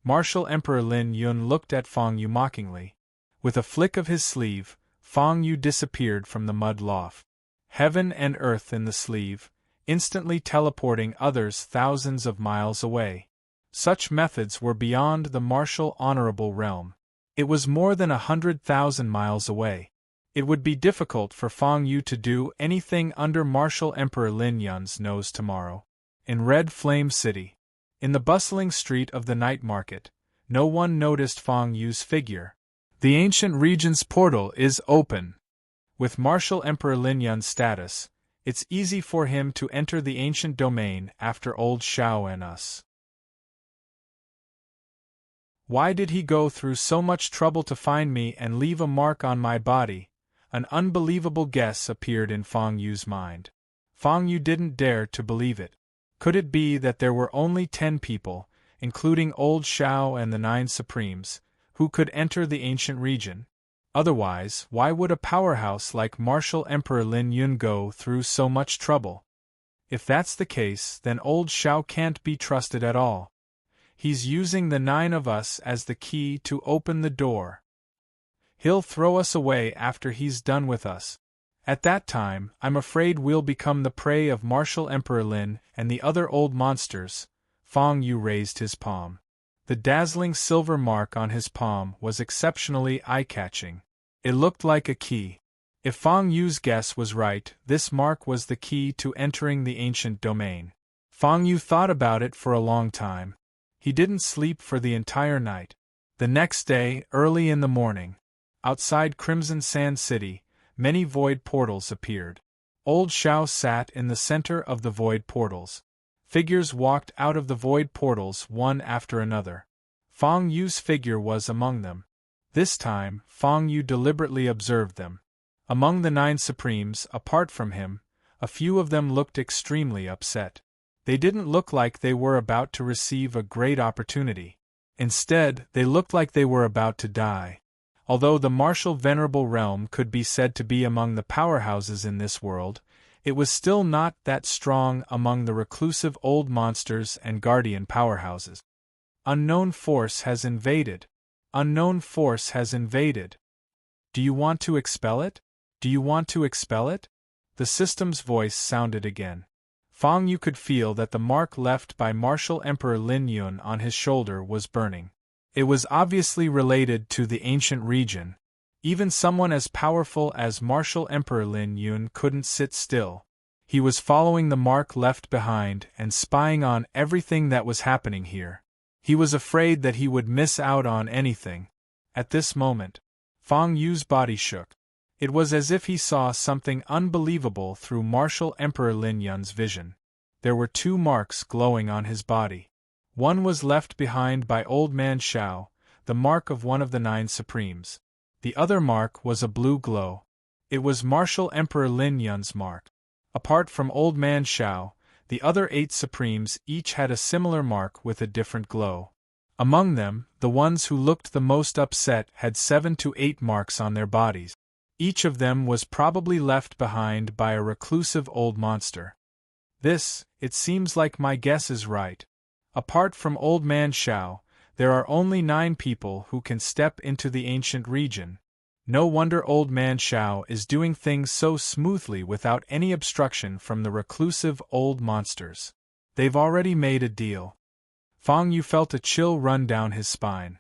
Martial emperor Lin Yun looked at Feng Yu mockingly. With a flick of his sleeve, Feng Yu disappeared from the mud loft. Heaven and earth in the sleeve, instantly teleporting others thousands of miles away. Such methods were beyond the martial honorable realm. It was more than 100,000 miles away. It would be difficult for Feng Yu to do anything under martial emperor Lin Yun's nose tomorrow. In Red Flame City, in the bustling street of the night market, no one noticed Feng Yu's figure. The ancient region's portal is open. With martial emperor Lin Yun's status, it's easy for him to enter the ancient domain after old Xiao and us. Why did he go through so much trouble to find me and leave a mark on my body? An unbelievable guess appeared in Feng Yu's mind. Feng Yu didn't dare to believe it. Could it be that there were only 10 people, including old Xiao and the 9 Supremes, who could enter the ancient region? Otherwise, why would a powerhouse like martial emperor Lin Yun go through so much trouble? If that's the case, then old Xiao can't be trusted at all. He's using the 9 of us as the key to open the door. He'll throw us away after he's done with us. At that time, I'm afraid we'll become the prey of martial emperor Lin and the other old monsters. Feng Yu raised his palm. The dazzling silver mark on his palm was exceptionally eye-catching. It looked like a key. If Feng Yu's guess was right, this mark was the key to entering the ancient domain. Feng Yu thought about it for a long time. He didn't sleep for the entire night. The next day, early in the morning, outside Crimson Sand City, many void portals appeared. Old Xiao sat in the center of the void portals. Figures walked out of the void portals one after another. Feng Yu's figure was among them. This time, Feng Yu deliberately observed them. Among the 9 Supremes, apart from him, a few of them looked extremely upset. They didn't look like they were about to receive a great opportunity. Instead, they looked like they were about to die. Although the martial venerable realm could be said to be among the powerhouses in this world, it was still not that strong among the reclusive old monsters and guardian powerhouses. Unknown force has invaded. Unknown force has invaded. Do you want to expel it? Do you want to expel it? The system's voice sounded again. Feng Yu could feel that the mark left by martial emperor Lin Yun on his shoulder was burning. It was obviously related to the ancient region. Even someone as powerful as martial emperor Lin Yun couldn't sit still. He was following the mark left behind and spying on everything that was happening here. He was afraid that he would miss out on anything. At this moment, Feng Yu's body shook. It was as if he saw something unbelievable through martial emperor Lin Yun's vision. There were 2 marks glowing on his body. One was left behind by old man Xiao, the mark of one of the 9 Supremes. The other mark was a blue glow. It was martial emperor Lin Yun's mark. Apart from old man Xiao, the other 8 Supremes each had a similar mark with a different glow. Among them, the ones who looked the most upset had 7 to 8 marks on their bodies. Each of them was probably left behind by a reclusive old monster. This, it seems like my guess is right. Apart from old man Xiao, there are only 9 people who can step into the ancient region. No wonder old man Xiao is doing things so smoothly without any obstruction from the reclusive old monsters. They've already made a deal. Feng Yu felt a chill run down his spine.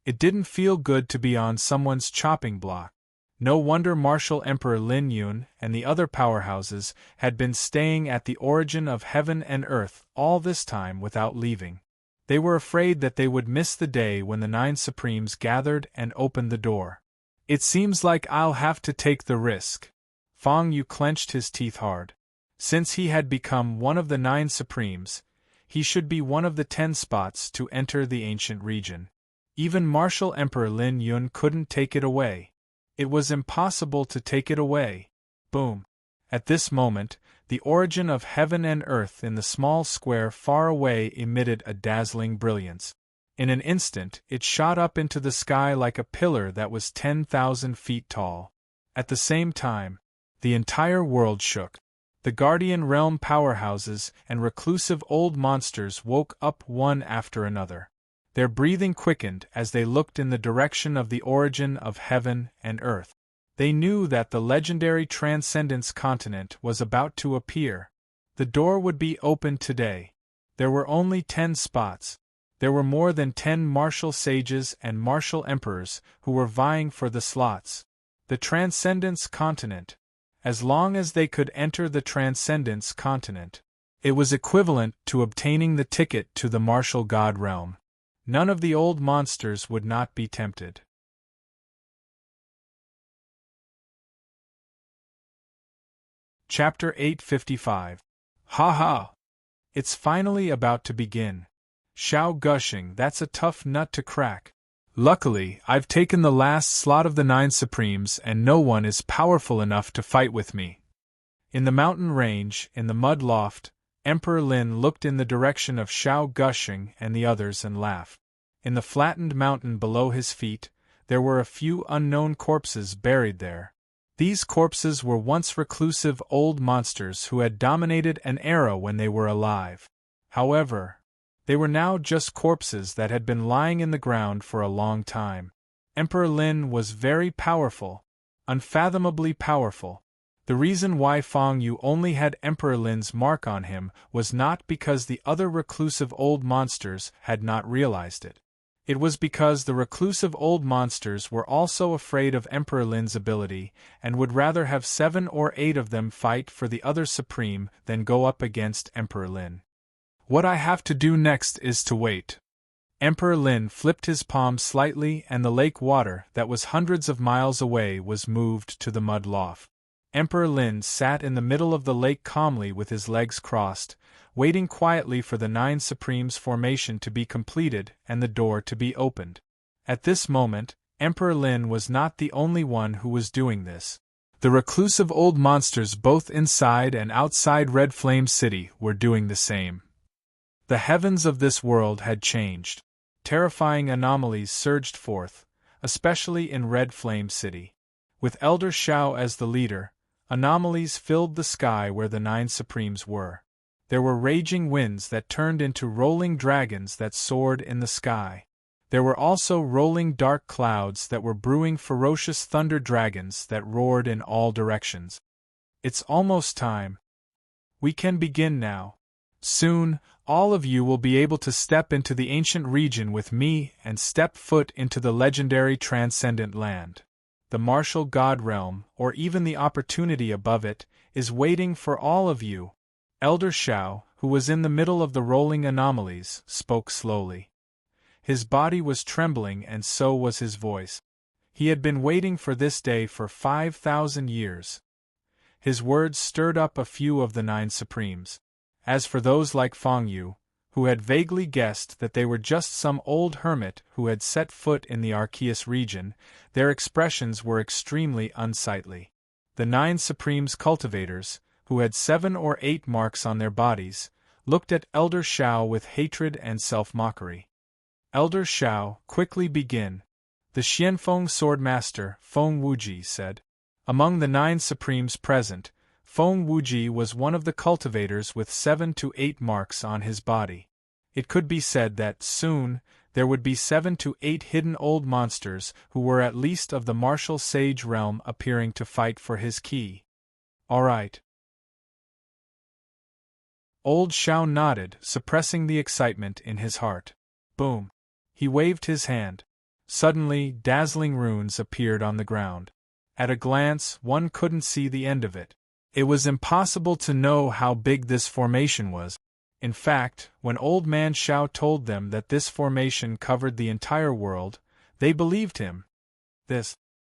It didn't feel good to be on someone's chopping block. No wonder martial emperor Lin Yun and the other powerhouses had been staying at the origin of heaven and earth all this time without leaving. They were afraid that they would miss the day when the 9 Supremes gathered and opened the door. It seems like I'll have to take the risk. Feng Yu clenched his teeth hard. Since he had become one of the 9 Supremes, He should be one of the 10 spots to enter the ancient region. Even Martial Emperor Lin Yun couldn't take it away. It was impossible to take it away. Boom. At this moment, the origin of heaven and earth in the small square far away emitted a dazzling brilliance. In an instant, it shot up into the sky like a pillar that was 10,000 feet tall. At the same time, the entire world shook. The Guardian Realm powerhouses and reclusive old monsters woke up one after another. Their breathing quickened as they looked in the direction of the origin of heaven and earth. They knew that the legendary Transcendence continent was about to appear. The door would be opened today. There were only 10 spots. There were more than 10 martial sages and martial emperors who were vying for the slots. The Transcendence continent. As long as they could enter the Transcendence continent, it was equivalent to obtaining the ticket to the martial god realm. None of the old monsters would not be tempted. Chapter 855. Ha ha! It's finally about to begin. Shao gushing, that's a tough nut to crack. Luckily, I've taken the last slot of the 9 Supremes and no one is powerful enough to fight with me. In the mountain range, in the mud loft, Emperor Lin looked in the direction of Shao gushing and the others and laughed. In the flattened mountain below his feet, there were a few unknown corpses buried there. These corpses were once reclusive old monsters who had dominated an era when they were alive. However, they were now just corpses that had been lying in the ground for a long time. Emperor Lin was very powerful, unfathomably powerful. The reason why Feng Yu only had Emperor Lin's mark on him was not because the other reclusive old monsters had not realized it. It was because the reclusive old monsters were also afraid of Emperor Lin's ability and would rather have 7 or 8 of them fight for the other Supreme than go up against Emperor Lin. What I have to do next is to wait. Emperor Lin flipped his palm slightly and the lake water that was hundreds of miles away was moved to the mud loft. Emperor Lin sat in the middle of the lake calmly with his legs crossed, waiting quietly for the 9 Supremes' formation to be completed and the door to be opened. At this moment, Emperor Lin was not the only one who was doing this. The reclusive old monsters both inside and outside Red Flame City were doing the same. The heavens of this world had changed. Terrifying anomalies surged forth, especially in Red Flame City. With Elder Shao as the leader, anomalies filled the sky where the 9 Supremes were. There were raging winds that turned into rolling dragons that soared in the sky. There were also rolling dark clouds that were brewing ferocious thunder dragons that roared in all directions. It's almost time. We can begin now. Soon, all of you will be able to step into the ancient region with me and step foot into the legendary transcendent land. The martial god realm, or even the opportunity above it, is waiting for all of you. Elder Shao, who was in the middle of the rolling anomalies, spoke slowly. His body was trembling and so was his voice. He had been waiting for this day for 5,000 years. His words stirred up a few of the 9 Supremes. As for those like Feng Yu, who had vaguely guessed that they were just some old hermit who had set foot in the Arceus region, their expressions were extremely unsightly. The 9 Supremes cultivators, who had 7 or 8 marks on their bodies, looked at Elder Shao with hatred and self-mockery. Elder Shao, quickly begin, the Xianfeng Swordmaster, Feng Wuji, said. Among the 9 Supremes present, Feng Wuji was one of the cultivators with 7 to 8 marks on his body. It could be said that, soon, there would be 7 to 8 hidden old monsters who were at least of the martial sage realm appearing to fight for his key. All right. Old Shao nodded, suppressing the excitement in his heart. Boom. He waved his hand. Suddenly, dazzling runes appeared on the ground. At a glance, one couldn't see the end of it. It was impossible to know how big this formation was. In fact, when Old Man Shao told them that this formation covered the entire world, they believed him.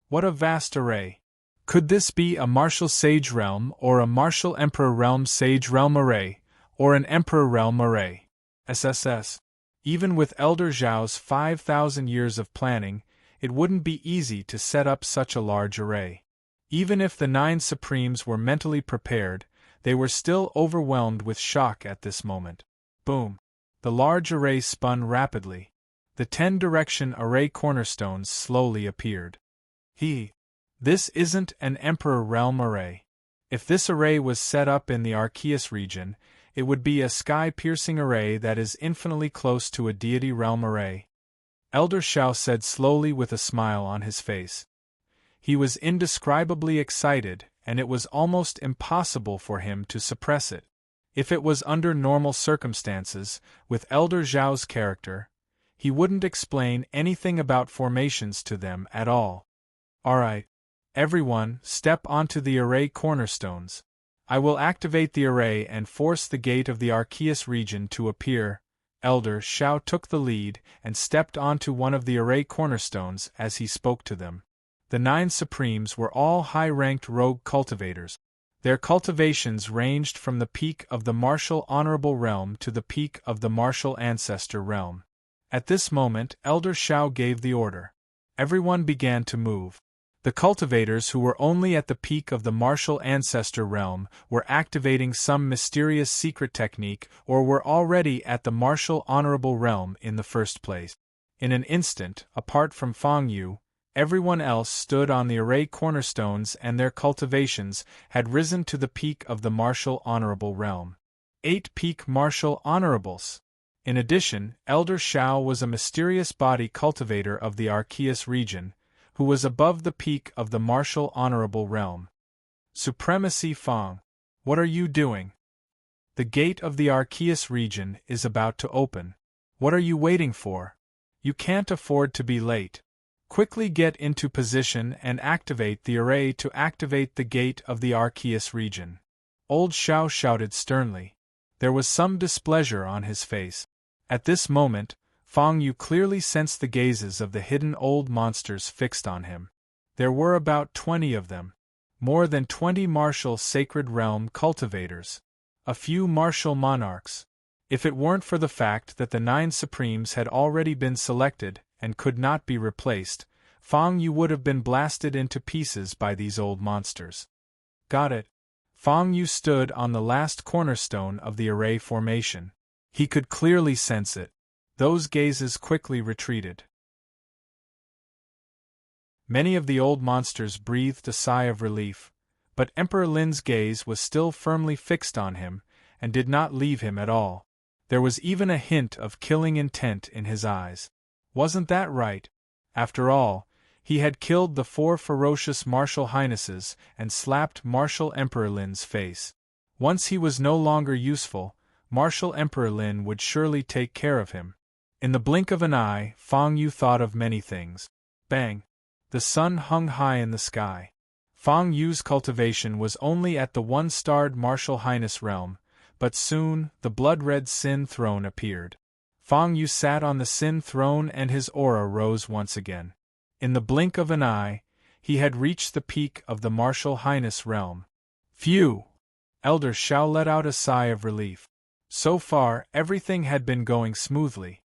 What a vast array. Could this be a martial sage realm or a martial emperor realm sage realm array, or an emperor realm array? SSS. Even with Elder Zhao's 5,000 years of planning, it wouldn't be easy to set up such a large array. Even if the 9 Supremes were mentally prepared, they were still overwhelmed with shock at this moment. Boom! The large array spun rapidly. The 10-direction array cornerstones slowly appeared. This isn't an Emperor Realm array. If this array was set up in the Arceus region, it would be a sky-piercing array that is infinitely close to a deity realm array. Elder Zhao said slowly with a smile on his face. He was indescribably excited, and it was almost impossible for him to suppress it. If it was under normal circumstances, with Elder Zhao's character, he wouldn't explain anything about formations to them at all. Alright. Everyone, step onto the array cornerstones. I will activate the array and force the gate of the Arceus region to appear. Elder Zhao took the lead and stepped onto one of the array cornerstones as he spoke to them. The 9 Supremes were all high-ranked rogue cultivators. Their cultivations ranged from the peak of the martial honorable realm to the peak of the martial ancestor realm. At this moment, Elder Zhao gave the order. Everyone began to move. The cultivators who were only at the peak of the martial ancestor realm were activating some mysterious secret technique or were already at the martial honorable realm in the first place. In an instant, apart from Feng Yu, everyone else stood on the array cornerstones and their cultivations had risen to the peak of the martial honorable realm. 8 peak martial honorables. In addition, Elder Zhao was a mysterious body cultivator of the Arceus region, who was above the peak of the martial honorable realm. Supremacy Feng, what are you doing? The gate of the Arceus region is about to open. What are you waiting for? You can't afford to be late. Quickly get into position and activate the array to activate the gate of the Arceus region. Old Zhao shouted sternly. There was some displeasure on his face. At this moment, Feng Yu clearly sensed the gazes of the hidden old monsters fixed on him. There were about 20 of them. More than 20 martial sacred realm cultivators. A few martial monarchs. If it weren't for the fact that the 9 Supremes had already been selected and could not be replaced, Feng Yu would have been blasted into pieces by these old monsters. Got it. Feng Yu stood on the last cornerstone of the array formation. He could clearly sense it. Those gazes quickly retreated. Many of the old monsters breathed a sigh of relief, but Emperor Lin's gaze was still firmly fixed on him, and did not leave him at all. There was even a hint of killing intent in his eyes. Wasn't that right? After all, he had killed the 4 ferocious martial highnesses and slapped Martial Emperor Lin's face. Once he was no longer useful, Martial Emperor Lin would surely take care of him. In the blink of an eye, Feng Yu thought of many things. Bang! The sun hung high in the sky. Feng Yu's cultivation was only at the 1-starred Martial Highness realm, but soon, the blood-red Sin Throne appeared. Feng Yu sat on the Sin Throne and his aura rose once again. In the blink of an eye, he had reached the peak of the Martial Highness realm. Phew! Elder Zhao let out a sigh of relief. So far, everything had been going smoothly.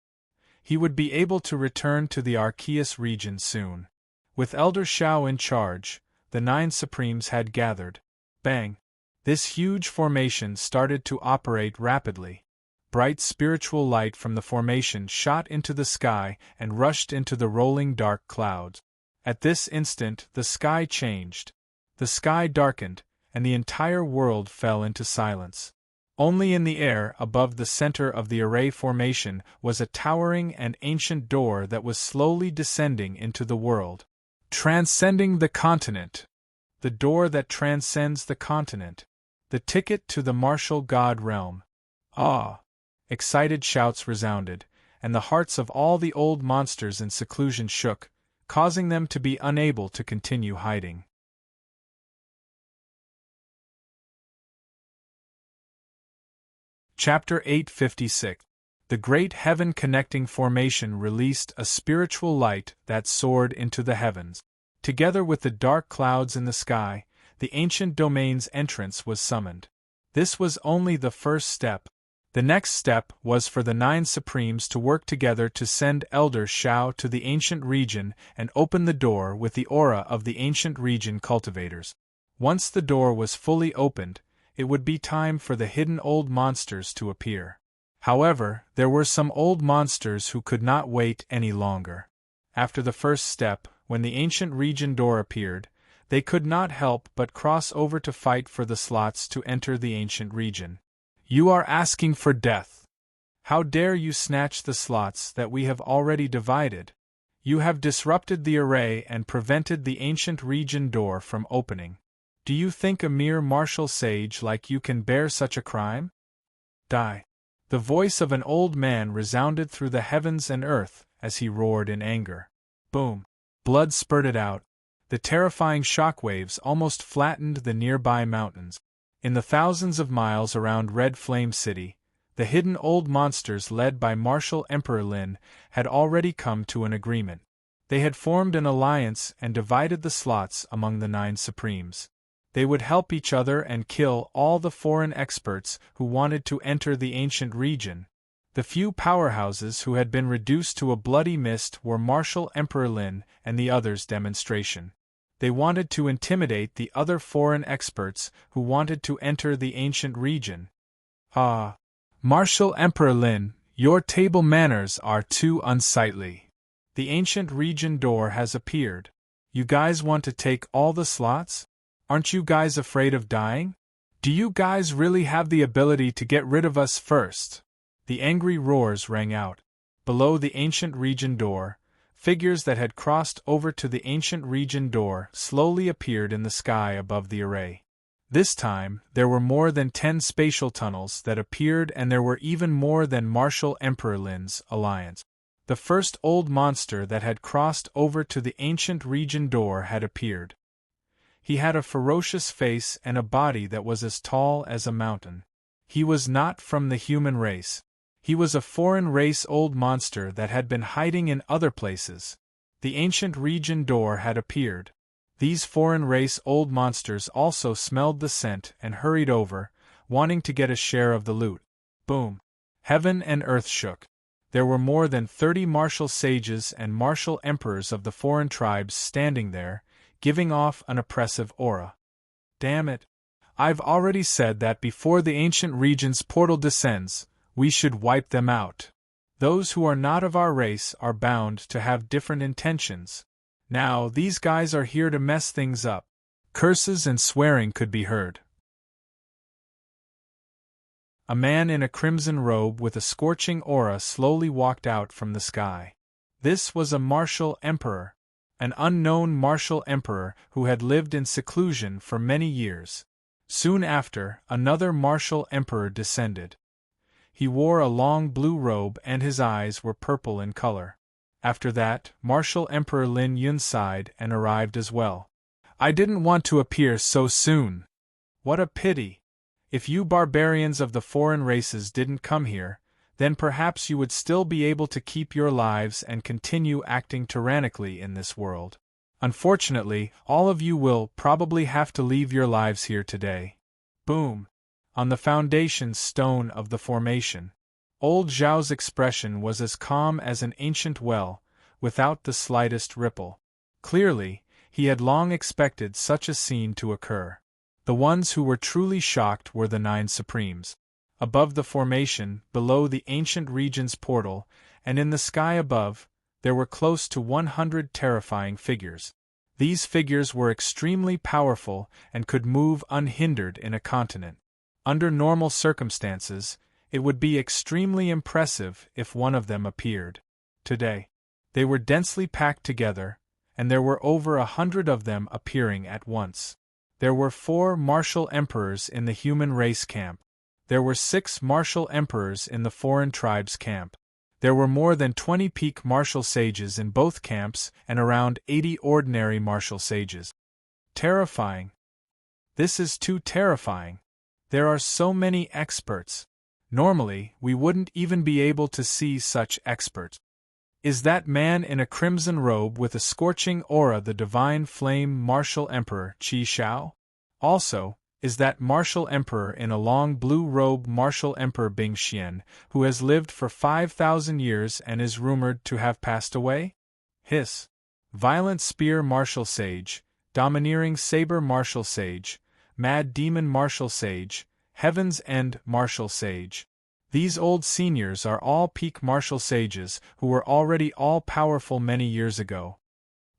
He would be able to return to the Arceus region soon. With Elder Zhao in charge, the 9 Supremes had gathered. Bang! This huge formation started to operate rapidly. Bright spiritual light from the formation shot into the sky and rushed into the rolling dark clouds. At this instant, the sky changed. The sky darkened, and the entire world fell into silence. Only in the air above the center of the array formation was a towering and ancient door that was slowly descending into the world. Transcending the continent. The door that transcends the continent. The ticket to the martial god realm. Ah! Excited shouts resounded, and the hearts of all the old monsters in seclusion shook, causing them to be unable to continue hiding. Chapter 856. The Great Heaven-Connecting Formation released a spiritual light that soared into the heavens. Together with the dark clouds in the sky, the ancient domain's entrance was summoned. This was only the first step. The next step was for the 9 Supremes to work together to send Elder Shao to the ancient region and open the door with the aura of the ancient region cultivators. Once the door was fully opened, it would be time for the hidden old monsters to appear. However, there were some old monsters who could not wait any longer. After the first step, when the ancient region door appeared, they could not help but cross over to fight for the slots to enter the ancient region. You are asking for death. How dare you snatch the slots that we have already divided? You have disrupted the array and prevented the ancient region door from opening. Do you think a mere martial sage like you can bear such a crime? Die. The voice of an old man resounded through the heavens and earth as he roared in anger. Boom! Blood spurted out. The terrifying shockwaves almost flattened the nearby mountains. In the thousands of miles around Red Flame City, the hidden old monsters led by Martial Emperor Lin had already come to an agreement. They had formed an alliance and divided the slots among the 9 Supremes. They would help each other and kill all the foreign experts who wanted to enter the ancient region. The few powerhouses who had been reduced to a bloody mist were Martial Emperor Lin and the others' demonstration. They wanted to intimidate the other foreign experts who wanted to enter the ancient region. Ah! Martial Emperor Lin, your table manners are too unsightly. The ancient region door has appeared. You guys want to take all the slots? Aren't you guys afraid of dying? Do you guys really have the ability to get rid of us first? The angry roars rang out. Below the ancient region door, figures that had crossed over to the ancient region door slowly appeared in the sky above the array. This time, there were more than 10 spatial tunnels that appeared, and there were even more than Martial Emperor Lin's alliance. The first old monster that had crossed over to the ancient region door had appeared. He had a ferocious face and a body that was as tall as a mountain. He was not from the human race. He was a foreign race old monster that had been hiding in other places. The ancient region door had appeared. These foreign race old monsters also smelled the scent and hurried over, wanting to get a share of the loot. Boom! Heaven and earth shook. There were more than 30 martial sages and martial emperors of the foreign tribes standing there, giving off an oppressive aura. Damn it! I've already said that before the ancient region's portal descends, we should wipe them out. Those who are not of our race are bound to have different intentions. Now, these guys are here to mess things up. Curses and swearing could be heard. A man in a crimson robe with a scorching aura slowly walked out from the sky. This was a martial emperor, an unknown martial emperor who had lived in seclusion for many years. Soon after, another martial emperor descended. He wore a long blue robe and his eyes were purple in color. After that, Martial Emperor Lin Yun sighed and arrived as well. I didn't want to appear so soon. What a pity. If you barbarians of the foreign races didn't come here, then perhaps you would still be able to keep your lives and continue acting tyrannically in this world. Unfortunately, all of you will probably have to leave your lives here today. Boom! On the foundation stone of the formation, old Zhao's expression was as calm as an ancient well, without the slightest ripple. Clearly, he had long expected such a scene to occur. The ones who were truly shocked were the 9 Supremes. Above the formation, below the ancient region's portal, and in the sky above, there were close to 100 terrifying figures. These figures were extremely powerful and could move unhindered in a continent. Under normal circumstances, it would be extremely impressive if one of them appeared. Today, they were densely packed together, and there were over 100 of them appearing at once. There were 4 martial emperors in the human race camp. There were 6 martial emperors in the foreign tribes camp. There were more than 20 peak martial sages in both camps and around 80 ordinary martial sages. Terrifying. This is too terrifying. There are so many experts. Normally, we wouldn't even be able to see such experts. Is that man in a crimson robe with a scorching aura the divine flame martial emperor Qi Shao? Also, is that martial emperor in a long blue robe, martial emperor Bing Xian, who has lived for 5,000 years and is rumored to have passed away? Hiss. Violent spear martial sage, domineering saber martial sage, mad demon martial sage, heaven's end martial sage. These old seniors are all peak martial sages who were already all-powerful many years ago.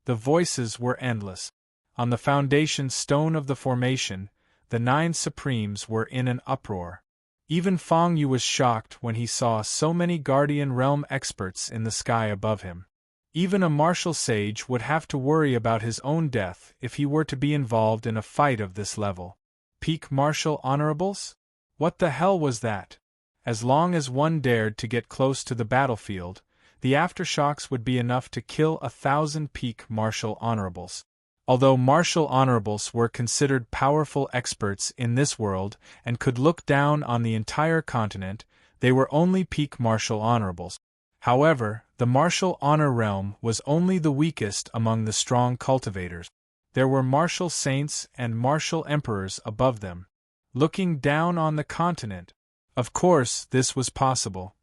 The voices were endless. On the foundation stone of the formation, the 9 Supremes were in an uproar. Even Feng Yu was shocked when he saw so many Guardian Realm experts in the sky above him. Even a martial sage would have to worry about his own death if he were to be involved in a fight of this level. Peak martial honorables? What the hell was that? As long as one dared to get close to the battlefield, the aftershocks would be enough to kill 1,000 peak martial honorables. Although martial honorables were considered powerful experts in this world and could look down on the entire continent, they were only peak martial honorables. However, the martial honor realm was only the weakest among the strong cultivators. There were martial saints and martial emperors above them, looking down on the continent. Of course, this was possible.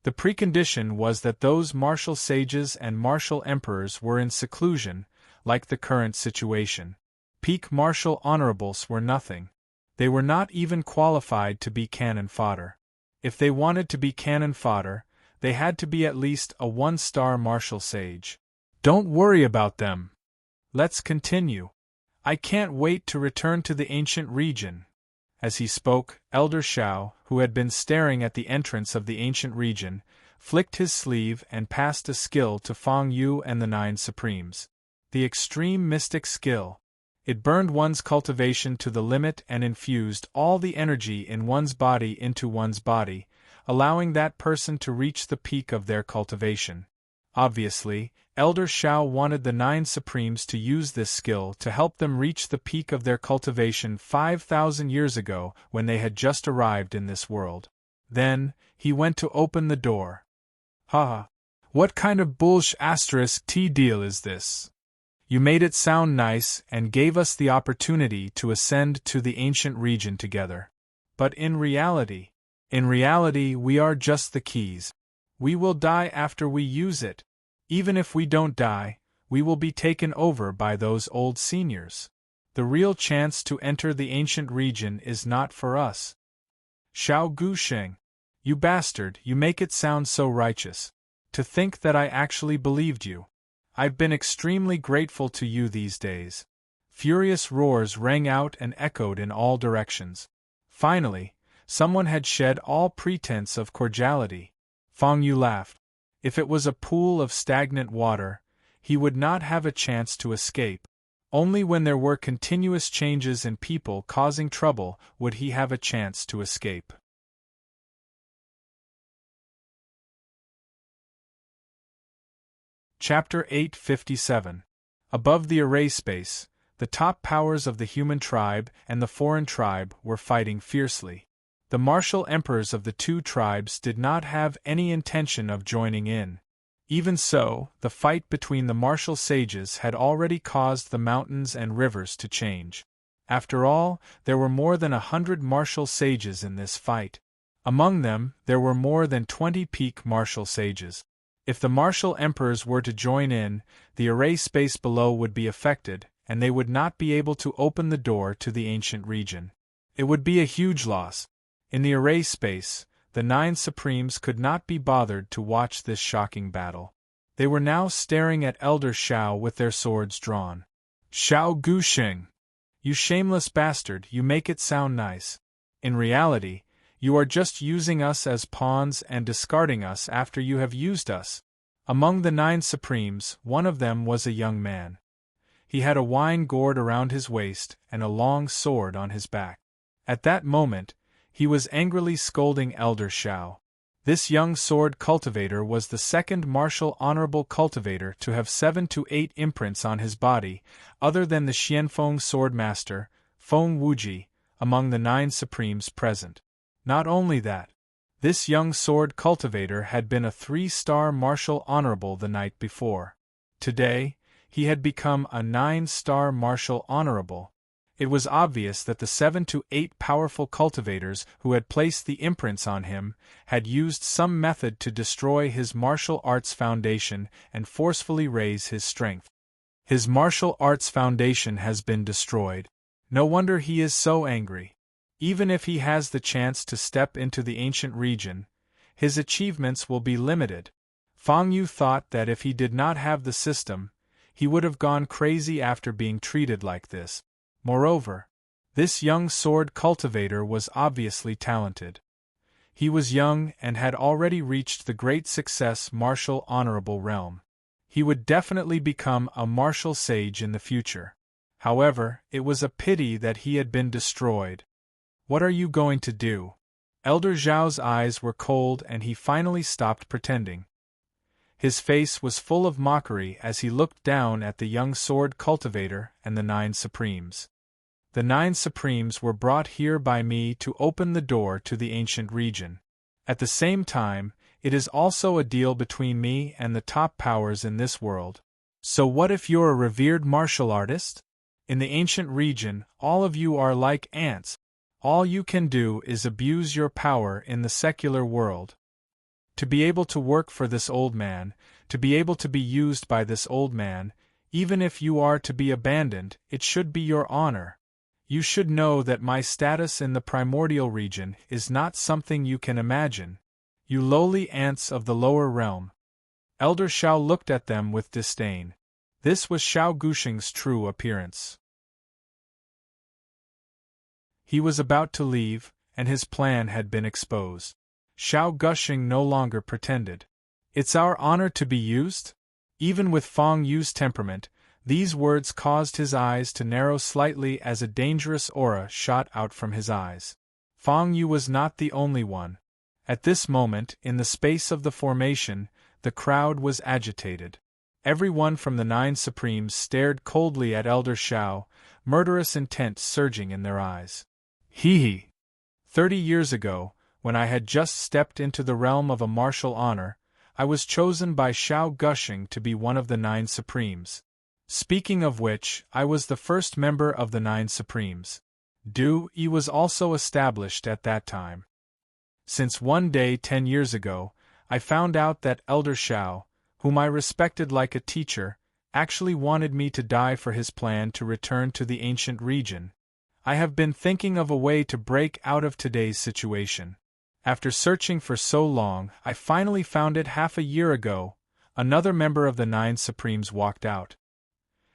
The precondition was that those martial sages and martial emperors were in seclusion, like the current situation. Peak martial honorables were nothing. They were not even qualified to be cannon fodder. If they wanted to be cannon fodder, they had to be at least a 1-star martial sage. Don't worry about them. Let's continue. I can't wait to return to the ancient region. As he spoke, Elder Shao, who had been staring at the entrance of the ancient region, flicked his sleeve and passed a skill to Feng Yu and the 9 Supremes. The extreme mystic skill. It burned one's cultivation to the limit and infused all the energy in one's body into one's body, allowing that person to reach the peak of their cultivation. Obviously, Elder Shao wanted the 9 Supremes to use this skill to help them reach the peak of their cultivation 5,000 years ago when they had just arrived in this world. Then, he went to open the door. Haha. What kind of *T deal is this? You made it sound nice and gave us the opportunity to ascend to the ancient region together. But in reality, we are just the keys. We will die after we use it. Even if we don't die, we will be taken over by those old seniors. The real chance to enter the ancient region is not for us. Xiao Gusheng. You bastard, you make it sound so righteous. To think that I actually believed you. I've been extremely grateful to you these days. Furious roars rang out and echoed in all directions. Finally, someone had shed all pretense of cordiality. Feng Yu laughed. If it was a pool of stagnant water, he would not have a chance to escape. Only when there were continuous changes in people causing trouble would he have a chance to escape. Chapter 857. Above the array space, the top powers of the human tribe and the foreign tribe were fighting fiercely. The martial emperors of the 2 tribes did not have any intention of joining in. Even so, the fight between the martial sages had already caused the mountains and rivers to change. After all, there were more than 100 martial sages in this fight. Among them, there were more than 20 peak martial sages. If the martial emperors were to join in, the array space below would be affected, and they would not be able to open the door to the ancient region. It would be a huge loss. In the array space, the 9 Supremes could not be bothered to watch this shocking battle. They were now staring at Elder Shao with their swords drawn. Xiao Gusheng! You shameless bastard, you make it sound nice. In reality, you are just using us as pawns and discarding us after you have used us. Among the 9 Supremes, one of them was a young man. He had a wine gourd around his waist and a long sword on his back. At that moment, he was angrily scolding Elder Shao. This young sword cultivator was the second martial honorable cultivator to have 7 to 8 imprints on his body, other than the Xianfeng sword master, Feng Wuji, among the 9 Supremes present. Not only that, this young sword cultivator had been a 3-star martial honorable the night before. Today, He had become a 9-star martial honorable. It was obvious that the 7 to 8 powerful cultivators who had placed the imprints on him had used some method to destroy his martial arts foundation and forcefully raise his strength. His martial arts foundation has been destroyed. No wonder he is so angry. Even if he has the chance to step into the ancient region, his achievements will be limited. Fang Yu thought that if he did not have the system, he would have gone crazy after being treated like this. Moreover, this young sword cultivator was obviously talented. He was young and had already reached the great success martial honorable realm. He would definitely become a martial sage in the future. However, it was a pity that he had been destroyed. What are you going to do? Elder Zhao's eyes were cold and he finally stopped pretending. His face was full of mockery as he looked down at the young sword cultivator and the 9 Supremes. The 9 Supremes were brought here by me to open the door to the ancient region. At the same time, it is also a deal between me and the top powers in this world. So what if you're a revered martial artist? In the ancient region, all of you are like ants. All you can do is abuse your power in the secular world. To be able to work for this old man, to be able to be used by this old man, even if you are to be abandoned, it should be your honor. You should know that my status in the primordial region is not something you can imagine. You lowly ants of the lower realm. Elder Shao looked at them with disdain. This was Shao Gushing's true appearance. He was about to leave, and his plan had been exposed. Shao Gushing no longer pretended. It's our honor to be used? Even with Fang Yu's temperament, these words caused his eyes to narrow slightly as a dangerous aura shot out from his eyes. Fang Yu was not the only one. At this moment, in the space of the formation, the crowd was agitated. Everyone from the 9 Supremes stared coldly at Elder Shao, murderous intent surging in their eyes. Hee. 30 years ago, when I had just stepped into the realm of a martial honor, I was chosen by Shao Gushing to be one of the 9 Supremes. Speaking of which, I was the first member of the 9 Supremes. Du Yi was also established at that time. Since one day 10 years ago, I found out that Elder Shao, whom I respected like a teacher, actually wanted me to die for his plan to return to the ancient region. I have been thinking of a way to break out of today's situation. After searching for so long, I finally found it half a year ago. Another member of the 9 Supremes walked out.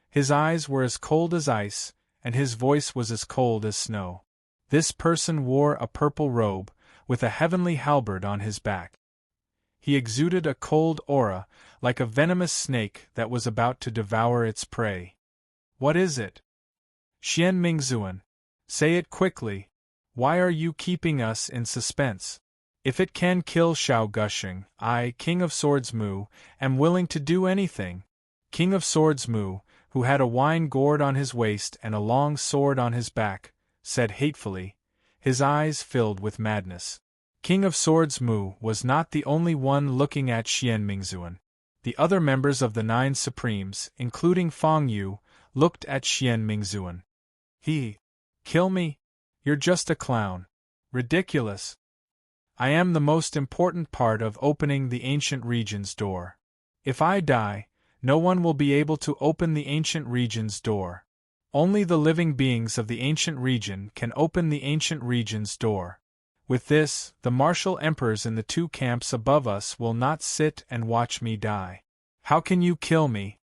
His eyes were as cold as ice, and his voice was as cold as snow. This person wore a purple robe, with a heavenly halberd on his back. He exuded a cold aura, like a venomous snake that was about to devour its prey. What is it? Xian Mingzuan. Say it quickly. Why are you keeping us in suspense? If it can kill Shao Gushing, I, King of Swords Mu, am willing to do anything. King of Swords Mu, who had a wine gourd on his waist and a long sword on his back, said hatefully, his eyes filled with madness. King of Swords Mu was not the only one looking at Xian Mingzuan. The other members of the 9 Supremes, including Fang Yu, looked at Xian Mingzuan. Kill me? You're just a clown. Ridiculous. I am the most important part of opening the ancient region's door. If I die, no one will be able to open the ancient region's door. Only the living beings of the ancient region can open the ancient region's door. With this, the martial emperors in the 2 camps above us will not sit and watch me die. How can you kill me?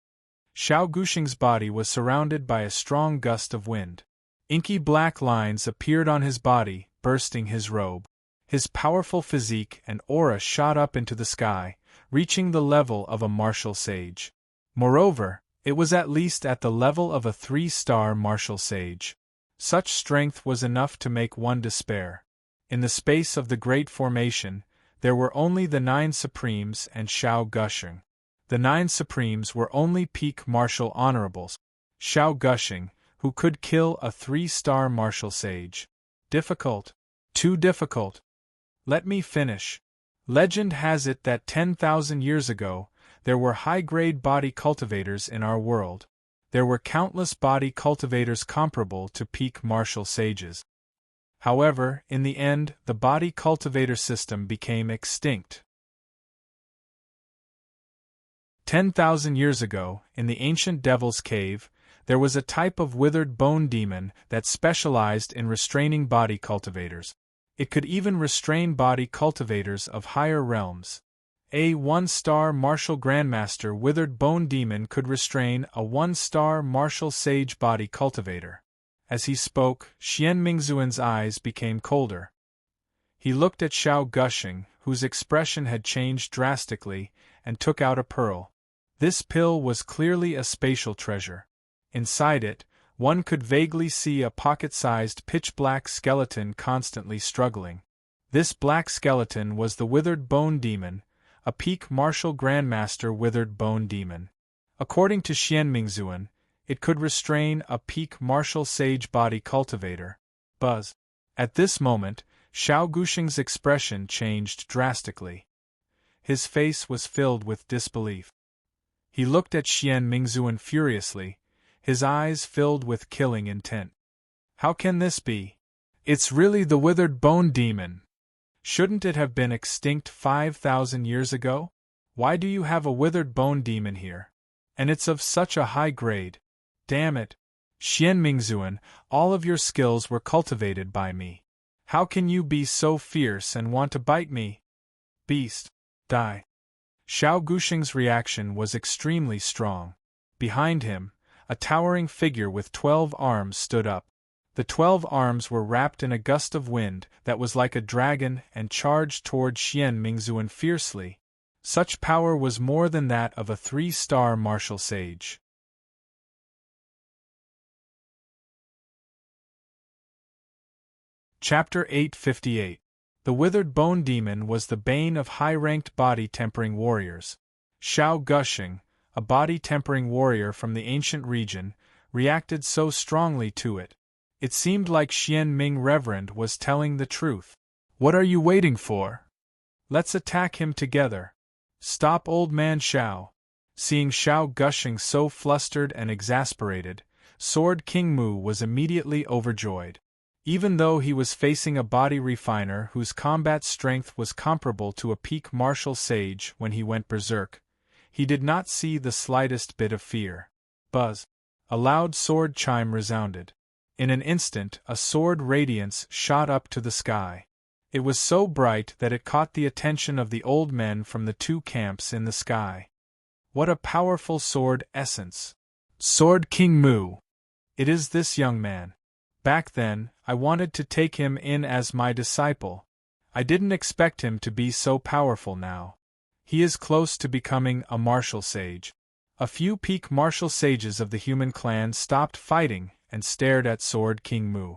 Shao Gushing's body was surrounded by a strong gust of wind. Inky black lines appeared on his body, bursting his robe. His powerful physique and aura shot up into the sky, reaching the level of a martial sage. Moreover, it was at least at the level of a 3-star martial sage. Such strength was enough to make one despair. In the space of the Great Formation, there were only the 9 Supremes and Shao Gushing. The 9 Supremes were only peak martial honorables. Shao Gushing, who could kill a 3-star martial sage. Difficult. Too difficult. Let me finish. Legend has it that 10,000 years ago, there were high-grade body cultivators in our world. There were countless body cultivators comparable to peak martial sages. However, in the end, the body cultivator system became extinct. 10,000 years ago, in the ancient Devil's Cave, there was a type of withered bone demon that specialized in restraining body cultivators. It could even restrain body cultivators of higher realms. A 1-star martial grandmaster withered bone demon could restrain a 1-star martial sage body cultivator. As he spoke, Xian Mingzuan's eyes became colder. He looked at Xiao Gushing, whose expression had changed drastically, and took out a pearl. This pill was clearly a spatial treasure. Inside it, one could vaguely see a pocket-sized pitch-black skeleton constantly struggling. This black skeleton was the withered bone demon, a peak martial grandmaster withered bone demon. According to Xian Mingzuan, it could restrain a peak martial sage body cultivator. Buzz. At this moment, Xiao Gushing's expression changed drastically. His face was filled with disbelief. He looked at Xian Mingzuan furiously, his eyes filled with killing intent. How can this be? It's really the withered bone demon. Shouldn't it have been extinct 5,000 years ago? Why do you have a withered bone demon here? And it's of such a high grade. Damn it. Xian Mingzuan, all of your skills were cultivated by me. How can you be so fierce and want to bite me? Beast. Die. Xiao Gushing's reaction was extremely strong. Behind him, a towering figure with 12 arms stood up. The 12 arms were wrapped in a gust of wind that was like a dragon and charged toward Xian Mingzuan fiercely. Such power was more than that of a 3-star martial sage. Chapter 858. The withered bone demon was the bane of high-ranked body-tempering warriors. Xiao Gushing, a body-tempering warrior from the ancient region, reacted so strongly to it. It seemed like Xian Ming Reverend was telling the truth. What are you waiting for? Let's attack him together. Stop, old man Xiao. Seeing Xiao Gushing so flustered and exasperated, Sword King Mu was immediately overjoyed. Even though he was facing a body refiner whose combat strength was comparable to a peak martial sage when he went berserk, he did not see the slightest bit of fear. Buzz. A loud sword chime resounded. In an instant, a sword radiance shot up to the sky. It was so bright that it caught the attention of the old men from the 2 camps in the sky. What a powerful sword essence! Sword King Mu! It is this young man. Back then, I wanted to take him in as my disciple. I didn't expect him to be so powerful now. He is close to becoming a martial sage. A few peak martial sages of the human clan stopped fighting and stared at Sword King Mu.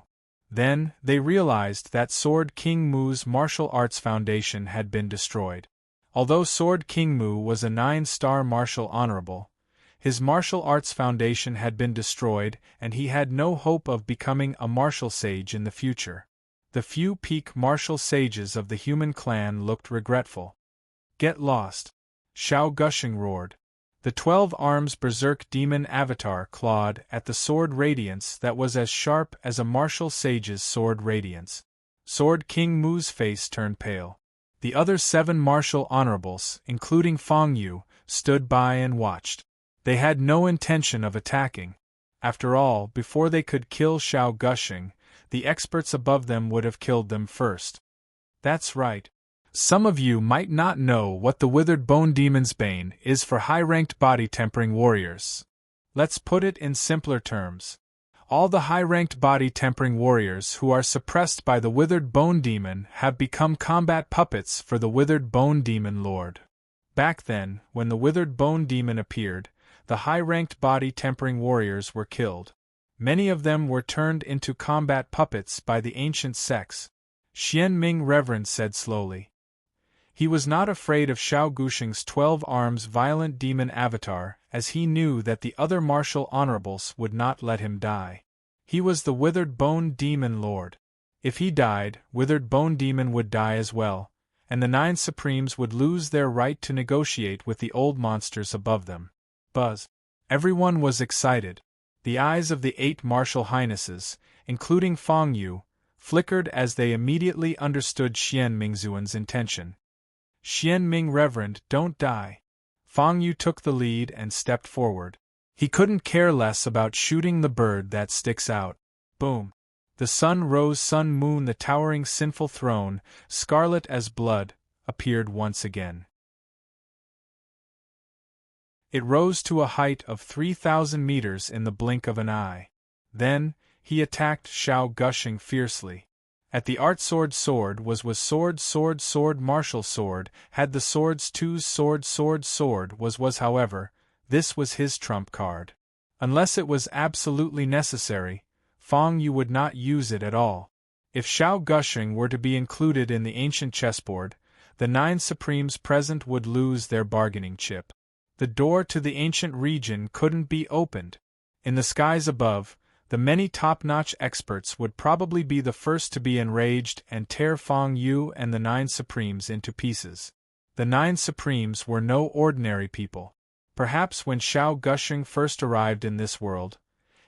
Then, they realized that Sword King Mu's martial arts foundation had been destroyed. Although Sword King Mu was a 9-star martial honorable, his martial arts foundation had been destroyed and he had no hope of becoming a martial sage in the future. The few peak martial sages of the human clan looked regretful. Get lost! Xiao Gushing roared. The 12 arms berserk demon avatar clawed at the sword radiance that was as sharp as a martial sage's sword radiance. Sword King Mu's face turned pale. The other 7 martial honorables, including Fong Yu, stood by and watched. They had no intention of attacking. After all, before they could kill Xiao Gushing, the experts above them would have killed them first. That's right. Some of you might not know what the withered bone demon's bane is for high-ranked body-tempering warriors. Let's put it in simpler terms. All the high-ranked body-tempering warriors who are suppressed by the withered bone demon have become combat puppets for the withered bone demon lord. Back then, when the withered bone demon appeared, the high-ranked body-tempering warriors were killed. Many of them were turned into combat puppets by the ancient sects. Xian Ming Reverend said slowly. He was not afraid of Xiao Gushing's 12 arms violent demon avatar, as he knew that the other martial honorables would not let him die. He was the withered bone demon lord. If he died, withered bone demon would die as well, and the 9 Supremes would lose their right to negotiate with the old monsters above them. Buzz. Everyone was excited. The eyes of the 8 martial highnesses, including Feng Yu, flickered as they immediately understood Xian Mingzuan's intention. Xian Ming Reverend, don't die. Feng Yu took the lead and stepped forward. He couldn't care less about shooting the bird that sticks out. Boom. The sun rose, sun moon, the towering sinful throne, scarlet as blood, appeared once again. It rose to a height of 3,000 meters in the blink of an eye. Then, he attacked Xiao Gushing fiercely. At the art sword was sword martial sword, had the swords twos sword was however, this was his trump card. Unless it was absolutely necessary, Feng Yu would not use it at all. If Xiao Gushing were to be included in the ancient chessboard, the 9 Supremes present would lose their bargaining chip. The door to the ancient region couldn't be opened. In the skies above, the many top-notch experts would probably be the first to be enraged and tear Feng Yu and the 9 Supremes into pieces. The 9 Supremes were no ordinary people. Perhaps when Xiao Gushing first arrived in this world,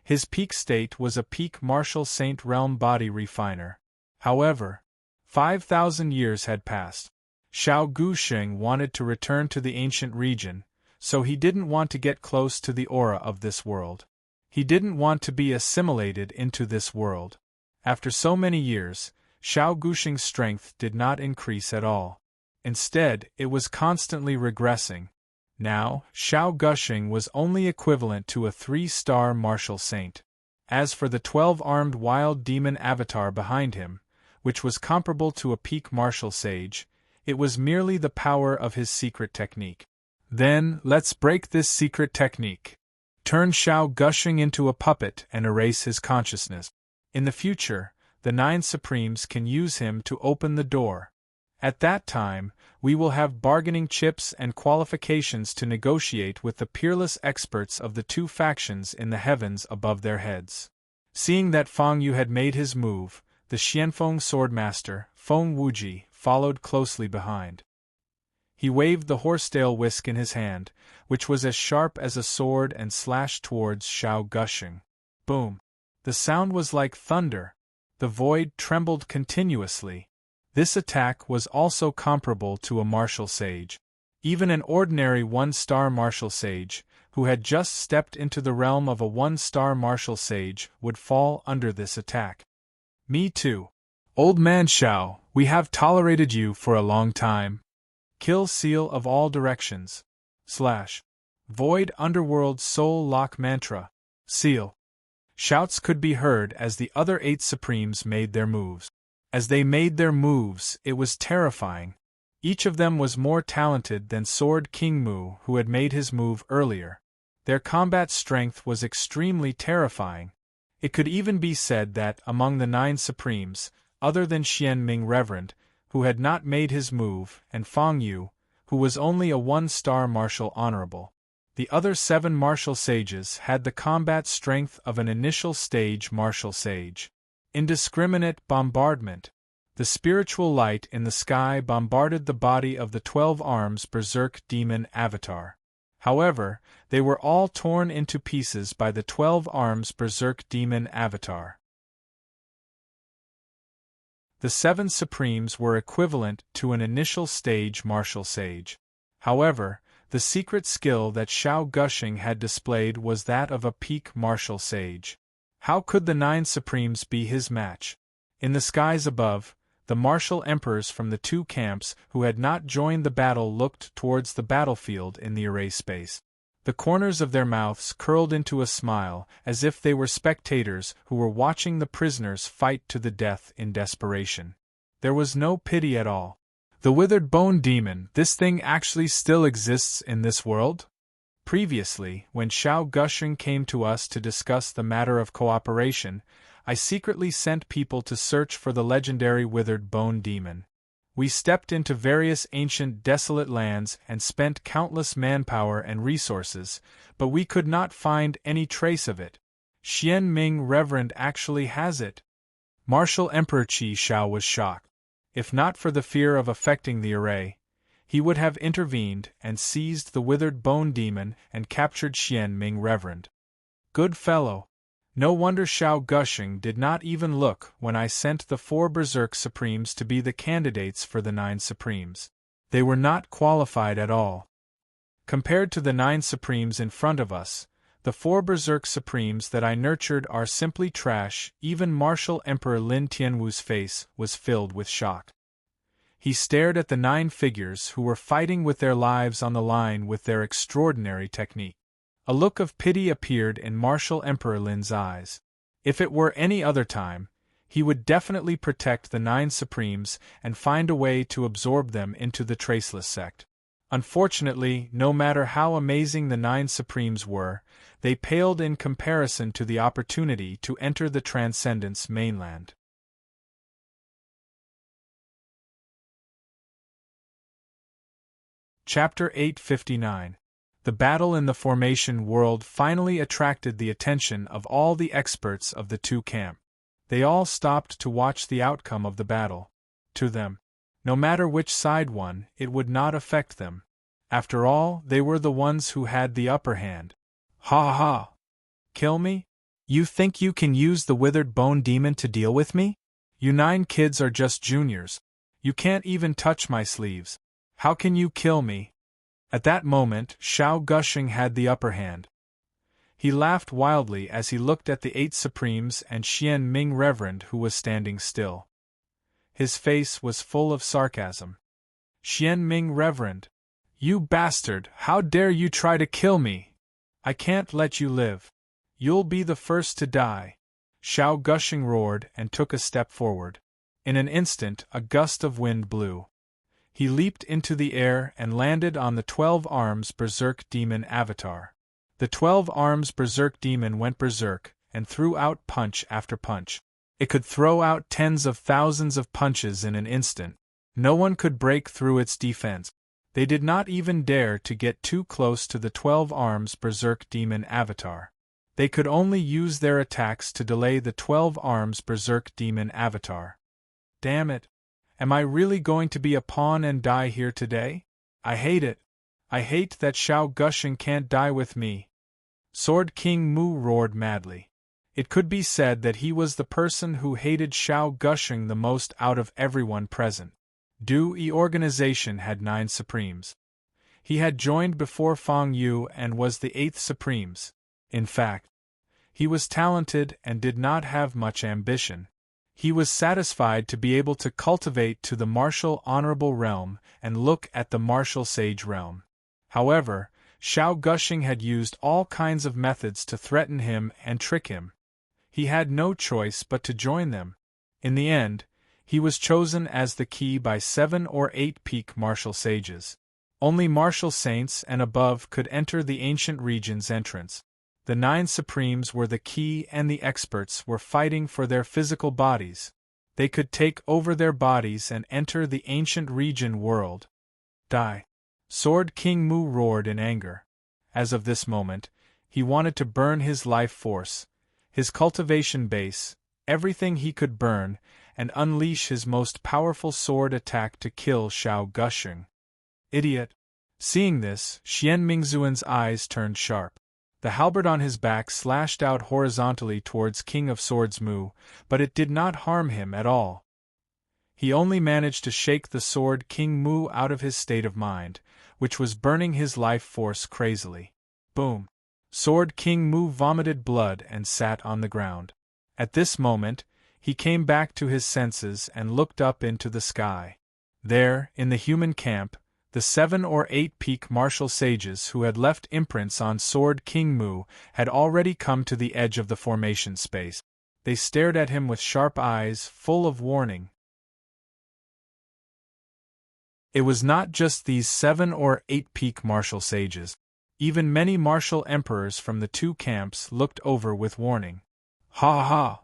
his peak state was a peak martial saint realm body refiner. However, 5,000 years had passed. Xiao Gushing wanted to return to the ancient region, so he didn't want to get close to the aura of this world. He didn't want to be assimilated into this world. After so many years, Xiao Gushing's strength did not increase at all. Instead, it was constantly regressing. Now, Xiao Gushing was only equivalent to a 3-star martial saint. As for the 12-armed wild demon avatar behind him, which was comparable to a peak martial sage, it was merely the power of his secret technique. Then, let's break this secret technique. Turn Xiao Gushing into a puppet and erase his consciousness. In the future, the 9 Supremes can use him to open the door. At that time, we will have bargaining chips and qualifications to negotiate with the peerless experts of the 2 factions in the heavens above their heads. Seeing that Feng Yu had made his move, the Xianfeng swordmaster, Feng Wuji, followed closely behind. He waved the horsetail whisk in his hand, which was as sharp as a sword, and slashed towards Xiao Gushing. Boom! The sound was like thunder. The void trembled continuously. This attack was also comparable to a martial sage. Even an ordinary 1-star martial sage, who had just stepped into the realm of a 1-star martial sage, would fall under this attack. Me too. Old man Xiao, we have tolerated you for a long time. Kill seal of all directions. / Void underworld soul lock mantra. Seal. Shouts could be heard as the other 8 Supremes made their moves. As they made their moves, it was terrifying. Each of them was more talented than Sword King Mu, who had made his move earlier. Their combat strength was extremely terrifying. It could even be said that, among the 9 Supremes, other than Xian Ming Reverend, who had not made his move, and Feng Yu, who was only a 1-star martial honorable, the other 7 martial sages had the combat strength of an initial stage martial sage. Indiscriminate bombardment. The spiritual light in the sky bombarded the body of the 12 arms berserk demon avatar. However, they were all torn into pieces by the 12 arms berserk demon avatar. The 7 Supremes were equivalent to an initial stage martial sage. However, the secret skill that Xiao Gushing had displayed was that of a peak martial sage. How could the 9 Supremes be his match? In the skies above, the martial emperors from the 2 camps who had not joined the battle looked towards the battlefield in the array space. The corners of their mouths curled into a smile, as if they were spectators who were watching the prisoners fight to the death in desperation. There was no pity at all. The withered bone demon, this thing actually still exists in this world? Previously, when Xiao Gushing came to us to discuss the matter of cooperation, I secretly sent people to search for the legendary withered bone demon. We stepped into various ancient desolate lands and spent countless manpower and resources, but we could not find any trace of it. Xian Ming Reverend actually has it. Martial Emperor Qi Xiao was shocked. If not for the fear of affecting the array, he would have intervened and seized the withered bone demon and captured Xian Ming Reverend. Good fellow! No wonder Shao Gushing did not even look when I sent the 4 Berserk Supremes to be the candidates for the 9 Supremes. They were not qualified at all. Compared to the 9 Supremes in front of us, the 4 Berserk Supremes that I nurtured are simply trash. Even Martial Emperor Lin Tianwu's face was filled with shock. He stared at the 9 figures who were fighting with their lives on the line with their extraordinary technique. A look of pity appeared in Martial Emperor Lin's eyes. If it were any other time, he would definitely protect the 9 Supremes and find a way to absorb them into the Traceless sect. Unfortunately, no matter how amazing the 9 Supremes were, they paled in comparison to the opportunity to enter the Transcendence mainland. Chapter 859. The battle in the formation world finally attracted the attention of all the experts of the 2 camps. They all stopped to watch the outcome of the battle. To them, no matter which side won, it would not affect them. After all, they were the ones who had the upper hand. Ha ha! Kill me? You think you can use the withered bone demon to deal with me? You 9 kids are just juniors. You can't even touch my sleeves. How can you kill me? At that moment, Shao Gushing had the upper hand. He laughed wildly as he looked at the 8 Supremes and Xian Ming Reverend who was standing still. His face was full of sarcasm. Xian Ming Reverend! You bastard, how dare you try to kill me? I can't let you live. You'll be the first to die. Shao Gushing roared and took a step forward. In an instant, a gust of wind blew. He leaped into the air and landed on the 12 Arms Berserk Demon avatar. The 12 Arms Berserk Demon went berserk and threw out punch after punch. It could throw out tens of thousands of punches in an instant. No one could break through its defense. They did not even dare to get too close to the 12 Arms Berserk Demon avatar. They could only use their attacks to delay the 12 Arms Berserk Demon avatar. Damn it! Am I really going to be a pawn and die here today? I hate it. I hate that Shao Gushing can't die with me. Sword King Mu roared madly. It could be said that he was the person who hated Shao Gushing the most out of everyone present. Dui Organization had 9 Supremes. He had joined before Fang Yu and was the 8th Supremes. In fact, he was talented and did not have much ambition. He was satisfied to be able to cultivate to the martial honorable realm and look at the martial sage realm. However, Shao Gushing had used all kinds of methods to threaten him and trick him. He had no choice but to join them. In the end, he was chosen as the key by 7 or 8 peak martial sages. Only martial saints and above could enter the ancient region's entrance. The 9 Supremes were the key and the experts were fighting for their physical bodies. They could take over their bodies and enter the ancient region world. Die! Sword King Mu roared in anger. As of this moment, he wanted to burn his life force, his cultivation base, everything he could burn, and unleash his most powerful sword attack to kill Shao Gushing. Idiot! Seeing this, Xian Mingzuan's eyes turned sharp. The halberd on his back slashed out horizontally towards King of Swords Mu, but it did not harm him at all. He only managed to shake the Sword King Mu out of his state of mind, which was burning his life force crazily. Boom! Sword King Mu vomited blood and sat on the ground. At this moment, he came back to his senses and looked up into the sky. There, in the human camp, the 7 or 8 peak martial sages who had left imprints on Sword King Mu had already come to the edge of the formation space. They stared at him with sharp eyes, full of warning. It was not just these 7 or 8 peak martial sages. Even many martial emperors from the 2 camps looked over with warning. Ha ha!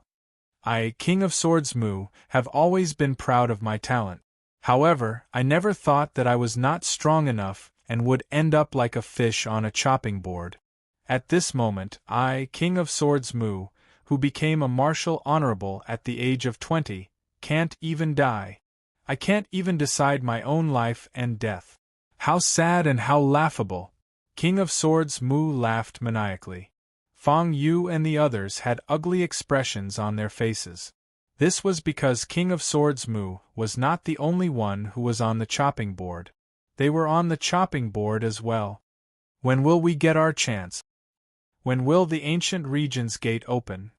I, King of Swords Mu, have always been proud of my talent. However, I never thought that I was not strong enough and would end up like a fish on a chopping board. At this moment, I, King of Swords Mu, who became a martial honorable at the age of 20, can't even die. I can't even decide my own life and death. How sad and how laughable! King of Swords Mu laughed maniacally. Fang Yu and the others had ugly expressions on their faces. This was because King of Swords Mu was not the only one who was on the chopping board. They were on the chopping board as well. When will we get our chance? When will the ancient region's gate open?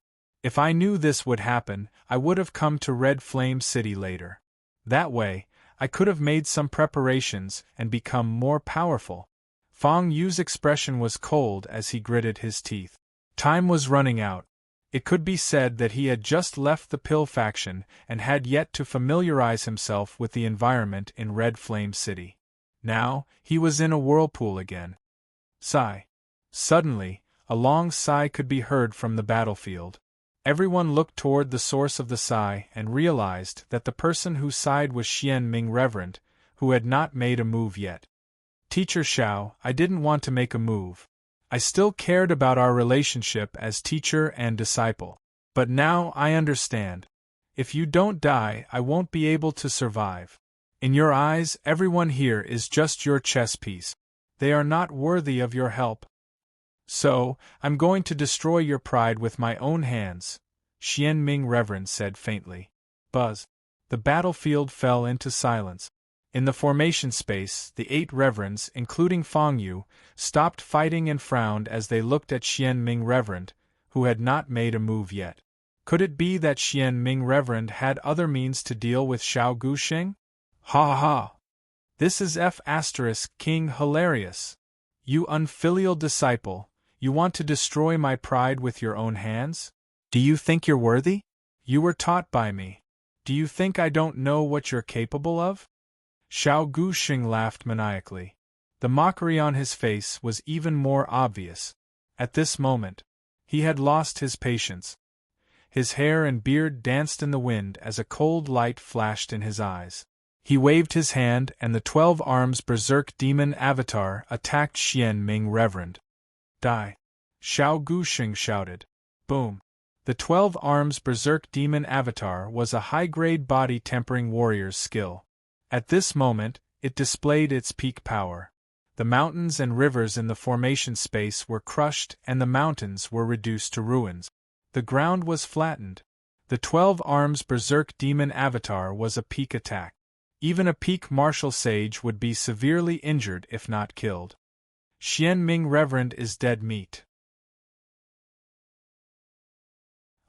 If I knew this would happen, I would have come to Red Flame City later. That way, I could have made some preparations and become more powerful. Fang Yu's expression was cold as he gritted his teeth. Time was running out. It could be said that he had just left the Pill faction and had yet to familiarize himself with the environment in Red Flame City. Now, he was in a whirlpool again. Sigh. Suddenly, a long sigh could be heard from the battlefield. Everyone looked toward the source of the sigh and realized that the person who sighed was Xian Ming Reverend, who had not made a move yet. Teacher Xiao, I didn't want to make a move. I still cared about our relationship as teacher and disciple. But now I understand. If you don't die, I won't be able to survive. In your eyes, everyone here is just your chess piece. They are not worthy of your help. So, I'm going to destroy your pride with my own hands, Xian Ming Reverend said faintly. Buzz. The battlefield fell into silence. In the formation space, the 8 reverends, including Fang Yu, stopped fighting and frowned as they looked at Xian Ming Reverend, who had not made a move yet. Could it be that Xian Ming Reverend had other means to deal with Xiao Guxing? Ha ha ha! This is F** King hilarious. You unfilial disciple, you want to destroy my pride with your own hands? Do you think you're worthy? You were taught by me. Do you think I don't know what you're capable of? Xiao Guxing laughed maniacally. The mockery on his face was even more obvious. At this moment, he had lost his patience. His hair and beard danced in the wind as a cold light flashed in his eyes. He waved his hand and the 12 arms berserk demon avatar attacked Xian Ming Reverend. Die! Xiao Guxing shouted. Boom! The 12 arms berserk demon avatar was a high-grade body-tempering warrior's skill. At this moment, it displayed its peak power. The mountains and rivers in the formation space were crushed and the mountains were reduced to ruins. The ground was flattened. The 12 arms berserk demon avatar was a peak attack. Even a peak martial sage would be severely injured if not killed. Xian Ming Reverend is dead meat.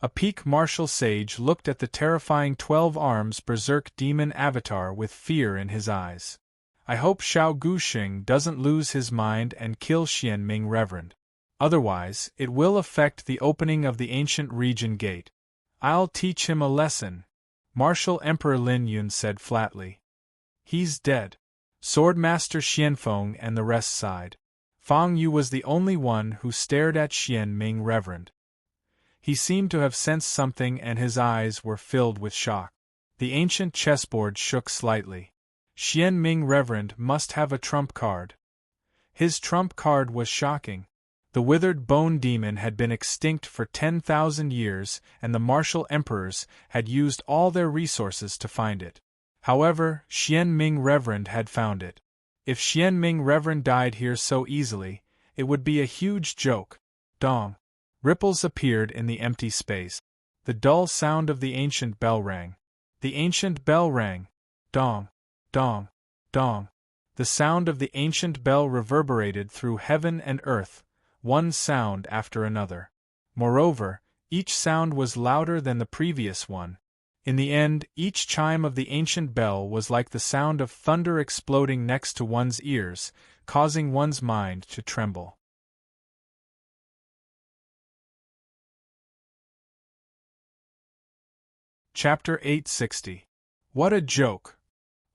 A peak martial sage looked at the terrifying 12 arms berserk demon avatar with fear in his eyes. I hope Xiao Guxing doesn't lose his mind and kill Xian Ming Reverend. Otherwise, it will affect the opening of the ancient region gate. I'll teach him a lesson, Martial Emperor Lin Yun said flatly. He's dead. Swordmaster Xianfeng and the rest sighed. Fang Yu was the only one who stared at Xian Ming Reverend. He seemed to have sensed something and his eyes were filled with shock. The ancient chessboard shook slightly. Xian Ming Reverend must have a trump card. His trump card was shocking. The withered bone demon had been extinct for 10,000 years and the martial emperors had used all their resources to find it. However, Xian Ming Reverend had found it. If Xian Ming Reverend died here so easily, it would be a huge joke. Dong. Ripples appeared in the empty space. The dull sound of the ancient bell rang. The ancient bell rang. Dong. Dong. Dong. The sound of the ancient bell reverberated through heaven and earth, one sound after another. Moreover, each sound was louder than the previous one. In the end, each chime of the ancient bell was like the sound of thunder exploding next to one's ears, causing one's mind to tremble. Chapter 860. What a joke!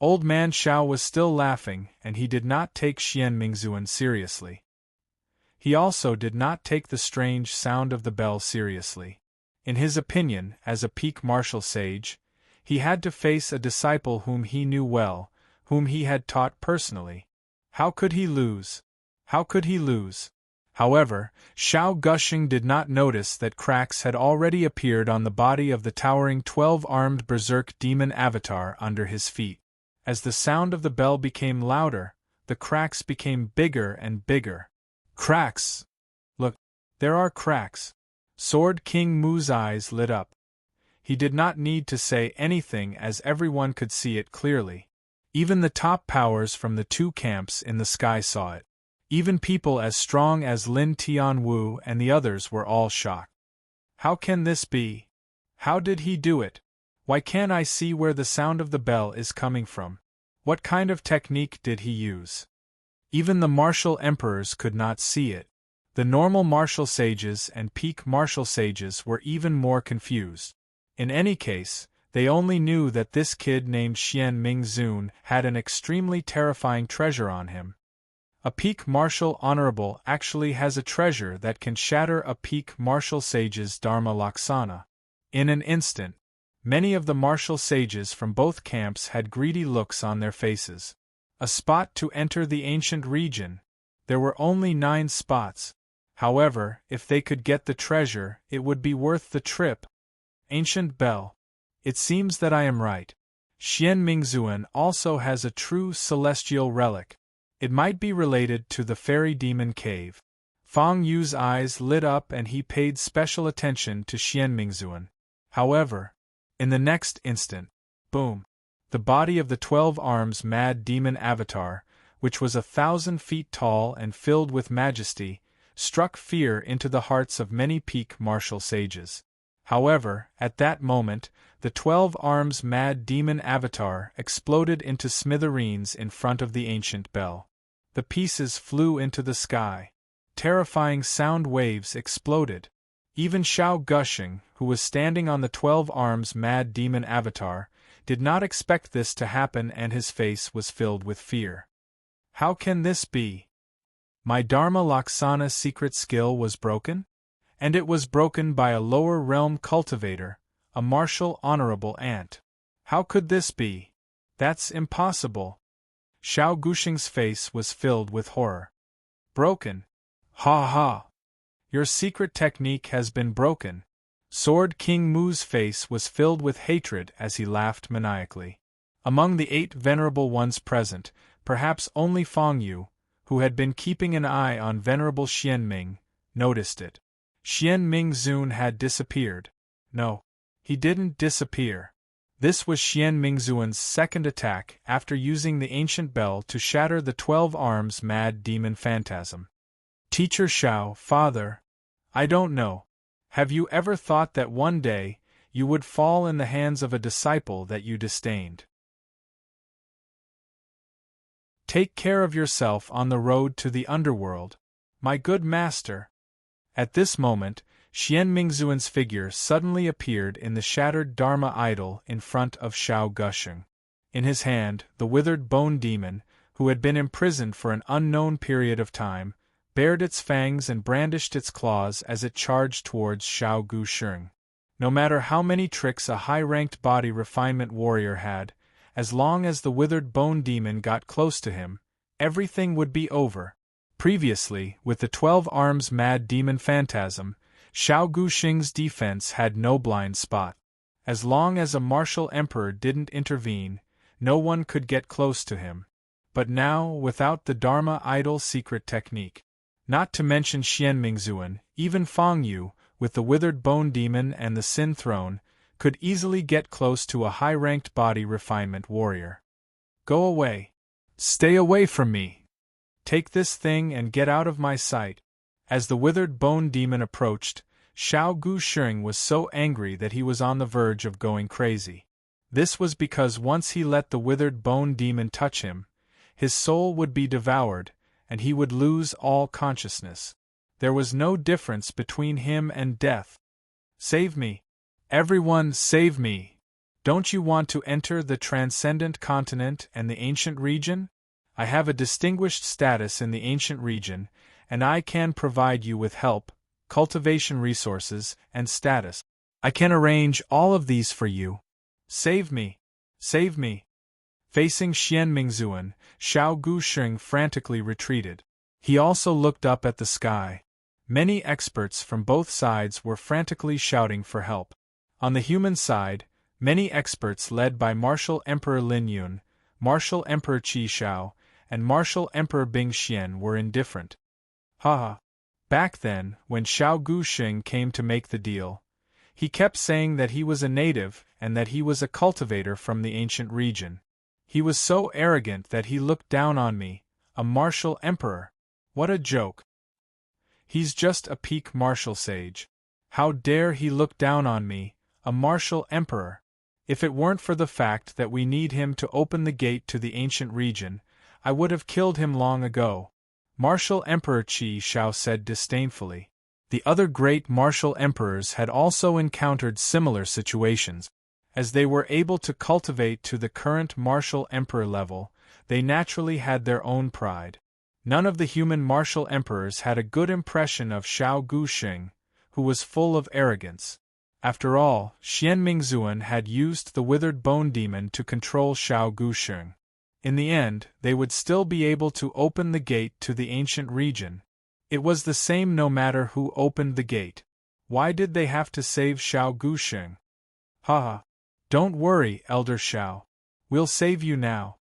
Old man Xiao was still laughing, and he did not take Xian Mingzuan seriously. He also did not take the strange sound of the bell seriously. In his opinion, as a peak martial sage, he had to face a disciple whom he knew well, whom he had taught personally. How could he lose? How could he lose? However, Xiao Gushing did not notice that cracks had already appeared on the body of the towering 12-armed berserk demon avatar under his feet. As the sound of the bell became louder, the cracks became bigger and bigger. Cracks! Look, there are cracks. Sword King Mu's eyes lit up. He did not need to say anything as everyone could see it clearly. Even the top powers from the 2 camps in the sky saw it. Even people as strong as Lin Tianwu and the others were all shocked. How can this be? How did he do it? Why can't I see where the sound of the bell is coming from? What kind of technique did he use? Even the martial emperors could not see it. The normal martial sages and peak martial sages were even more confused. In any case, they only knew that this kid named Xian Mingzun had an extremely terrifying treasure on him. A peak martial honorable actually has a treasure that can shatter a peak martial sage's Dharma Laksana. In an instant, many of the martial sages from both camps had greedy looks on their faces. A spot to enter the ancient region. There were only 9 spots. However, if they could get the treasure, it would be worth the trip. Ancient bell. It seems that I am right. Xian Mingzuan also has a true celestial relic. It might be related to the fairy demon cave. Fang Yu's eyes lit up and he paid special attention to Xian Mingzuan. However, in the next instant, boom! The body of the 12 arms mad demon avatar, which was 1,000 feet tall and filled with majesty, struck fear into the hearts of many peak martial sages. However, at that moment, the 12 arms mad demon avatar exploded into smithereens in front of the ancient bell. The pieces flew into the sky. Terrifying sound waves exploded. Even Xiao Gushing, who was standing on the 12 arms mad demon avatar, did not expect this to happen and his face was filled with fear. How can this be? My Dharma Laksana secret skill was broken? And it was broken by a lower realm cultivator, a martial honorable ant. How could this be? That's impossible. Xiao Gushing's face was filled with horror. Broken? Ha ha! Your secret technique has been broken. Sword King Mu's face was filled with hatred as he laughed maniacally. Among the 8 venerable ones present, perhaps only Fang Yu, who had been keeping an eye on venerable Xian Ming, noticed it. Xian Mingzun had disappeared. No, he didn't disappear. This was Xian Mingzuan's second attack after using the ancient bell to shatter the 12 arms mad demon phantasm. Teacher Xiao, father, I don't know. Have you ever thought that one day, you would fall in the hands of a disciple that you disdained? Take care of yourself on the road to the underworld, my good master. At this moment, Xian Mingzuan's figure suddenly appeared in the shattered Dharma idol in front of Xiao Gushing. In his hand, the withered bone demon, who had been imprisoned for an unknown period of time, bared its fangs and brandished its claws as it charged towards Xiao Gushing. No matter how many tricks a high-ranked body refinement warrior had, as long as the withered bone demon got close to him, everything would be over. Previously, with the 12 arms mad demon phantasm, Xiao Gushing's defense had no blind spot. As long as a martial emperor didn't intervene, no one could get close to him. But now, without the Dharma idol secret technique, not to mention Xian Mingzuan, even Fang Yu, with the withered bone demon and the Sin Throne, could easily get close to a high-ranked body refinement warrior. Go away. Stay away from me. Take this thing and get out of my sight. As the withered bone demon approached, Xiao Gushing was so angry that he was on the verge of going crazy. This was because once he let the withered bone demon touch him, his soul would be devoured, and he would lose all consciousness. There was no difference between him and death. Save me. Everyone, save me. Don't you want to enter the transcendent continent and the ancient region? I have a distinguished status in the ancient region, and I can provide you with help, cultivation resources, and status. I can arrange all of these for you. Save me. Save me. Facing Xian Mingzuan, Xiao Gushing frantically retreated. He also looked up at the sky. Many experts from both sides were frantically shouting for help. On the human side, many experts led by Martial Emperor Lin Yun, Martial Emperor Qi Shao, and Martial Emperor Bing Xian were indifferent. Haha. Back then, when Xiao Guxing came to make the deal, he kept saying that he was a native and that he was a cultivator from the ancient region. He was so arrogant that he looked down on me, a martial emperor. What a joke. He's just a peak martial sage. How dare he look down on me, a martial emperor? If it weren't for the fact that we need him to open the gate to the ancient region, I would have killed him long ago. Martial Emperor Qi Shao said disdainfully. The other great martial emperors had also encountered similar situations. As they were able to cultivate to the current martial emperor level, they naturally had their own pride. None of the human martial emperors had a good impression of Xiao Guxing, who was full of arrogance. After all, Xian Mingzuan had used the withered bone demon to control Xiao Guxing. In the end, they would still be able to open the gate to the ancient region. It was the same no matter who opened the gate. Why did they have to save Xiao Guxing? Haha. Don't worry, Elder Xiao. We'll save you now.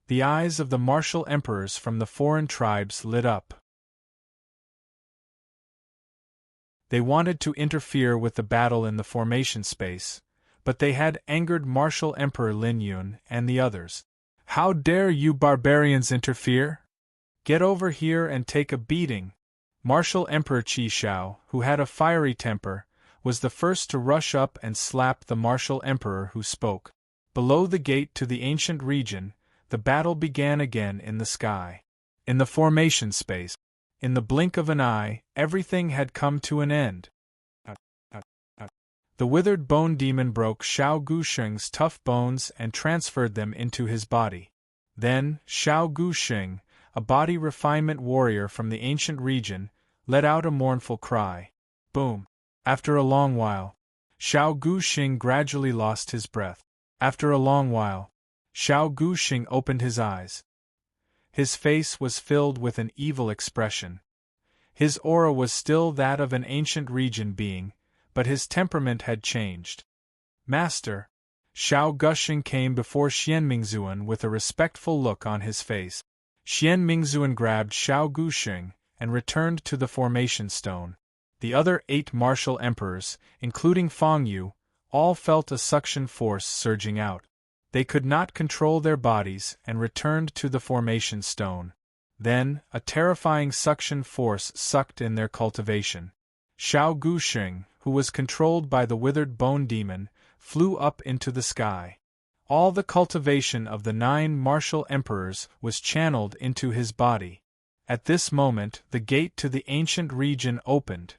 The eyes of the martial emperors from the foreign tribes lit up. They wanted to interfere with the battle in the formation space, but they had angered Martial Emperor Lin Yun and the others. How dare you barbarians interfere? Get over here and take a beating. Martial Emperor Qi Shao, who had a fiery temper, was the first to rush up and slap the martial emperor who spoke. Below the gate to the ancient region, the battle began again in the sky. In the formation space, in the blink of an eye, everything had come to an end. The withered bone demon broke Xiao Guxing's tough bones and transferred them into his body. Then, Xiao Guxing, a body refinement warrior from the ancient region, let out a mournful cry. Boom! After a long while, Xiao Guxing gradually lost his breath. After a long while, Xiao Guxing opened his eyes. His face was filled with an evil expression. His aura was still that of an ancient region being, but his temperament had changed. Master! Xiao Guxing came before Xian Mingzuan with a respectful look on his face. Xian Mingzuan grabbed Xiao Guxing and returned to the formation stone. The other 8 martial emperors, including Feng Yu, all felt a suction force surging out. They could not control their bodies and returned to the formation stone. Then, a terrifying suction force sucked in their cultivation. Xiao Guxing, who was controlled by the withered bone demon, flew up into the sky. All the cultivation of the 9 martial emperors was channeled into his body. At this moment, the gate to the ancient region opened.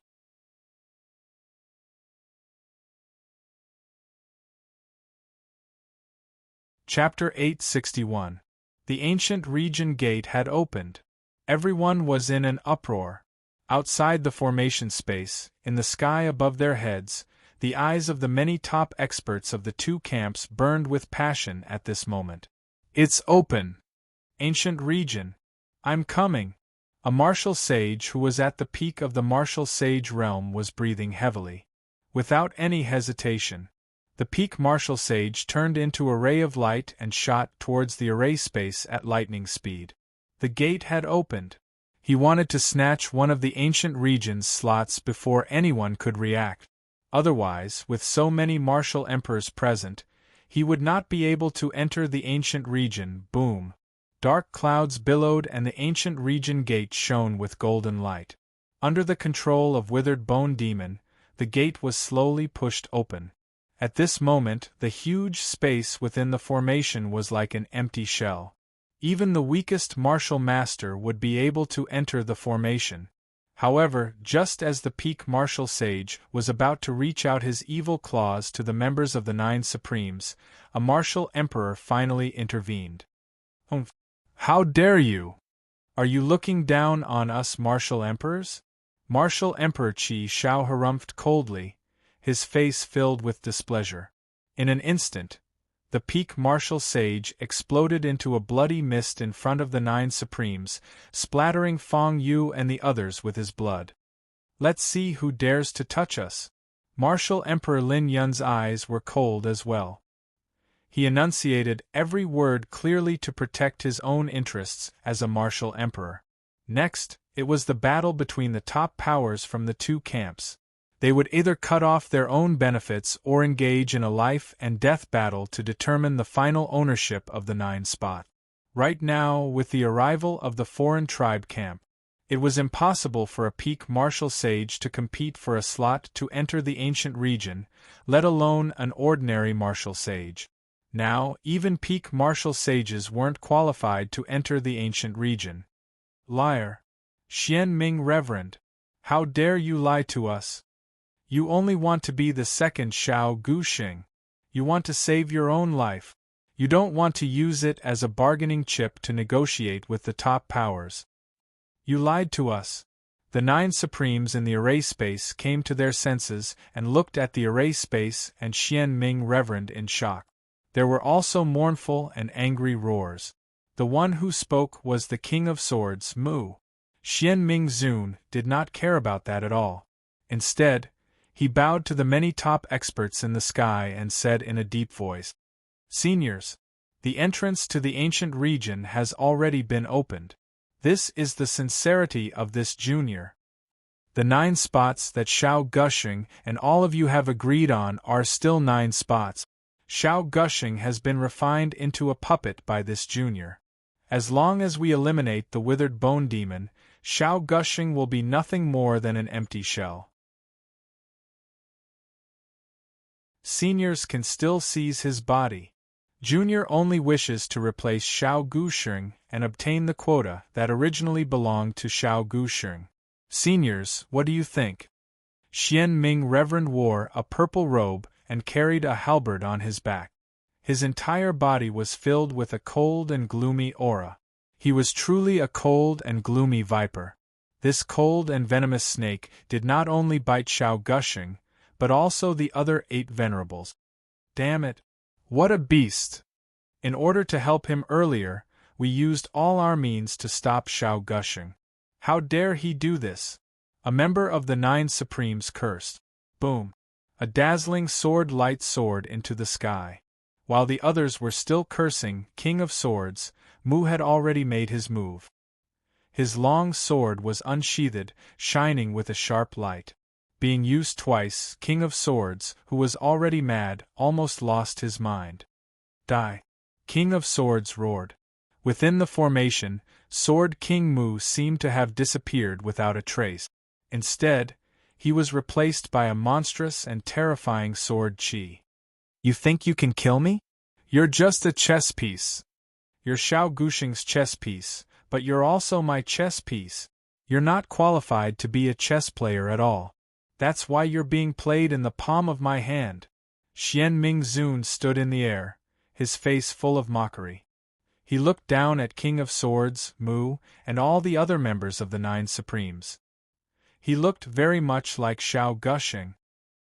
Chapter 861. The ancient region gate had opened. Everyone was in an uproar. Outside the formation space, in the sky above their heads, the eyes of the many top experts of the 2 camps burned with passion at this moment. It's open! Ancient region! I'm coming! A martial sage who was at the peak of the martial sage realm was breathing heavily. Without any hesitation, the peak martial sage turned into a ray of light and shot towards the array space at lightning speed. The gate had opened. He wanted to snatch one of the ancient region's slots before anyone could react. Otherwise, with so many martial emperors present, he would not be able to enter the ancient region. Boom! Dark clouds billowed and the ancient region gate shone with golden light. Under the control of withered bone demon, the gate was slowly pushed open. At this moment, the huge space within the formation was like an empty shell. Even the weakest martial master would be able to enter the formation. However, just as the peak martial sage was about to reach out his evil claws to the members of the 9 Supremes, a martial emperor finally intervened. How dare you? Are you looking down on us martial emperors? Martial Emperor Qi Shao harumphed coldly, his face filled with displeasure. In an instant, the peak martial sage exploded into a bloody mist in front of the 9 Supremes, splattering Feng Yu and the others with his blood. Let's see who dares to touch us. Martial Emperor Lin Yun's eyes were cold as well. He enunciated every word clearly to protect his own interests as a martial emperor. Next, it was the battle between the top powers from the two camps. They would either cut off their own benefits or engage in a life-and-death battle to determine the final ownership of the 9 spot. Right now, with the arrival of the foreign tribe camp, it was impossible for a peak martial sage to compete for a slot to enter the ancient region, let alone an ordinary martial sage. Now, even peak martial sages weren't qualified to enter the ancient region. Liar! Xian Ming Reverend! How dare you lie to us? You only want to be the second Xiao Guxing. You want to save your own life. You don't want to use it as a bargaining chip to negotiate with the top powers. You lied to us. The 9 Supremes in the array space came to their senses and looked at the array space and Xian Ming Reverend in shock. There were also mournful and angry roars. The one who spoke was the King of Swords, Mu. Xian Ming Zun did not care about that at all. Instead, he bowed to the many top experts in the sky and said in a deep voice, "Seniors, the entrance to the ancient region has already been opened. This is the sincerity of this junior. The 9 spots that Xiao Guxing and all of you have agreed on are still 9 spots. Xiao Guxing has been refined into a puppet by this junior. As long as we eliminate the withered bone demon, Xiao Guxing will be nothing more than an empty shell. Seniors can still seize his body. Junior only wishes to replace Xiao Guxing and obtain the quota that originally belonged to Xiao Guxing. Seniors, what do you think?" Xian Ming Reverend wore a purple robe and carried a halberd on his back. His entire body was filled with a cold and gloomy aura. He was truly a cold and gloomy viper. This cold and venomous snake did not only bite Xiao Guxing, but also the other 8 venerables. Damn it! What a beast! In order to help him earlier, we used all our means to stop Xiao Guxing. How dare he do this? A member of the 9 Supremes cursed. Boom! A dazzling sword-light soared into the sky. While the others were still cursing, King of Swords, Mu had already made his move. His long sword was unsheathed, shining with a sharp light. Being used twice, King of Swords, who was already mad, almost lost his mind. Die! King of Swords roared. Within the formation, Sword King Mu seemed to have disappeared without a trace. Instead, he was replaced by a monstrous and terrifying Sword Qi. You think you can kill me? You're just a chess piece. You're Xiao Guxing's chess piece, but you're also my chess piece. You're not qualified to be a chess player at all. That's why you're being played in the palm of my hand. Xian Ming Zun stood in the air, his face full of mockery. He looked down at King of Swords, Mu, and all the other members of the 9 Supremes. He looked very much like Xiao Guxing.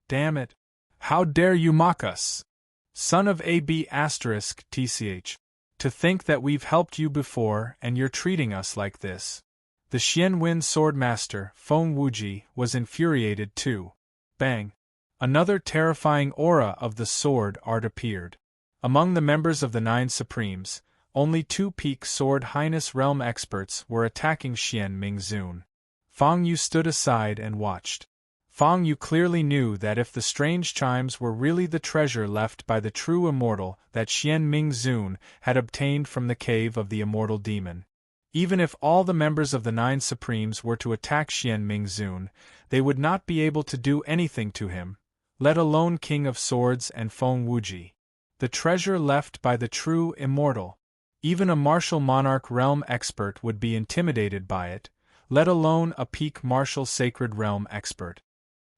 Damn it! How dare you mock us? Son of AB*TCH. To think that we've helped you before and you're treating us like this. The Xianwen Swordmaster, Feng Wuji, was infuriated too. Bang! Another terrifying aura of the sword art appeared. Among the members of the 9 Supremes, only 2 peak Sword Highness Realm experts were attacking Xian Ming Zun. Feng Yu stood aside and watched. Feng Yu clearly knew that if the strange chimes were really the treasure left by the true immortal that Xian Ming Zun had obtained from the cave of the immortal demon, even if all the members of the 9 Supremes were to attack Xian Ming Zun, they would not be able to do anything to him, let alone King of Swords and Feng Wuji. The treasure left by the true immortal. Even a martial monarch realm expert would be intimidated by it, let alone a peak martial sacred realm expert.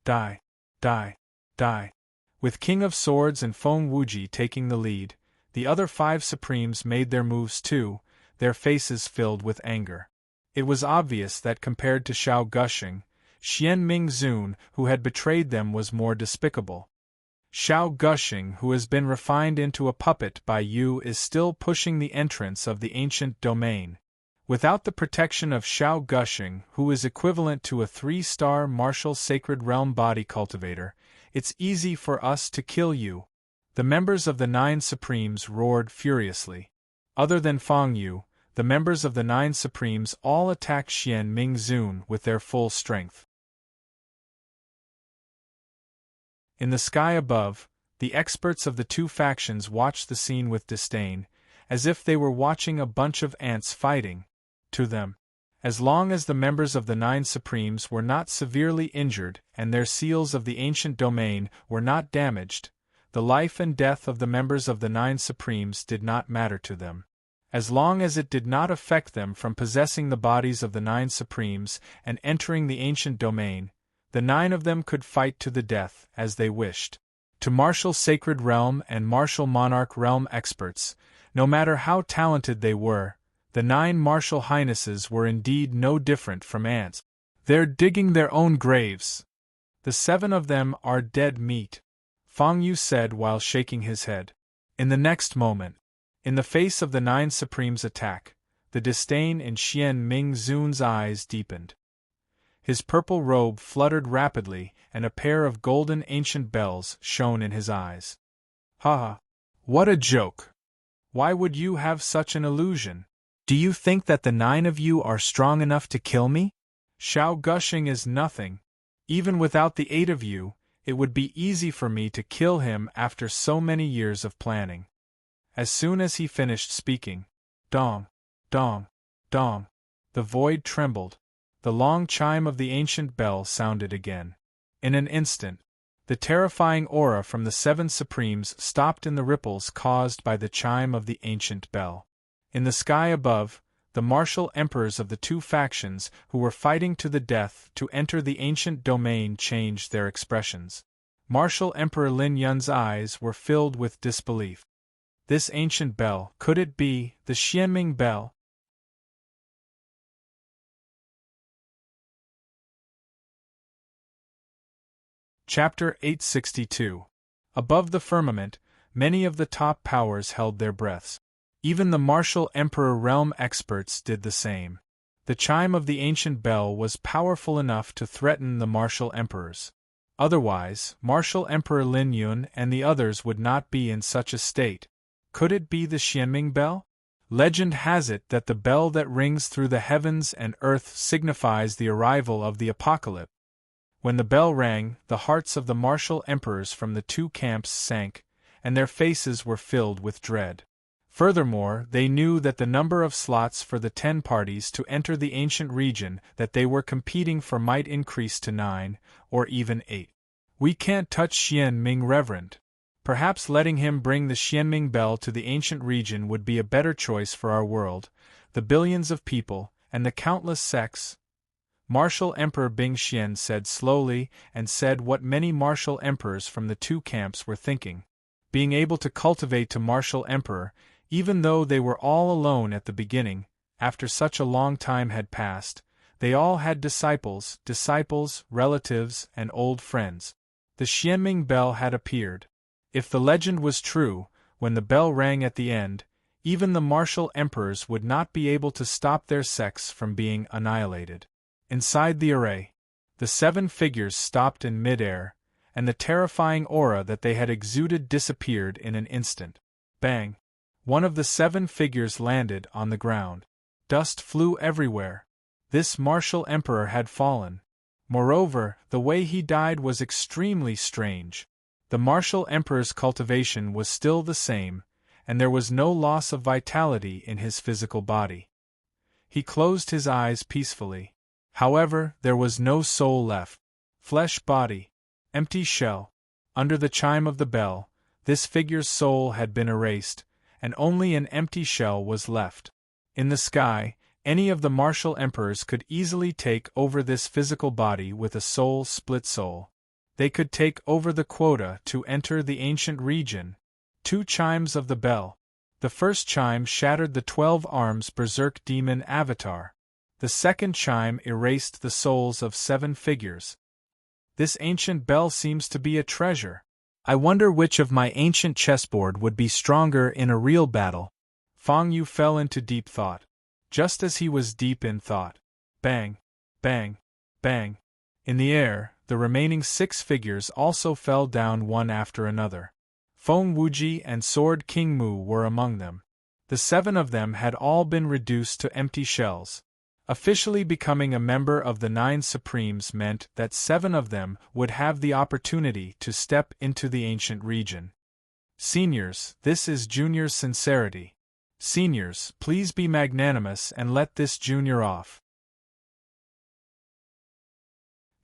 Die! Die! Die! With King of Swords and Feng Wuji taking the lead, the other 5 Supremes made their moves too, their faces filled with anger. It was obvious that compared to Xiao Guxing, Xian Ming Zun, who had betrayed them, was more despicable. Xiao Guxing, who has been refined into a puppet by you, is still pushing the entrance of the ancient domain. Without the protection of Shao Gushing, who is equivalent to a 3-star martial sacred realm body cultivator, it's easy for us to kill you. The members of the 9 Supremes roared furiously. Other than Fang Yu, the members of the 9 Supremes all attacked Xian Mingzun with their full strength. In the sky above, the experts of the 2 factions watched the scene with disdain, as if they were watching a bunch of ants fighting. To them, as long as the members of the 9 Supremes were not severely injured and their seals of the ancient domain were not damaged, the life and death of the members of the 9 Supremes did not matter to them. As long as it did not affect them from possessing the bodies of the 9 Supremes and entering the ancient domain, the 9 of them could fight to the death as they wished. To martial sacred realm and martial monarch realm experts, no matter how talented they were, the 9 martial highnesses were indeed no different from ants. They're digging their own graves. The 7 of them are dead meat, Fang Yu said while shaking his head. In the next moment, in the face of the 9 Supremes' attack, the disdain in Xian Mingzun's eyes deepened. His purple robe fluttered rapidly, and a pair of golden ancient bells shone in his eyes. Ha ha! What a joke! Why would you have such an illusion? Do you think that the 9 of you are strong enough to kill me? Shao Gushing is nothing. Even without the 8 of you, it would be easy for me to kill him after so many years of planning. As soon as he finished speaking, dong, dong, dong, the void trembled. The long chime of the ancient bell sounded again. In an instant, the terrifying aura from the 7 Supremes stopped in the ripples caused by the chime of the ancient bell. In the sky above, the martial emperors of the 2 factions who were fighting to the death to enter the ancient domain changed their expressions. Martial Emperor Lin Yun's eyes were filled with disbelief. This ancient bell, could it be the Xianming bell? Chapter 862. Above the firmament, many of the top powers held their breaths. Even the martial emperor realm experts did the same. The chime of the ancient bell was powerful enough to threaten the martial emperors. Otherwise, martial Emperor Lin Yun and the others would not be in such a state. Could it be the Xianming bell? Legend has it that the bell that rings through the heavens and earth signifies the arrival of the apocalypse. When the bell rang, the hearts of the martial emperors from the 2 camps sank, and their faces were filled with dread. Furthermore, they knew that the number of slots for the 10 parties to enter the ancient region that they were competing for might increase to 9, or even 8. We can't touch Xianming, Reverend. Perhaps letting him bring the Xianming bell to the ancient region would be a better choice for our world, the billions of people, and the countless sects. Martial Emperor Bingxian said slowly and said what many martial emperors from the 2 camps were thinking. Being able to cultivate to martial emperor, even though they were all alone at the beginning, after such a long time had passed, they all had disciples, relatives, and old friends. The Xianming bell had appeared. If the legend was true, when the bell rang at the end, even the martial emperors would not be able to stop their sects from being annihilated. Inside the array, the 7 figures stopped in midair, and the terrifying aura that they had exuded disappeared in an instant. Bang! One of the 7 figures landed on the ground. Dust flew everywhere. This martial emperor had fallen. Moreover, the way he died was extremely strange. The martial emperor's cultivation was still the same, and there was no loss of vitality in his physical body. He closed his eyes peacefully. However, there was no soul left. Flesh body. Empty shell. Under the chime of the bell, this figure's soul had been erased, and only an empty shell was left. In the sky, any of the martial emperors could easily take over this physical body with a soul-split soul. They could take over the quota to enter the ancient region. 2 chimes of the bell. The first chime shattered the 12 arms berserk demon avatar. The second chime erased the souls of 7 figures. This ancient bell seems to be a treasure. I wonder which of my ancient chessboard would be stronger in a real battle. Fang Yu fell into deep thought. Just as he was deep in thought. Bang! Bang! Bang! In the air, the remaining 6 figures also fell down one after another. Feng Wuji and Sword King Mu were among them. The 7 of them had all been reduced to empty shells. Officially becoming a member of the 9 Supremes meant that 7 of them would have the opportunity to step into the ancient region. Seniors, this is Junior's sincerity. Seniors, please be magnanimous and let this Junior off.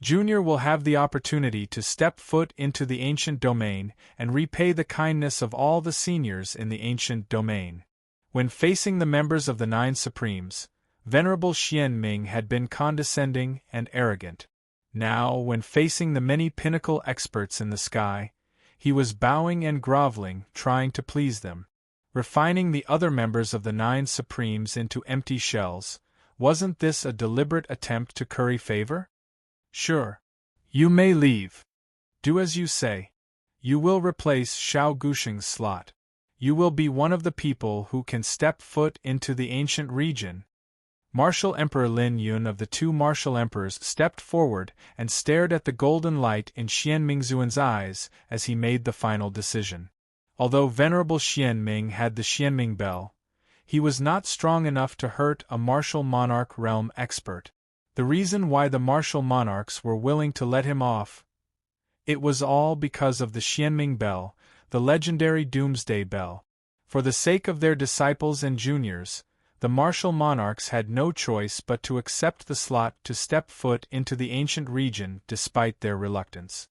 Junior will have the opportunity to step foot into the ancient domain and repay the kindness of all the seniors in the ancient domain. When facing the members of the 9 Supremes, Venerable Xian Ming had been condescending and arrogant. Now, when facing the many pinnacle experts in the sky, he was bowing and groveling, trying to please them. Refining the other members of the 9 Supremes into empty shells, wasn't this a deliberate attempt to curry favor? Sure. You may leave. Do as you say. You will replace Xiao Gusheng's slot. You will be one of the people who can step foot into the ancient region. Martial Emperor Lin Yun of the 2 martial emperors stepped forward and stared at the golden light in Xian Mingzuan's eyes as he made the final decision. Although Venerable Xian Ming had the Xianming bell, he was not strong enough to hurt a martial monarch realm expert. The reason why the martial monarchs were willing to let him off, it was all because of the Xianming bell, the legendary Doomsday Bell. For the sake of their disciples and juniors, the martial monarchs had no choice but to accept the slot to step foot into the ancient region despite their reluctance.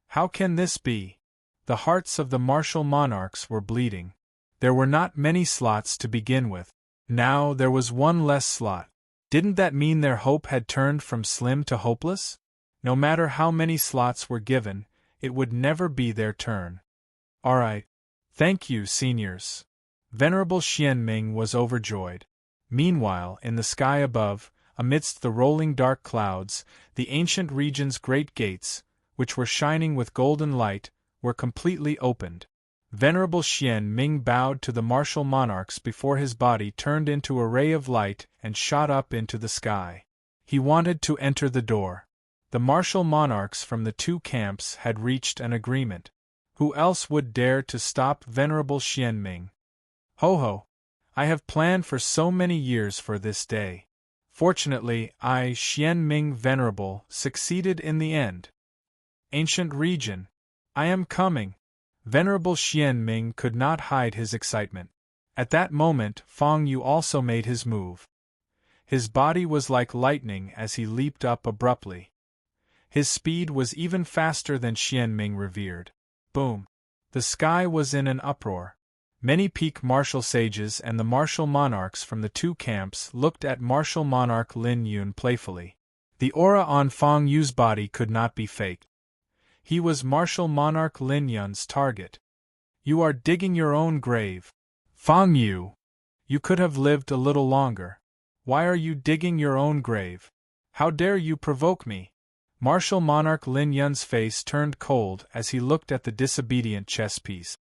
How can this be? The hearts of the martial monarchs were bleeding. There were not many slots to begin with. Now there was one less slot. Didn't that mean their hope had turned from slim to hopeless? No matter how many slots were given, it would never be their turn. All right. Thank you, seniors. Venerable Xian Ming was overjoyed. Meanwhile, in the sky above, amidst the rolling dark clouds, the ancient region's great gates, which were shining with golden light, were completely opened. Venerable Xian Ming bowed to the martial monarchs before his body turned into a ray of light and shot up into the sky. He wanted to enter the door. The martial monarchs from the 2 camps had reached an agreement. Who else would dare to stop Venerable Xian Ming? Ho ho! I have planned for so many years for this day. Fortunately, I, Xian Ming Venerable, succeeded in the end. Ancient region. I am coming. Venerable Xian Ming could not hide his excitement. At that moment, Feng Yu also made his move. His body was like lightning as he leaped up abruptly. His speed was even faster than Xian Ming revered. Boom! The sky was in an uproar. Many peak martial sages and the martial monarchs from the 2 camps looked at martial monarch Lin Yun playfully. The aura on Feng Yu's body could not be faked. He was martial monarch Lin Yun's target. You are digging your own grave. Feng Yu! You could have lived a little longer. Why are you digging your own grave? How dare you provoke me? Martial monarch Lin Yun's face turned cold as he looked at the disobedient chess piece.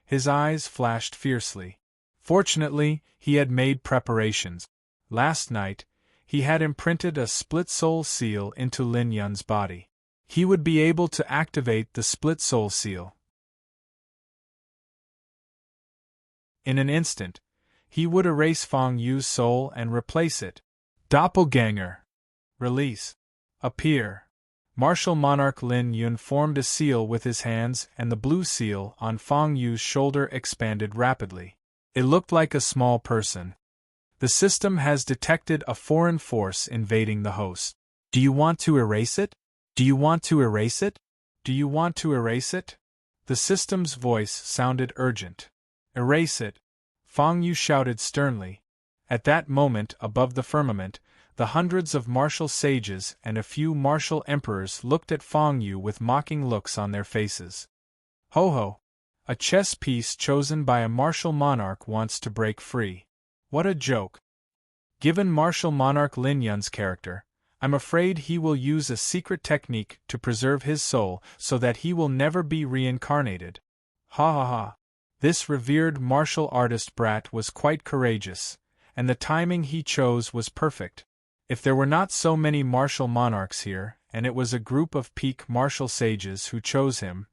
His eyes flashed fiercely. Fortunately, he had made preparations. Last night, he had imprinted a split soul seal into Lin Yun's body. He would be able to activate the split soul seal. In an instant, he would erase Feng Yu's soul and replace it. Doppelganger! Release. Appear. Martial monarch Lin Yun formed a seal with his hands and the blue seal on Feng Yu's shoulder expanded rapidly. It looked like a small person. The system has detected a foreign force invading the host. Do you want to erase it? Do you want to erase it? Do you want to erase it? The system's voice sounded urgent. Erase it, Feng Yu shouted sternly. At that moment, above the firmament, the hundreds of martial sages and a few martial emperors looked at Feng Yu with mocking looks on their faces. Ho ho! A chess piece chosen by a martial monarch wants to break free. What a joke! Given martial monarch Lin Yun's character, I'm afraid he will use a secret technique to preserve his soul so that he will never be reincarnated. Ha ha ha! This revered martial artist brat was quite courageous, and the timing he chose was perfect. If there were not so many martial monarchs here, and it was a group of peak martial sages who chose him,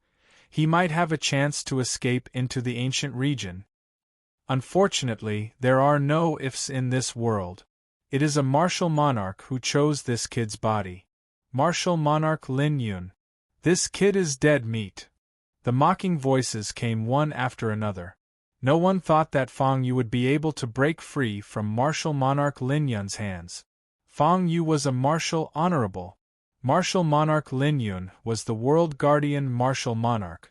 he might have a chance to escape into the ancient region. Unfortunately, there are no ifs in this world. It is a martial monarch who chose this kid's body. Martial monarch Lin Yun. This kid is dead meat. The mocking voices came one after another. No one thought that Fang Yu would be able to break free from martial monarch Lin Yun's hands. Fang Yu was a martial honorable. Martial monarch Lin Yun was the world guardian martial monarch.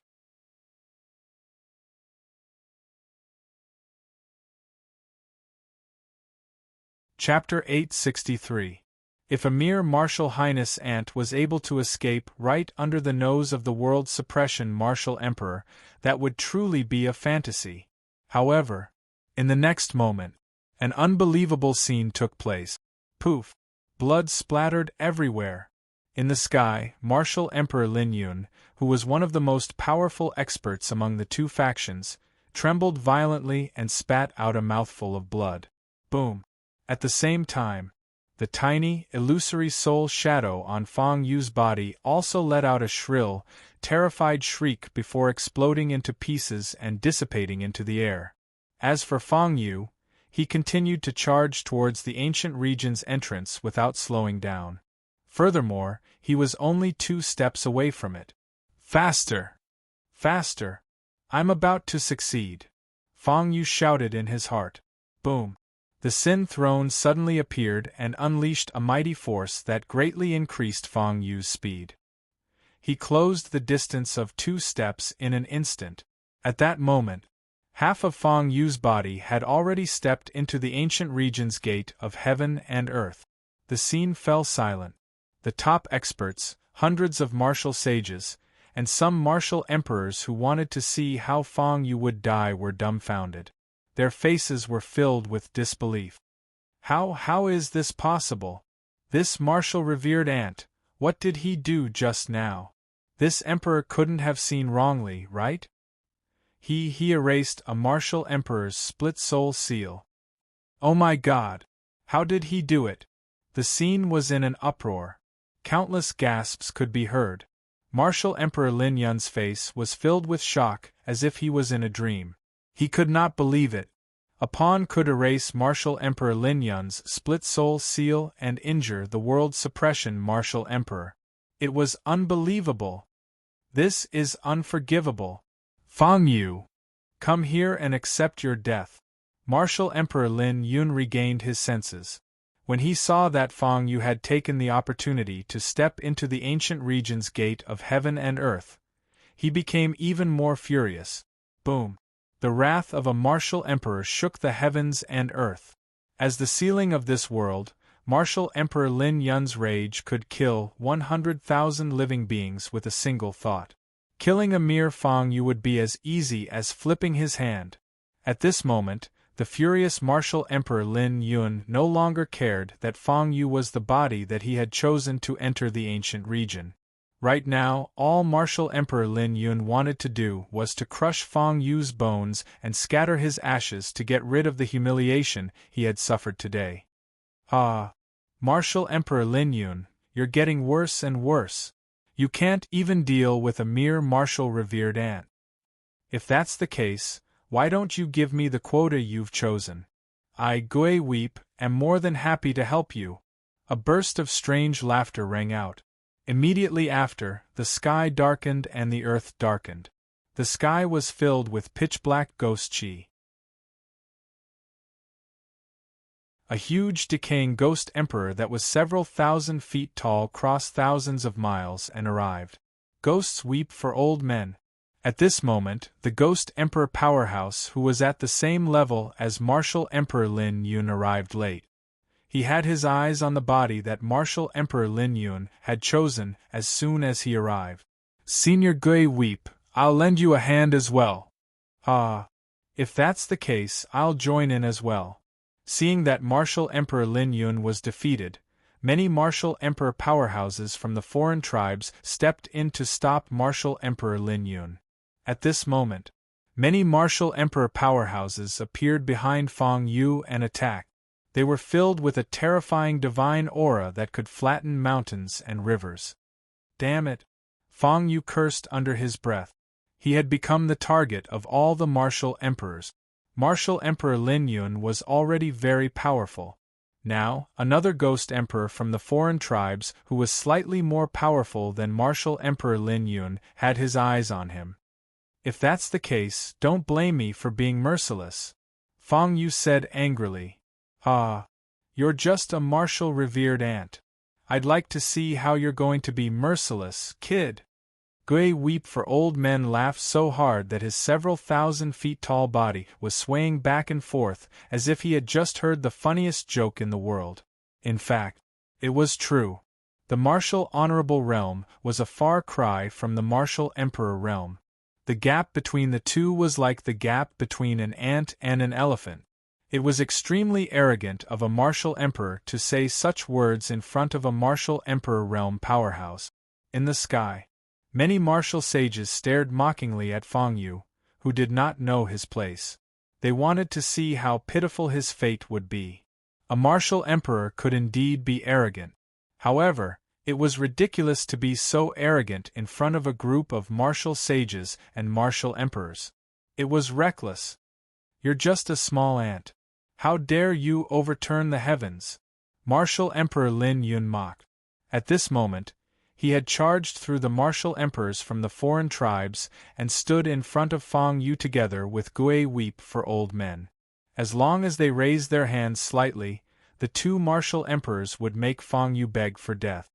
Chapter 863. If a mere martial highness ant was able to escape right under the nose of the world suppression martial emperor, that would truly be a fantasy. However, in the next moment, an unbelievable scene took place. Poof! Blood splattered everywhere. In the sky, martial Emperor Lin Yun, who was one of the most powerful experts among the two factions, trembled violently and spat out a mouthful of blood. Boom! At the same time, the tiny, illusory soul shadow on Fang Yu's body also let out a shrill, terrified shriek before exploding into pieces and dissipating into the air. As for Fang Yu, he continued to charge towards the ancient region's entrance without slowing down. Furthermore, he was only 2 steps away from it. Faster! Faster! I'm about to succeed! Fang Yu shouted in his heart. Boom! The Sin Throne suddenly appeared and unleashed a mighty force that greatly increased Fang Yu's speed. He closed the distance of 2 steps in an instant. At that moment, half of Fang Yu's body had already stepped into the ancient region's gate of heaven and earth. The scene fell silent. The top experts, hundreds of martial sages, and some martial emperors who wanted to see how Fang Yu would die were dumbfounded. Their faces were filled with disbelief. How is this possible? This martial revered ant, what did he do just now? This emperor couldn't have seen wrongly, right? He erased a martial emperor's split soul seal. Oh my God! How did he do it? The scene was in an uproar. Countless gasps could be heard. Martial Emperor Lin Yun's face was filled with shock, as if he was in a dream. He could not believe it. A pawn could erase martial Emperor Lin Yun's split soul seal and injure the world suppression martial emperor. It was unbelievable. This is unforgivable. Fang Yu, come here and accept your death. Martial Emperor Lin Yun regained his senses. When he saw that Fang Yu had taken the opportunity to step into the ancient region's gate of heaven and earth, he became even more furious. Boom! The wrath of a martial emperor shook the heavens and earth. As the ceiling of this world, martial Emperor Lin Yun's rage could kill 100,000 living beings with a single thought. Killing a mere Fang Yu would be as easy as flipping his hand. At this moment, the furious martial Emperor Lin Yun no longer cared that Fang Yu was the body that he had chosen to enter the ancient region. Right now, all martial Emperor Lin Yun wanted to do was to crush Fang Yu's bones and scatter his ashes to get rid of the humiliation he had suffered today. Ah! Martial Emperor Lin Yun, you're getting worse and worse. You can't even deal with a mere martial revered ant. If that's the case, why don't you give me the quota you've chosen? I, Gui Weep, am more than happy to help you. A burst of strange laughter rang out. Immediately after, the sky darkened and the earth darkened. The sky was filled with pitch-black ghost chi. A huge decaying ghost emperor that was several thousand feet tall crossed thousands of miles and arrived. Ghosts weep for old men. At this moment, the ghost emperor powerhouse who was at the same level as martial Emperor Lin Yun arrived late. He had his eyes on the body that martial Emperor Lin Yun had chosen as soon as he arrived. Senior Gui Weep, I'll lend you a hand as well. Ah! If that's the case, I'll join in as well. Seeing that martial Emperor Lin Yun was defeated, many martial emperor powerhouses from the foreign tribes stepped in to stop martial Emperor Lin Yun. At this moment, many martial emperor powerhouses appeared behind Fang Yu and attacked. They were filled with a terrifying divine aura that could flatten mountains and rivers. Damn it! Fang Yu cursed under his breath. He had become the target of all the martial emperors. Martial Emperor Lin Yun was already very powerful. Now, another ghost emperor from the foreign tribes who was slightly more powerful than Martial Emperor Lin Yun had his eyes on him. If that's the case, don't blame me for being merciless, Fang Yu said angrily. Ah, you're just a martial revered aunt. I'd like to see how you're going to be merciless, kid. Gui Weep for Old Men laughed so hard that his several thousand feet tall body was swaying back and forth as if he had just heard the funniest joke in the world. In fact, it was true. The martial honorable realm was a far cry from the martial emperor realm. The gap between the two was like the gap between an ant and an elephant. It was extremely arrogant of a martial emperor to say such words in front of a martial emperor realm powerhouse. In the sky, many martial sages stared mockingly at Fang Yu, who did not know his place. They wanted to see how pitiful his fate would be. A martial emperor could indeed be arrogant. However, it was ridiculous to be so arrogant in front of a group of martial sages and martial emperors. It was reckless. You're just a small ant. How dare you overturn the heavens? Martial Emperor Lin Yun mocked. At this moment, he had charged through the martial emperors from the foreign tribes and stood in front of Fang Yu together with Gui Weep for Old Men. As long as they raised their hands slightly, the two martial emperors would make Fang Yu beg for death.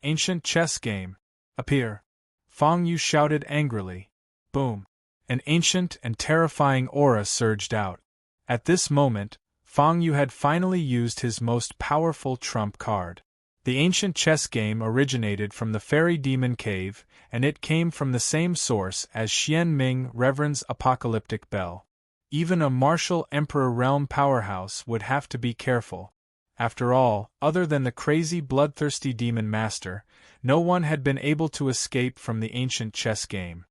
Ancient chess game. Appear! Fang Yu shouted angrily. Boom! An ancient and terrifying aura surged out. At this moment, Fang Yu had finally used his most powerful trump card. The ancient chess game originated from the fairy demon cave, and it came from the same source as Xian Ming Reverend's apocalyptic bell. Even a martial emperor realm powerhouse would have to be careful. After all, other than the crazy bloodthirsty demon master, no one had been able to escape from the ancient chess game.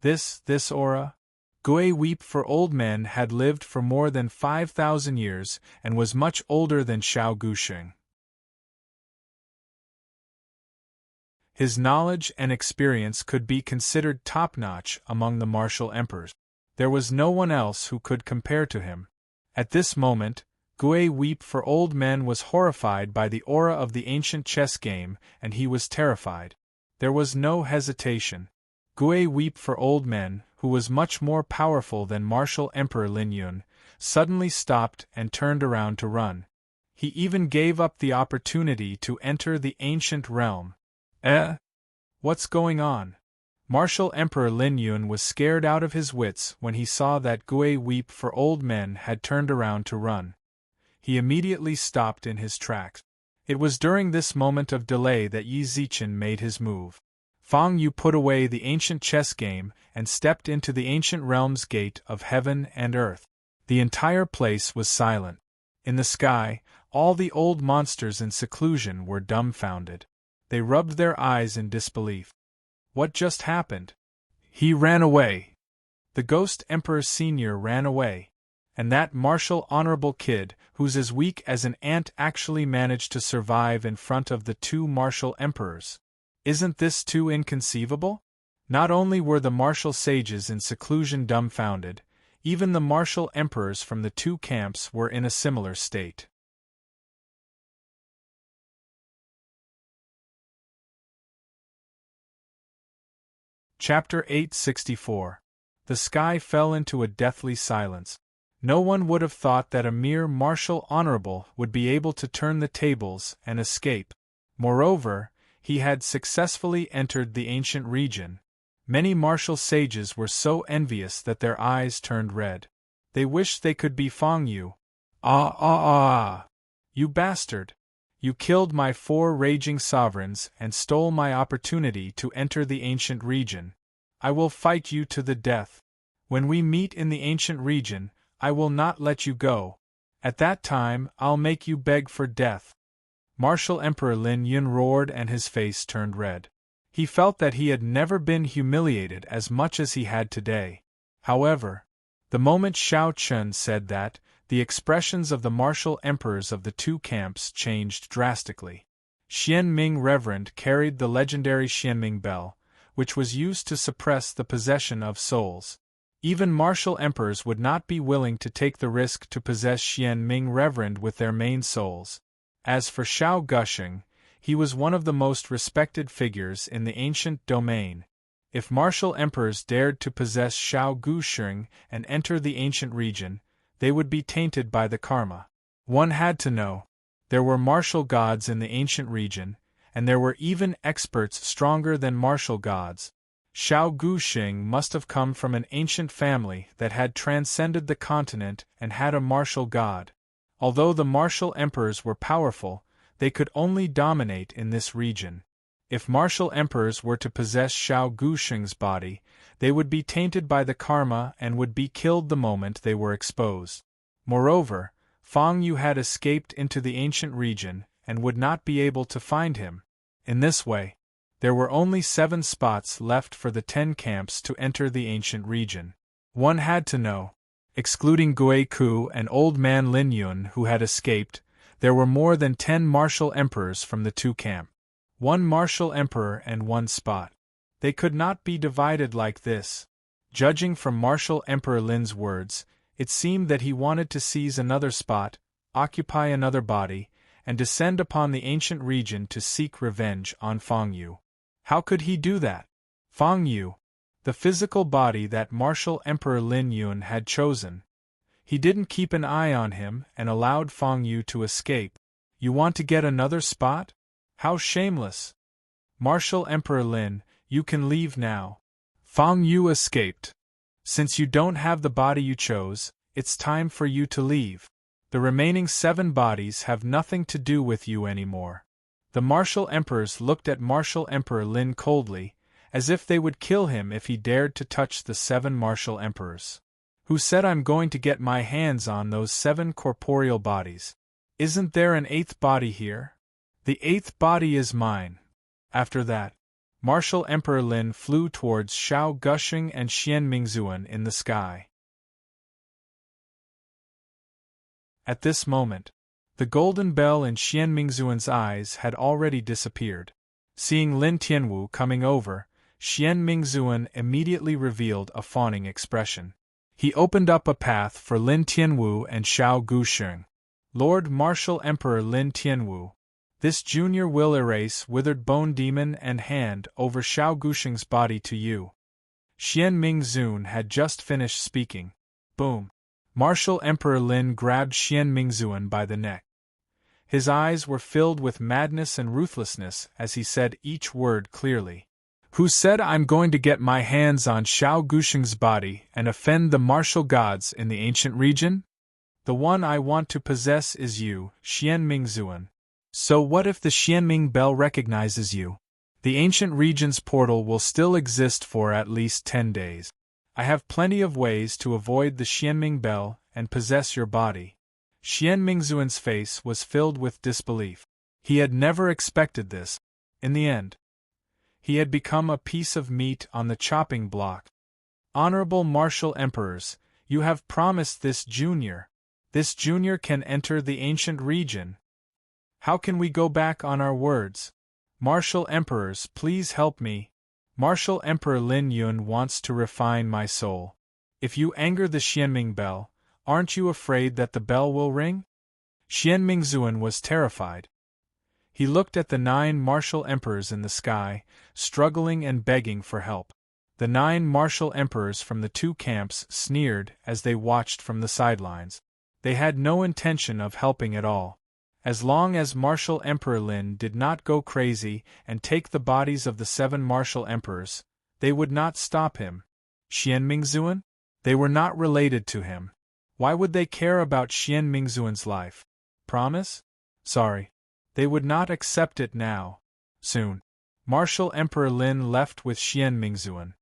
This aura? Gui Weep for Old Men had lived for more than 5,000 years and was much older than Xiao Guxing. His knowledge and experience could be considered top-notch among the martial emperors. There was no one else who could compare to him. At this moment, Gui Weep for Old Men was horrified by the aura of the ancient chess game, and he was terrified. There was no hesitation. Gui Weep for Old Men, who was much more powerful than martial Emperor Lin Yun, suddenly stopped and turned around to run. He even gave up the opportunity to enter the ancient realm. What's going on? Martial Emperor Lin Yun was scared out of his wits when he saw that Gui Weep for Old Men had turned around to run. He immediately stopped in his tracks. It was during this moment of delay that Yi Zichen made his move. Fang Yu put away the ancient chess game and stepped into the ancient realm's gate of heaven and earth. The entire place was silent. In the sky, all the old monsters in seclusion were dumbfounded. They rubbed their eyes in disbelief. What just happened? He ran away. The Ghost Emperor Senior ran away. And that martial honorable kid, who's as weak as an ant, actually managed to survive in front of the two martial emperors. Isn't this too inconceivable? Not only were the martial sages in seclusion dumbfounded, even the martial emperors from the two camps were in a similar state. Chapter 864. The sky fell into a deathly silence. No one would have thought that a mere martial honorable would be able to turn the tables and escape. Moreover, he had successfully entered the ancient region. Many martial sages were so envious that their eyes turned red. They wished they could be Fang Yu. You bastard! You killed my 4 raging sovereigns and stole my opportunity to enter the ancient region. I will fight you to the death. When we meet in the ancient region, I will not let you go. At that time, I'll make you beg for death. Martial Emperor Lin Yun roared and his face turned red. He felt that he had never been humiliated as much as he had today. However, the moment Xiao Chun said that, the expressions of the martial emperors of the two camps changed drastically. Xianming Reverend carried the legendary Xianming bell, which was used to suppress the possession of souls. Even martial emperors would not be willing to take the risk to possess Xianming Reverend with their main souls. As for Shao Gusheng, he was one of the most respected figures in the ancient domain. If martial emperors dared to possess Shao Gusheng and enter the ancient region, they would be tainted by the karma. One had to know. There were martial gods in the ancient region, and there were even experts stronger than martial gods. Shao Gusheng must have come from an ancient family that had transcended the continent and had a martial god. Although the martial emperors were powerful, they could only dominate in this region. If martial emperors were to possess Shao Gusheng's body, they would be tainted by the karma and would be killed the moment they were exposed. Moreover, Fang Yu had escaped into the ancient region and would not be able to find him. In this way, there were only 7 spots left for the 10 camps to enter the ancient region. One had to know. Excluding Gui Ku and old man Lin Yun who had escaped, there were more than 10 martial emperors from the two camps. 1 martial emperor and 1 spot. They could not be divided like this. Judging from martial emperor Lin's words, it seemed that he wanted to seize another spot, occupy another body, and descend upon the ancient region to seek revenge on Fang Yu. How could he do that? Fang Yu, the physical body that martial emperor Lin Yun had chosen. He didn't keep an eye on him and allowed Fang Yu to escape. You want to get another spot? How shameless! Martial Emperor Lin, you can leave now. Fang Yu escaped. Since you don't have the body you chose, it's time for you to leave. The remaining 7 bodies have nothing to do with you anymore. The martial emperors looked at martial Emperor Lin coldly, as if they would kill him if he dared to touch the 7 martial emperors. Who said I'm going to get my hands on those 7 corporeal bodies? Isn't there an 8th body here? The 8th body is mine. After that, martial Emperor Lin flew towards Shao Gusheng and Xianmingzuan in the sky. At this moment, the golden bell in Xianmingzuan's eyes had already disappeared. Seeing Lin Tianwu coming over, Xianmingzuan immediately revealed a fawning expression. He opened up a path for Lin Tianwu and Shao Gusheng. Lord Martial Emperor Lin Tianwu, this junior will erase withered bone demon and hand over Shao Gusheng's body to you. Xianmingzun had just finished speaking. Boom! Martial Emperor Lin grabbed Xianmingzuan by the neck. His eyes were filled with madness and ruthlessness as he said each word clearly. Who said I'm going to get my hands on Shao Gusheng's body and offend the martial gods in the ancient region? The one I want to possess is you, Xianmingzuan. So what if the Xianming bell recognizes you? The ancient region's portal will still exist for at least 10 days. I have plenty of ways to avoid the Xianming bell and possess your body. Xianmingzuan's face was filled with disbelief. He had never expected this. In the end, he had become a piece of meat on the chopping block. Honorable martial emperors, you have promised this junior. This junior can enter the ancient region. How can we go back on our words? Martial emperors, please help me. Martial Emperor Lin Yun wants to refine my soul. If you anger the Xianming bell, aren't you afraid that the bell will ring? Xianmingzuan was terrified. He looked at the 9 martial emperors in the sky, struggling and begging for help. The 9 martial emperors from the two camps sneered as they watched from the sidelines. They had no intention of helping at all. As long as Martial Emperor Lin did not go crazy and take the bodies of the 7 martial emperors, they would not stop him. Xianmingzuan? They were not related to him. Why would they care about Xianmingzuan's life? Promise? Sorry. They would not accept it now. Soon, Martial Emperor Lin left with Xianmingzuan.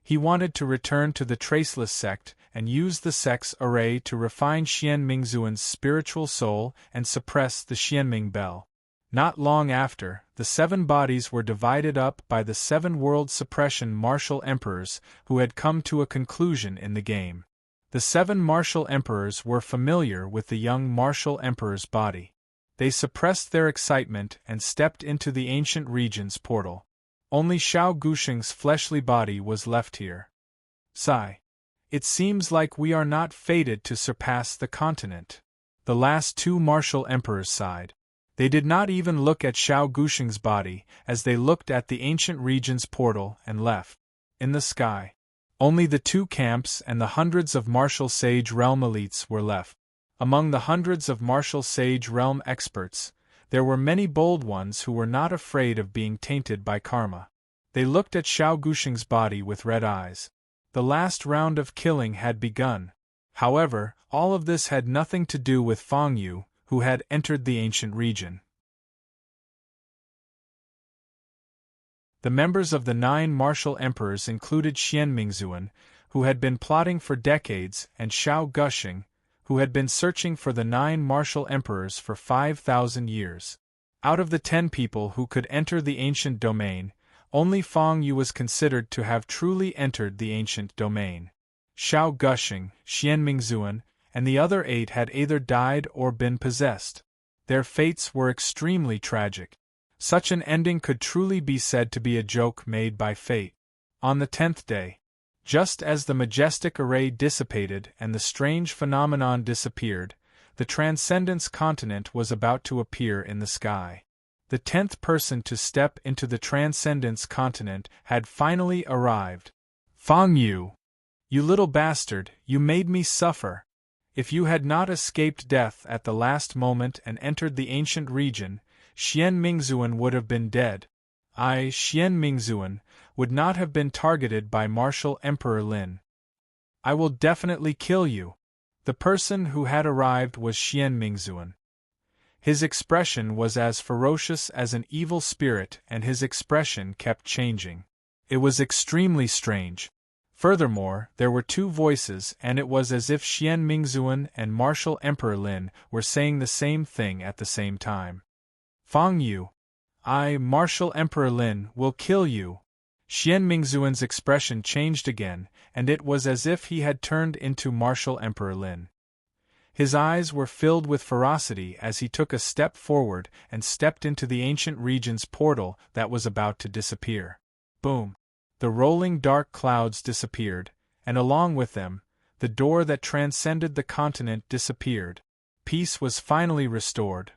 He wanted to return to the Traceless sect and use the sect's array to refine Xianmingzuan's spiritual soul and suppress the Xianming bell. Not long after, the 7 bodies were divided up by the 7 world suppression martial emperors who had come to a conclusion in the game. The 7 martial emperors were familiar with the young martial emperor's body. They suppressed their excitement and stepped into the ancient region's portal. Only Xiao Guxing's fleshly body was left here. Sigh. It seems like we are not fated to surpass the continent. The last 2 martial emperors sighed. They did not even look at Xiao Guxing's body as they looked at the ancient region's portal and left. In the sky, only the 2 camps and the hundreds of martial sage realm elites were left. Among the hundreds of martial sage realm experts, there were many bold ones who were not afraid of being tainted by karma. They looked at Xiao Guxing's body with red eyes. The last round of killing had begun. However, all of this had nothing to do with Fang Yu, who had entered the ancient region. The members of the 9 martial emperors included Xian Mingzuan, who had been plotting for decades, and Xiao Guxing, who had been searching for the 9 martial emperors for 5,000 years. Out of the 10 people who could enter the ancient domain, only Fang Yu was considered to have truly entered the ancient domain. Xiao Guxing, Xian Mingzuan, and the other 8 had either died or been possessed. Their fates were extremely tragic. Such an ending could truly be said to be a joke made by fate. On the 10th day, just as the majestic array dissipated and the strange phenomenon disappeared, the Transcendence continent was about to appear in the sky. The 10th person to step into the Transcendence continent had finally arrived. Fang Yu! You little bastard, you made me suffer. If you had not escaped death at the last moment and entered the ancient region, Xian Mingzuan would have been dead. I, Xian Mingzuan, would not have been targeted by Martial Emperor Lin. I will definitely kill you. The person who had arrived was Xian Mingzuan. His expression was as ferocious as an evil spirit, and his expression kept changing. It was extremely strange. Furthermore, there were 2 voices, and it was as if Xian Mingzuan and Martial Emperor Lin were saying the same thing at the same time. Fang Yu! I, Martial Emperor Lin, will kill you. Xian Mingzuan's expression changed again, and it was as if he had turned into Martial Emperor Lin. His eyes were filled with ferocity as he took a step forward and stepped into the ancient region's portal that was about to disappear. Boom! The rolling dark clouds disappeared, and along with them, the door that transcended the continent disappeared. Peace was finally restored.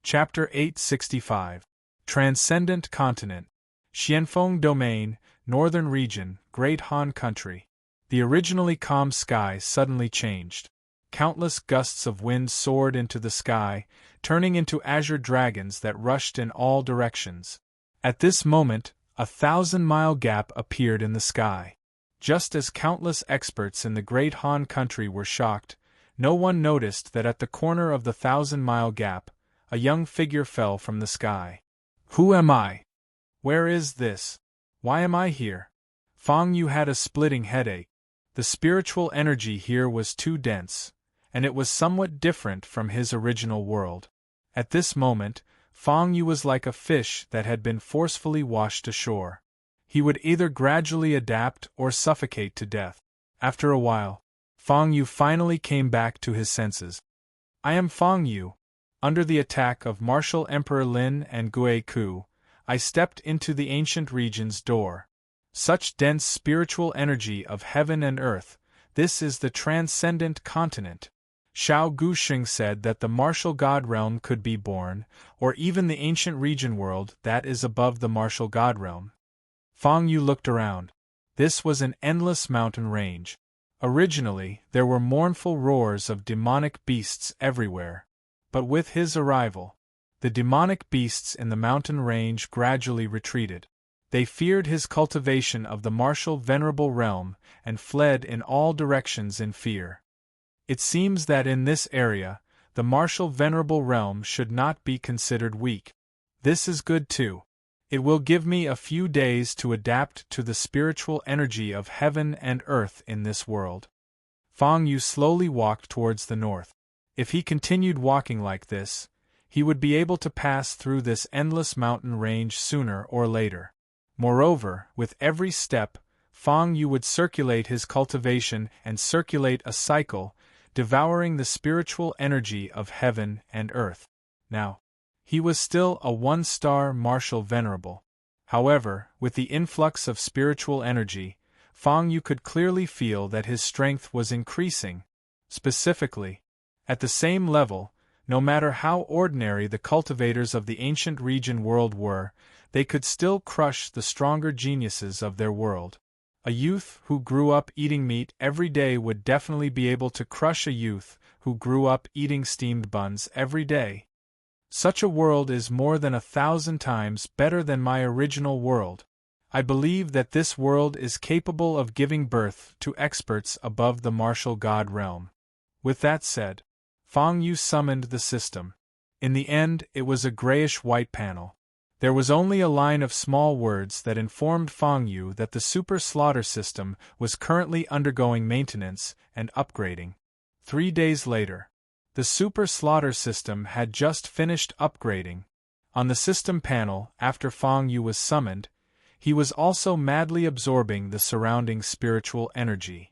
Chapter 865. Transcendent Continent. Xianfeng Domain, Northern Region, Great Han Country. The originally calm sky suddenly changed. Countless gusts of wind soared into the sky, turning into azure dragons that rushed in all directions. At this moment, a 1,000-mile gap appeared in the sky. Just as countless experts in the Great Han Country were shocked, no one noticed that at the corner of the 1,000-mile gap, a young figure fell from the sky. Who am I? Where is this? Why am I here? Fang Yu had a splitting headache. The spiritual energy here was too dense, and it was somewhat different from his original world. At this moment, Fang Yu was like a fish that had been forcefully washed ashore. He would either gradually adapt or suffocate to death. After a while, Fang Yu finally came back to his senses. I am Fang Yu. Under the attack of Martial Emperor Lin and Gui Ku, I stepped into the ancient region's door. Such dense spiritual energy of heaven and earth, this is the transcendent continent. Xiao Guxing said that the martial god realm could be born, or even the ancient region world that is above the martial god realm. Fang Yu looked around. This was an endless mountain range. Originally, there were mournful roars of demonic beasts everywhere. But with his arrival, the demonic beasts in the mountain range gradually retreated. They feared his cultivation of the martial venerable realm and fled in all directions in fear. It seems that in this area, the martial venerable realm should not be considered weak. This is good too. It will give me a few days to adapt to the spiritual energy of heaven and earth in this world. Fang Yu slowly walked towards the north. If he continued walking like this, he would be able to pass through this endless mountain range sooner or later. Moreover, with every step, Fang Yu would circulate his cultivation and circulate a cycle, devouring the spiritual energy of heaven and earth. Now, he was still a one-star martial venerable. However, with the influx of spiritual energy, Fang Yu could clearly feel that his strength was increasing. Specifically, at the same level, no matter how ordinary the cultivators of the ancient region world were, they could still crush the stronger geniuses of their world. A youth who grew up eating meat every day would definitely be able to crush a youth who grew up eating steamed buns every day. Such a world is more than 1,000 times better than my original world. I believe that this world is capable of giving birth to experts above the martial god realm. With that said, Fang Yu summoned the system. In the end, it was a grayish-white panel. There was only a line of small words that informed Fang Yu that the super slaughter system was currently undergoing maintenance and upgrading. 3 days later, the super slaughter system had just finished upgrading. On the system panel, after Fang Yu was summoned, he was also madly absorbing the surrounding spiritual energy.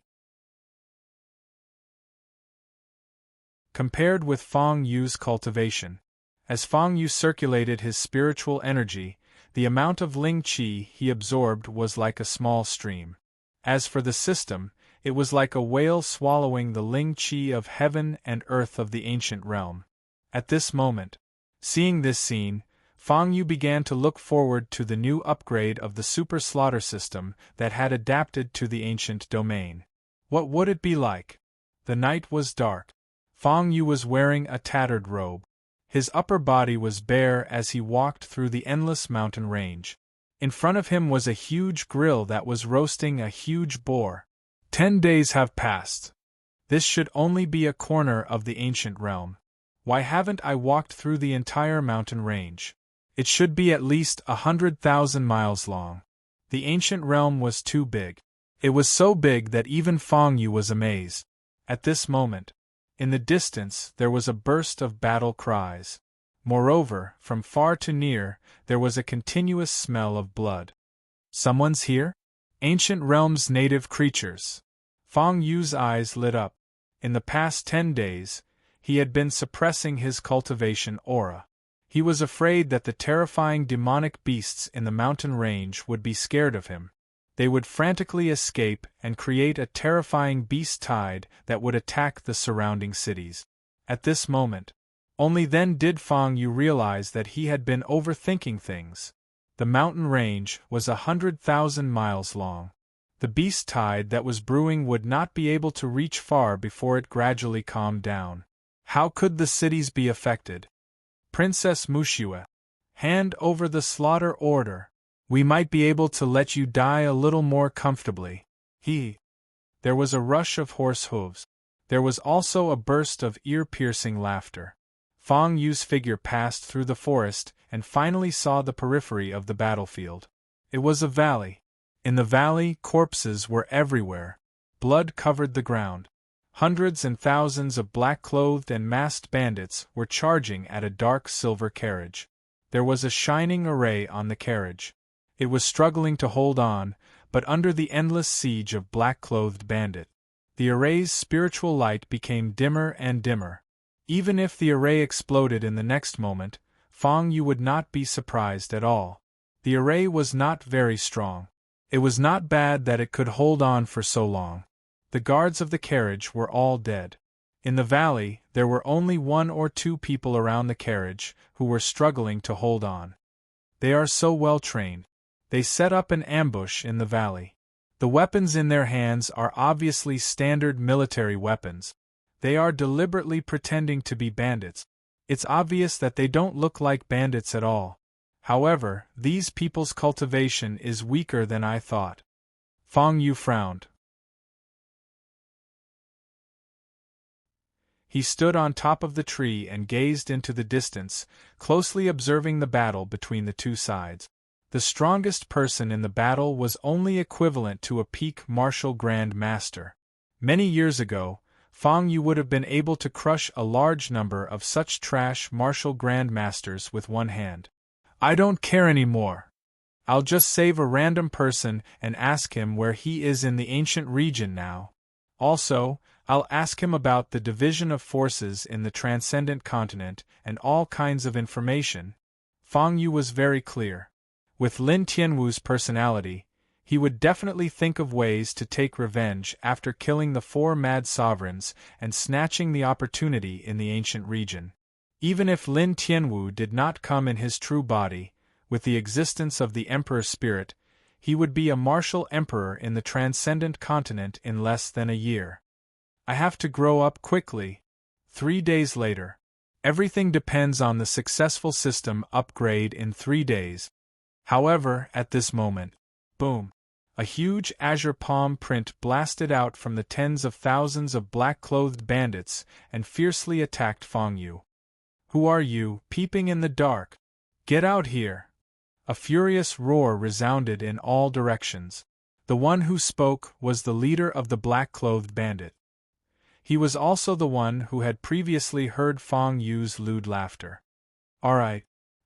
Compared with Fang Yu's cultivation, as Fang Yu circulated his spiritual energy, the amount of Ling Qi he absorbed was like a small stream. As for the system, it was like a whale swallowing the Ling Qi of heaven and earth of the ancient realm. At this moment, seeing this scene, Fang Yu began to look forward to the new upgrade of the super slaughter system that had adapted to the ancient domain. What would it be like? The night was dark. Fang Yu was wearing a tattered robe. His upper body was bare as he walked through the endless mountain range. In front of him was a huge grill that was roasting a huge boar. 10 days have passed. This should only be a corner of the ancient realm. Why haven't I walked through the entire mountain range? It should be at least 100,000 miles long. The ancient realm was too big. It was so big that even Fang Yu was amazed. At this moment, in the distance there was a burst of battle cries. Moreover, from far to near, there was a continuous smell of blood. Someone's here? Ancient realm's native creatures. Fang Yu's eyes lit up. In the past 10 days, he had been suppressing his cultivation aura. He was afraid that the terrifying demonic beasts in the mountain range would be scared of him. They would frantically escape and create a terrifying beast tide that would attack the surrounding cities. At this moment, only then did Fang Yu realize that he had been overthinking things. The mountain range was 100,000 miles long. The beast tide that was brewing would not be able to reach far before it gradually calmed down. How could the cities be affected? Princess Mushue, hand over the slaughter order. We might be able to let you die a little more comfortably. There was a rush of horse hooves. There was also a burst of ear-piercing laughter. Fang Yu's figure passed through the forest and finally saw the periphery of the battlefield. It was a valley. In the valley, corpses were everywhere. Blood covered the ground. Hundreds and thousands of black-clothed and masked bandits were charging at a dark silver carriage. There was a shining array on the carriage. It was struggling to hold on, but under the endless siege of black-clothed bandit, the array's spiritual light became dimmer and dimmer. Even if the array exploded in the next moment, Fang Yu would not be surprised at all. The array was not very strong. It was not bad that it could hold on for so long. The guards of the carriage were all dead. In the valley, there were only 1 or 2 people around the carriage who were struggling to hold on. They are so well trained. They set up an ambush in the valley. The weapons in their hands are obviously standard military weapons. They are deliberately pretending to be bandits. It's obvious that they don't look like bandits at all. However, these people's cultivation is weaker than I thought. Fang Yu frowned. He stood on top of the tree and gazed into the distance, closely observing the battle between the two sides. The strongest person in the battle was only equivalent to a peak martial grand master. Many years ago, Fang Yu would have been able to crush a large number of such trash martial grandmasters with one hand. I don't care anymore. I'll just save a random person and ask him where he is in the ancient region now. Also, I'll ask him about the division of forces in the transcendent continent and all kinds of information. Fang Yu was very clear. With Lin Tianwu's personality, he would definitely think of ways to take revenge after killing the 4 mad sovereigns and snatching the opportunity in the ancient region. Even if Lin Tianwu did not come in his true body, with the existence of the Emperor Spirit, he would be a martial emperor in the transcendent continent in less than a year. I have to grow up quickly. 3 days later. Everything depends on the successful system upgrade in 3 days. However, at this moment, boom! A huge azure palm print blasted out from the tens of thousands of black-clothed bandits and fiercely attacked Fang Yu. Who are you, peeping in the dark? Get out here! A furious roar resounded in all directions. The one who spoke was the leader of the black-clothed bandit. He was also the one who had previously heard Fang Yu's lewd laughter. Alright.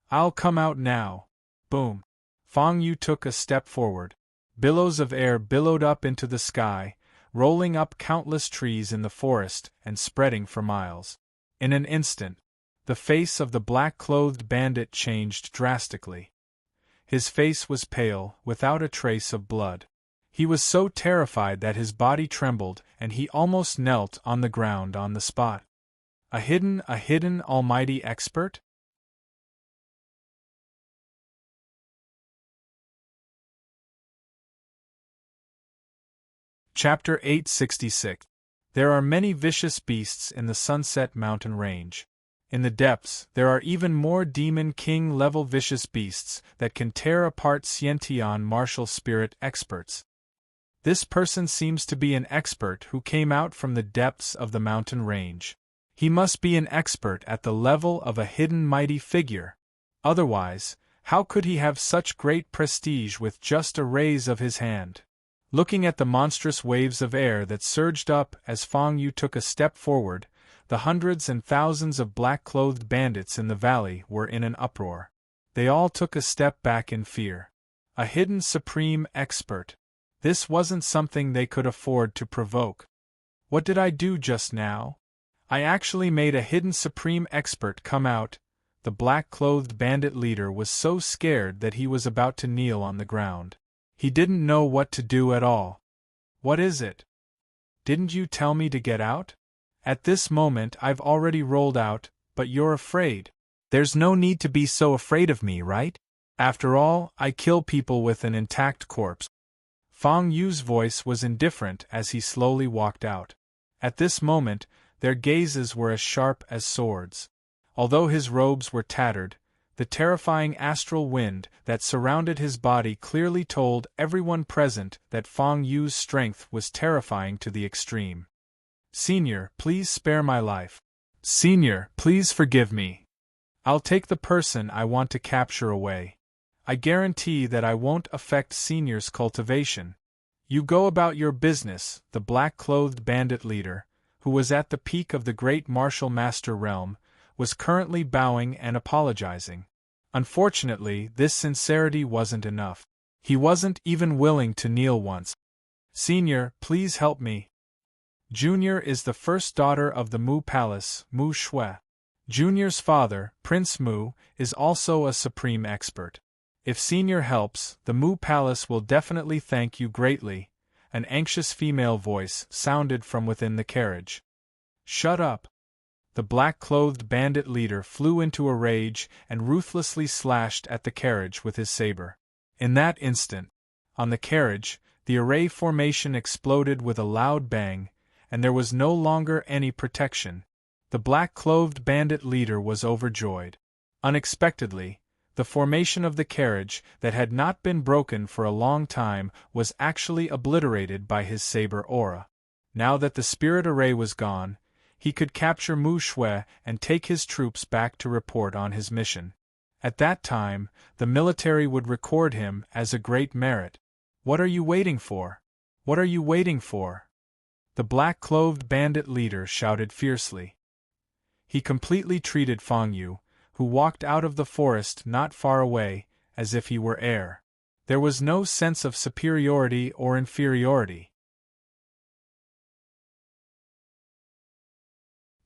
I'll come out now. Boom. Fang Yu took a step forward. Billows of air billowed up into the sky, rolling up countless trees in the forest and spreading for miles. In an instant, the face of the black-clothed bandit changed drastically. His face was pale, without a trace of blood. He was so terrified that his body trembled and he almost knelt on the ground on the spot. A hidden almighty expert? Chapter 866. There are many vicious beasts in the Sunset Mountain Range. In the depths, there are even more Demon King-level vicious beasts that can tear apart Xiantian martial spirit experts. This person seems to be an expert who came out from the depths of the mountain range. He must be an expert at the level of a hidden mighty figure. Otherwise, how could he have such great prestige with just a raise of his hand? Looking at the monstrous waves of air that surged up as Fang Yu took a step forward, the hundreds and thousands of black-clothed bandits in the valley were in an uproar. They all took a step back in fear. A hidden supreme expert. This wasn't something they could afford to provoke. What did I do just now? I actually made a hidden supreme expert come out. The black-clothed bandit leader was so scared that he was about to kneel on the ground. He didn't know what to do at all. What is it? Didn't you tell me to get out? At this moment I've already rolled out, but you're afraid. There's no need to be so afraid of me, right? After all, I kill people with an intact corpse. Fang Yu's voice was indifferent as he slowly walked out. At this moment, their gazes were as sharp as swords. Although his robes were tattered, the terrifying astral wind that surrounded his body clearly told everyone present that Fang Yu's strength was terrifying to the extreme. Senior, please spare my life. Senior, please forgive me. I'll take the person I want to capture away. I guarantee that I won't affect Senior's cultivation. You go about your business. The black-clothed bandit leader, who was at the peak of the great martial master realm, was currently bowing and apologizing. Unfortunately, this sincerity wasn't enough. He wasn't even willing to kneel once. Senior, please help me. Junior is the first daughter of the Mu Palace, Mu Shui. Junior's father, Prince Mu, is also a supreme expert. If Senior helps, the Mu Palace will definitely thank you greatly. An anxious female voice sounded from within the carriage. Shut up. The black-clothed bandit leader flew into a rage and ruthlessly slashed at the carriage with his saber. In that instant, on the carriage, the array formation exploded with a loud bang, and there was no longer any protection. The black-clothed bandit leader was overjoyed. Unexpectedly, the formation of the carriage that had not been broken for a long time was actually obliterated by his saber aura. Now that the spirit array was gone, he could capture Mu Shui and take his troops back to report on his mission. At that time, the military would record him as a great merit. What are you waiting for? What are you waiting for? The black-clothed bandit leader shouted fiercely. He completely treated Fang Yu, who walked out of the forest not far away, as if he were air. There was no sense of superiority or inferiority.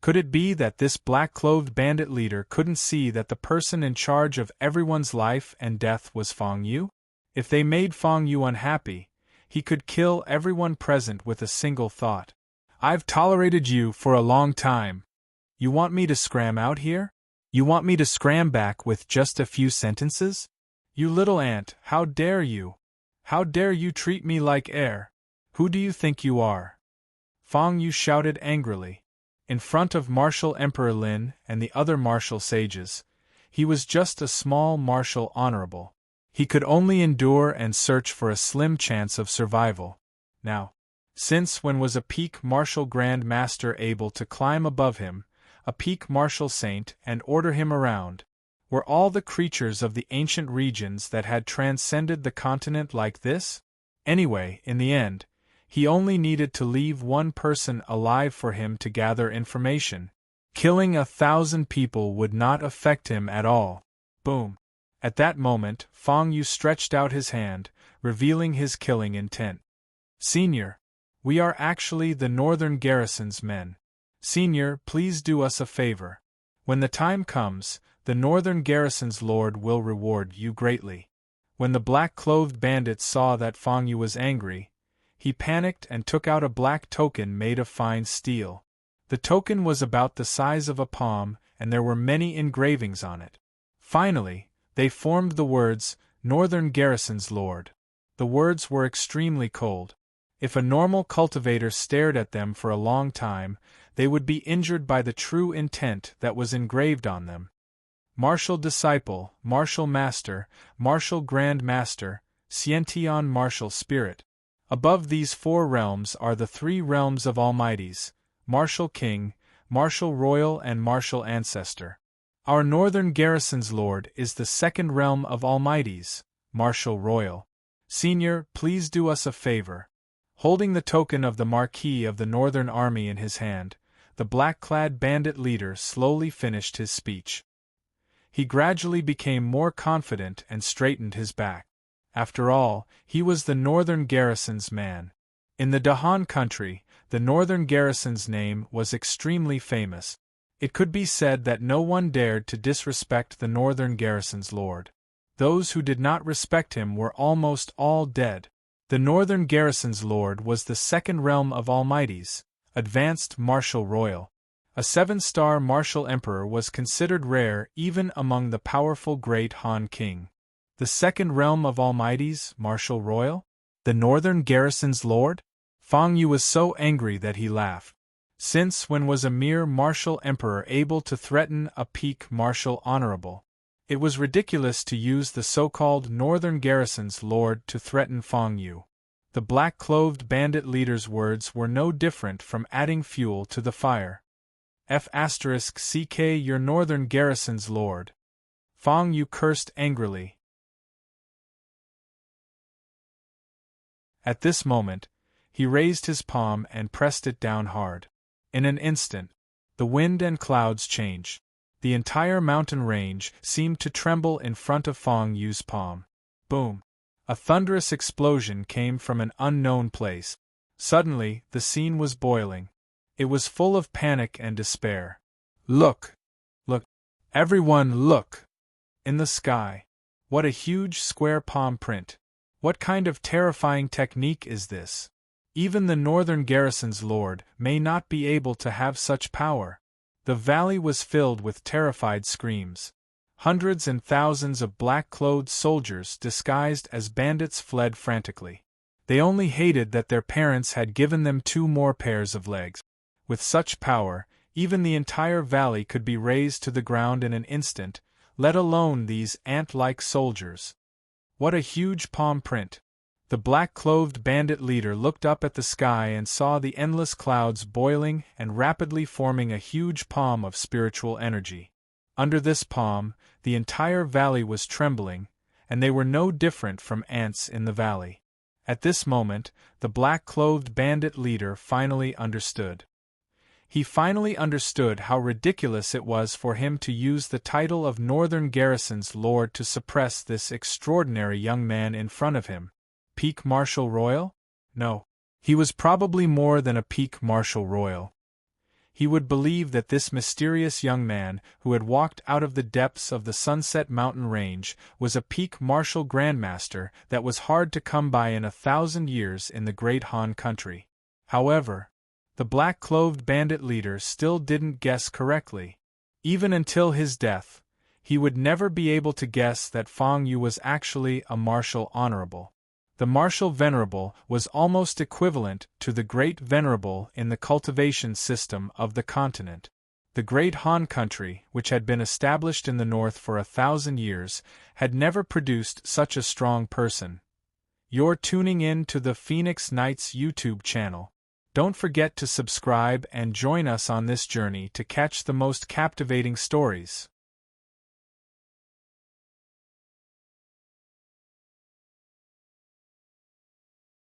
Could it be that this black-clothed bandit leader couldn't see that the person in charge of everyone's life and death was Fang Yu? If they made Fang Yu unhappy, he could kill everyone present with a single thought. I've tolerated you for a long time. You want me to scram out here? You want me to scram back with just a few sentences? You little ant, how dare you? How dare you treat me like air? Who do you think you are? Fang Yu shouted angrily. In front of Martial Emperor Lin and the other martial sages, he was just a small martial honorable. He could only endure and search for a slim chance of survival. Now, since when was a peak martial Grand Master able to climb above him, a peak martial saint, and order him around? Were all the creatures of the ancient regions that had transcended the continent like this? Anyway, in the end, he only needed to leave one person alive for him to gather information. Killing 1,000 people would not affect him at all. Boom. At that moment, Fang Yu stretched out his hand, revealing his killing intent. Senior, we are actually the Northern Garrison's men. Senior, please do us a favor. When the time comes, the Northern Garrison's lord will reward you greatly. When the black-clothed bandit saw that Fang Yu was angry, he panicked and took out a black token made of fine steel. The token was about the size of a palm, and there were many engravings on it. Finally, they formed the words, Northern Garrison's Lord. The words were extremely cold. If a normal cultivator stared at them for a long time, they would be injured by the true intent that was engraved on them. Martial Disciple, Martial Master, Martial Grand Master, Xiantian Martial Spirit. Above these 4 realms are the 3 realms of Almighties, Martial King, Martial Royal and Martial Ancestor. Our Northern Garrison's Lord is the 2nd realm of Almighties, Martial Royal. Senior, please do us a favor. Holding the token of the Marquis of the Northern Army in his hand, the black-clad bandit leader slowly finished his speech. He gradually became more confident and straightened his back. After all, he was the Northern Garrison's man. In the Dahan country, the Northern Garrison's name was extremely famous. It could be said that no one dared to disrespect the Northern Garrison's lord. Those who did not respect him were almost all dead. The Northern Garrison's lord was the 2nd realm of Almighties, Advanced Martial Royal. A 7-star martial emperor was considered rare even among the powerful Great Han King. The 2nd realm of Almighties, Martial Royal? The Northern Garrison's lord? Fang Yu was so angry that he laughed. Since when was a mere martial emperor able to threaten a peak martial honorable? It was ridiculous to use the so-called Northern Garrison's lord to threaten Fang Yu. The black-clothed bandit leader's words were no different from adding fuel to the fire. F***ck your Northern Garrison's lord. Fang Yu cursed angrily. At this moment, he raised his palm and pressed it down hard. In an instant, the wind and clouds changed. The entire mountain range seemed to tremble in front of Fang Yu's palm. Boom! A thunderous explosion came from an unknown place. Suddenly, the scene was boiling. It was full of panic and despair. Look! Look! Everyone look! In the sky. What a huge square palm print! What kind of terrifying technique is this? Even the Northern Garrison's lord may not be able to have such power. The valley was filled with terrified screams. Hundreds and thousands of black-clothed soldiers disguised as bandits fled frantically. They only hated that their parents had given them 2 more pairs of legs. With such power, even the entire valley could be razed to the ground in an instant, let alone these ant-like soldiers. What a huge palm print! The black-clothed bandit leader looked up at the sky and saw the endless clouds boiling and rapidly forming a huge palm of spiritual energy. Under this palm, the entire valley was trembling, and they were no different from ants in the valley. At this moment, the black-clothed bandit leader finally understood. He finally understood how ridiculous it was for him to use the title of Northern Garrison's Lord to suppress this extraordinary young man in front of him. Peak Marshal Royal? No. He was probably more than a Peak Marshal Royal. He would believe that this mysterious young man, who had walked out of the depths of the Sunset Mountain Range, was a Peak Marshal Grandmaster that was hard to come by in 1,000 years in the Great Han country. However, the black-clothed bandit leader still didn't guess correctly. Even until his death, he would never be able to guess that Feng Yu was actually a Marshal Honorable. The Marshal Venerable was almost equivalent to the Great Venerable in the cultivation system of the continent. The Great Han country, which had been established in the north for 1,000 years, had never produced such a strong person. You're tuning in to the Phoenix Knights YouTube channel. Don't forget to subscribe and join us on this journey to catch the most captivating stories.